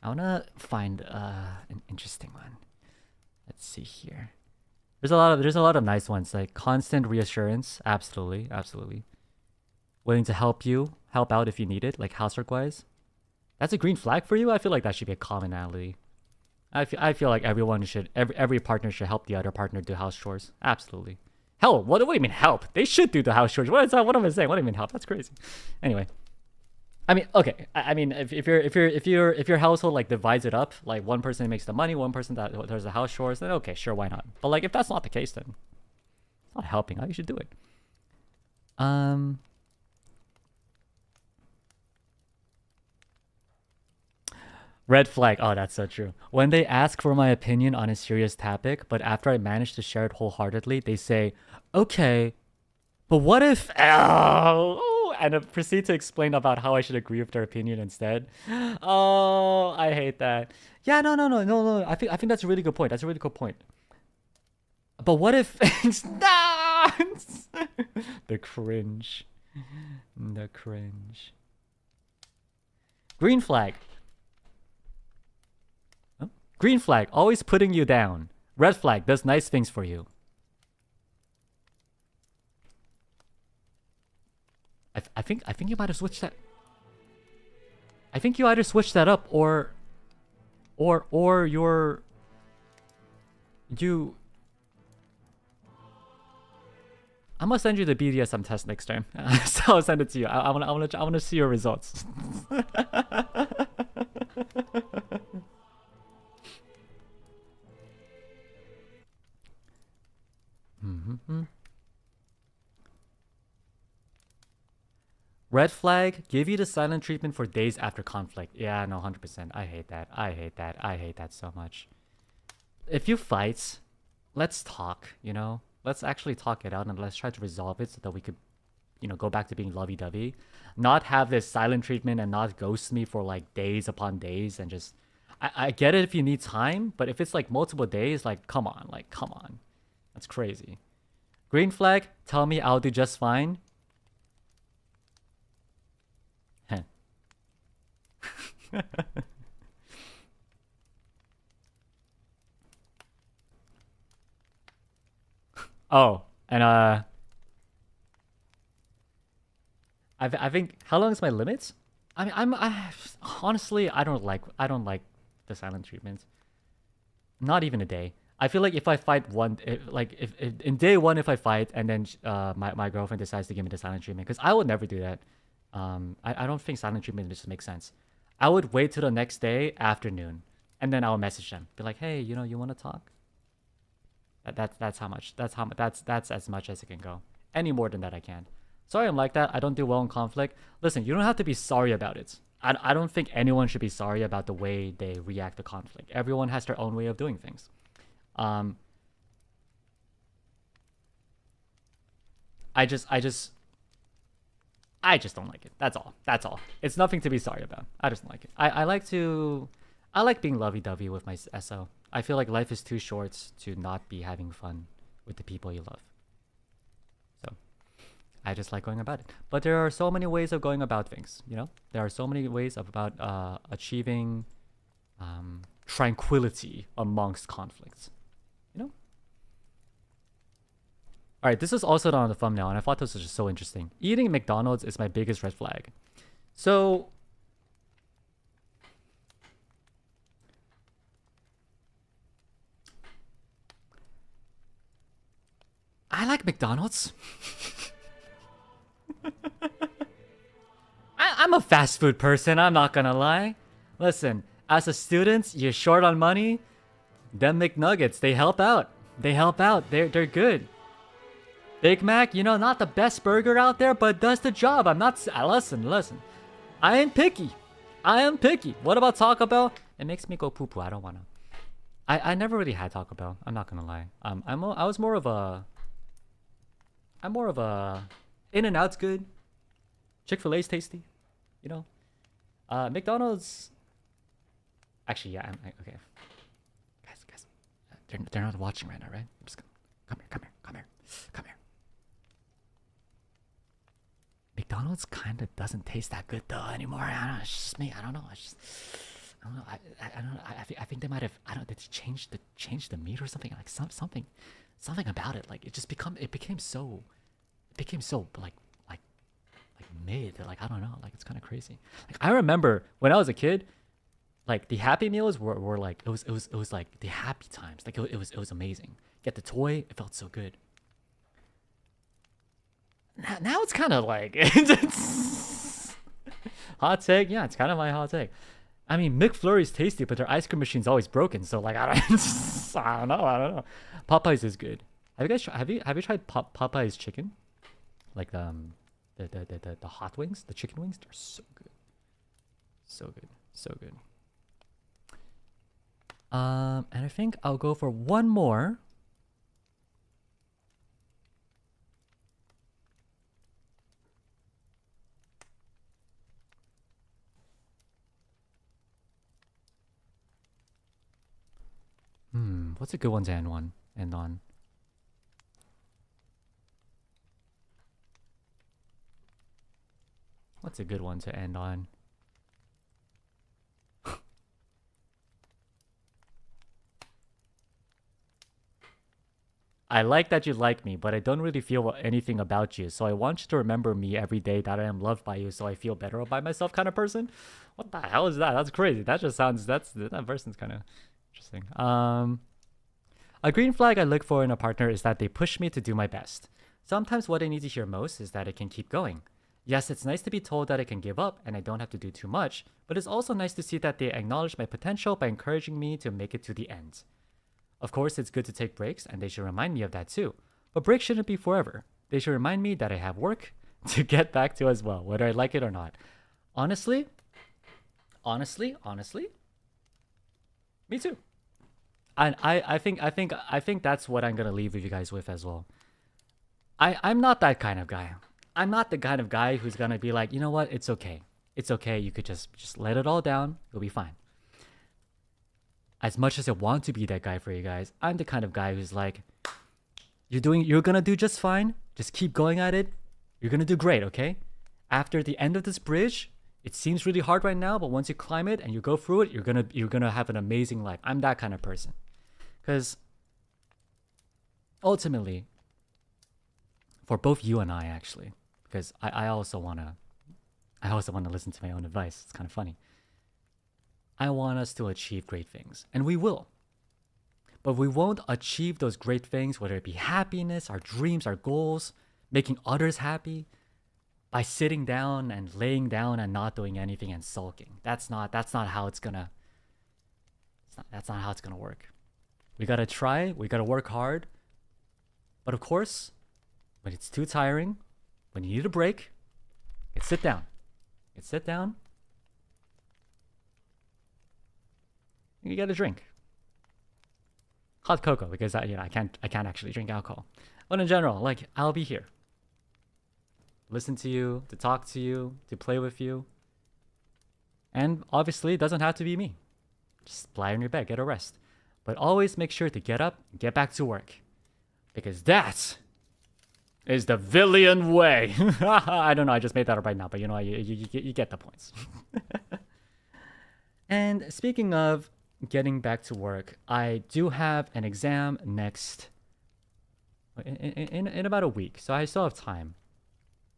[SPEAKER 1] wanna find an interesting one. Let's see here. There's a lot of nice ones, like constant reassurance. Absolutely. Willing to help out if you need it, like housework wise. That's a green flag for you. I feel like that should be a commonality. I feel like every partner should help the other partner do house chores. Absolutely. Hell, what do you mean help? They should do the house chores. What am I saying? What do you mean help? That's crazy. Anyway. I mean, okay. I mean, if your household like divides it up, like one person makes the money, one person that does the house chores, then okay, sure, why not? But like, if that's not the case, then it's not helping out. You should do it. Red flag. Oh, that's so true. When they ask for my opinion on a serious topic, but after I manage to share it wholeheartedly, they say, "Okay, but what if?" Oh, and proceed to explain about how I should agree with their opinion instead. Oh, I hate that. Yeah, no. I think that's a really good point. That's a really good point. But what if? The cringe. The cringe. Green flag. Huh? Green flag, always putting you down. Red flag, does nice things for you. I think you might have switched that. I think you either switched that up or you. I'm gonna send you the BDSM test next time. So I'll send it to you. I wanna see your results. Red flag, give you the silent treatment for days after conflict. Yeah, no, 100%. I hate that. I hate that. I hate that so much. If you fight, let's talk, you know? Let's actually talk it out and let's try to resolve it so that we could, you know, go back to being lovey-dovey. Not have this silent treatment and not ghost me for like days upon days and just... I get it if you need time, but if it's like multiple days, like, come on. Like, come on. That's crazy. Green flag, tell me I'll do just fine. Oh, and I think how long is my limit? I mean, honestly I don't like the silent treatment. Not even a day. I feel like if I fight one, if in day one if I fight and then my girlfriend decides to give me the silent treatment, because I would never do that. I don't think silent treatment just makes sense. I would wait till the next day afternoon, and then I'll message them, be like, hey, you know, you want to talk? That's how much. That's as much as it can go. Any more than that, I can't. Sorry, I'm like that. I don't do well in conflict. Listen, you don't have to be sorry about it. I don't think anyone should be sorry about the way they react to conflict. Everyone has their own way of doing things. I just don't like it. That's all. That's all. It's nothing to be sorry about. I just don't like it. I like being lovey-dovey with my SO. I feel like life is too short to not be having fun with the people you love. So, I just like going about it. But there are so many ways of going about things, you know? There are so many ways of about achieving tranquility amongst conflicts, you know? Alright, this is also on the thumbnail, and I thought this was just so interesting. Eating McDonald's is my biggest red flag. So, I like McDonald's. I'm a fast food person, I'm not gonna lie. Listen, as a student, you're short on money. Them McNuggets, they help out. They help out. They're good. Big Mac, you know, not the best burger out there, but does the job. I'm not... Listen. I am picky. I am picky. What about Taco Bell? It makes me go poo-poo. I don't wanna. I never really had Taco Bell. I'm not gonna lie. I was more of a... I'm more of a... In-N-Out's good. Chick-fil-A's tasty. You know? McDonald's... Actually, yeah, okay. Guys. They're not watching right now, right? I'm just gonna... Come here. McDonald's kind of doesn't taste that good though anymore. I don't know. It's just me. I don't know. I don't know. I don't know. I think they might have. I don't. Did they change the meat or something? Like something about it. Like it became so like mid. Like I don't know. Like it's kind of crazy. Like I remember when I was a kid, like the Happy Meals were like it was like the happy times. Like it was amazing. Get the toy. It felt so good. Now it's kind of like Hot take? Yeah, it's kind of my hot take. I mean, McFlurry's tasty, but their ice cream machine's always broken. So like, I don't know. I don't know. Popeyes is good. Have you guys have you tried Popeyes chicken? Like the hot wings, the chicken wings. They're so good, so good, so good. And I think I'll go for one more. What's a good one to end on? What's a good one to end on? I like that you like me, but I don't really feel anything about you. So I want you to remember me every day that I am loved by you, so I feel better about myself kind of person. What the hell is that? That's crazy. That just sounds, that person's kind of interesting. A green flag I look for in a partner is that they push me to do my best. Sometimes what I need to hear most is that I can keep going. Yes, it's nice to be told that I can give up and I don't have to do too much, but it's also nice to see that they acknowledge my potential by encouraging me to make it to the end. Of course, it's good to take breaks, and they should remind me of that too. But breaks shouldn't be forever. They should remind me that I have work to get back to as well, whether I like it or not. Honestly, me too. And I think that's what I'm gonna leave you guys with as well. I'm not that kind of guy. I'm not the kind of guy who's gonna be like, you know what, it's okay. It's okay, you could just let it all down, you'll be fine. As much as I want to be that guy for you guys, I'm the kind of guy who's like, you're gonna do just fine. Just keep going at it. You're gonna do great, okay? After the end of this bridge, it seems really hard right now, but once you climb it and you go through it, you're gonna have an amazing life. I'm that kind of person. Because ultimately, for both you and I actually, because I also wanna listen to my own advice. It's kind of funny. I want us to achieve great things, and we will. But we won't achieve those great things, whether it be happiness, our dreams, our goals, making others happy, by sitting down and laying down and not doing anything and sulking. That's not how it's gonna. That's not how it's gonna work. We gotta try. We gotta work hard. But of course, when it's too tiring, when you need a break, sit down. Sit down. You get a drink. Hot cocoa, because I can't actually drink alcohol. But in general, like, I'll be here. Listen to you, to talk to you, to play with you. And obviously, it doesn't have to be me. Just lie on your bed, get a rest. But always make sure to get up and get back to work. Because that is the Villion way. I don't know, I just made that up right now, but you know, you get the points. And speaking of getting back to work, I do have an exam next in about a week, so I still have time,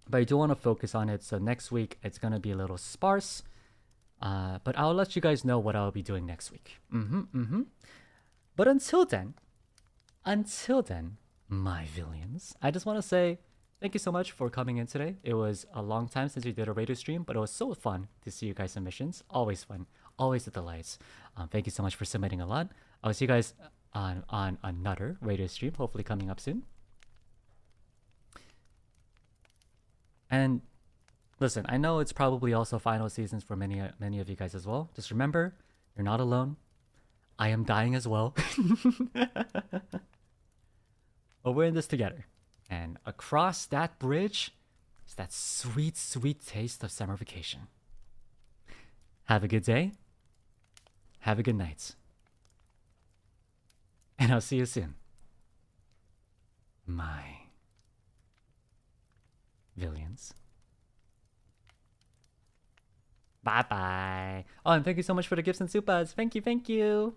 [SPEAKER 1] but I do want to focus on it. So next week it's gonna be a little sparse, but I'll let you guys know what I'll be doing next week. But until then, my Villions, I just want to say thank you so much for coming in today. It was a long time since we did a radio stream, but it was so fun to see you guys' submissions. Always fun. Always a delight. Thank you so much for submitting a lot. I'll see you guys on another radio stream, hopefully coming up soon. And listen, I know it's probably also final seasons for many of you guys as well. Just remember, you're not alone. I am dying as well. But we're in this together. And across that bridge is that sweet, sweet taste of summer vacation. Have a good day. Have a good night. And I'll see you soon. My Villions. Bye-bye. Oh, and thank you so much for the gifts and supas. Thank you, thank you.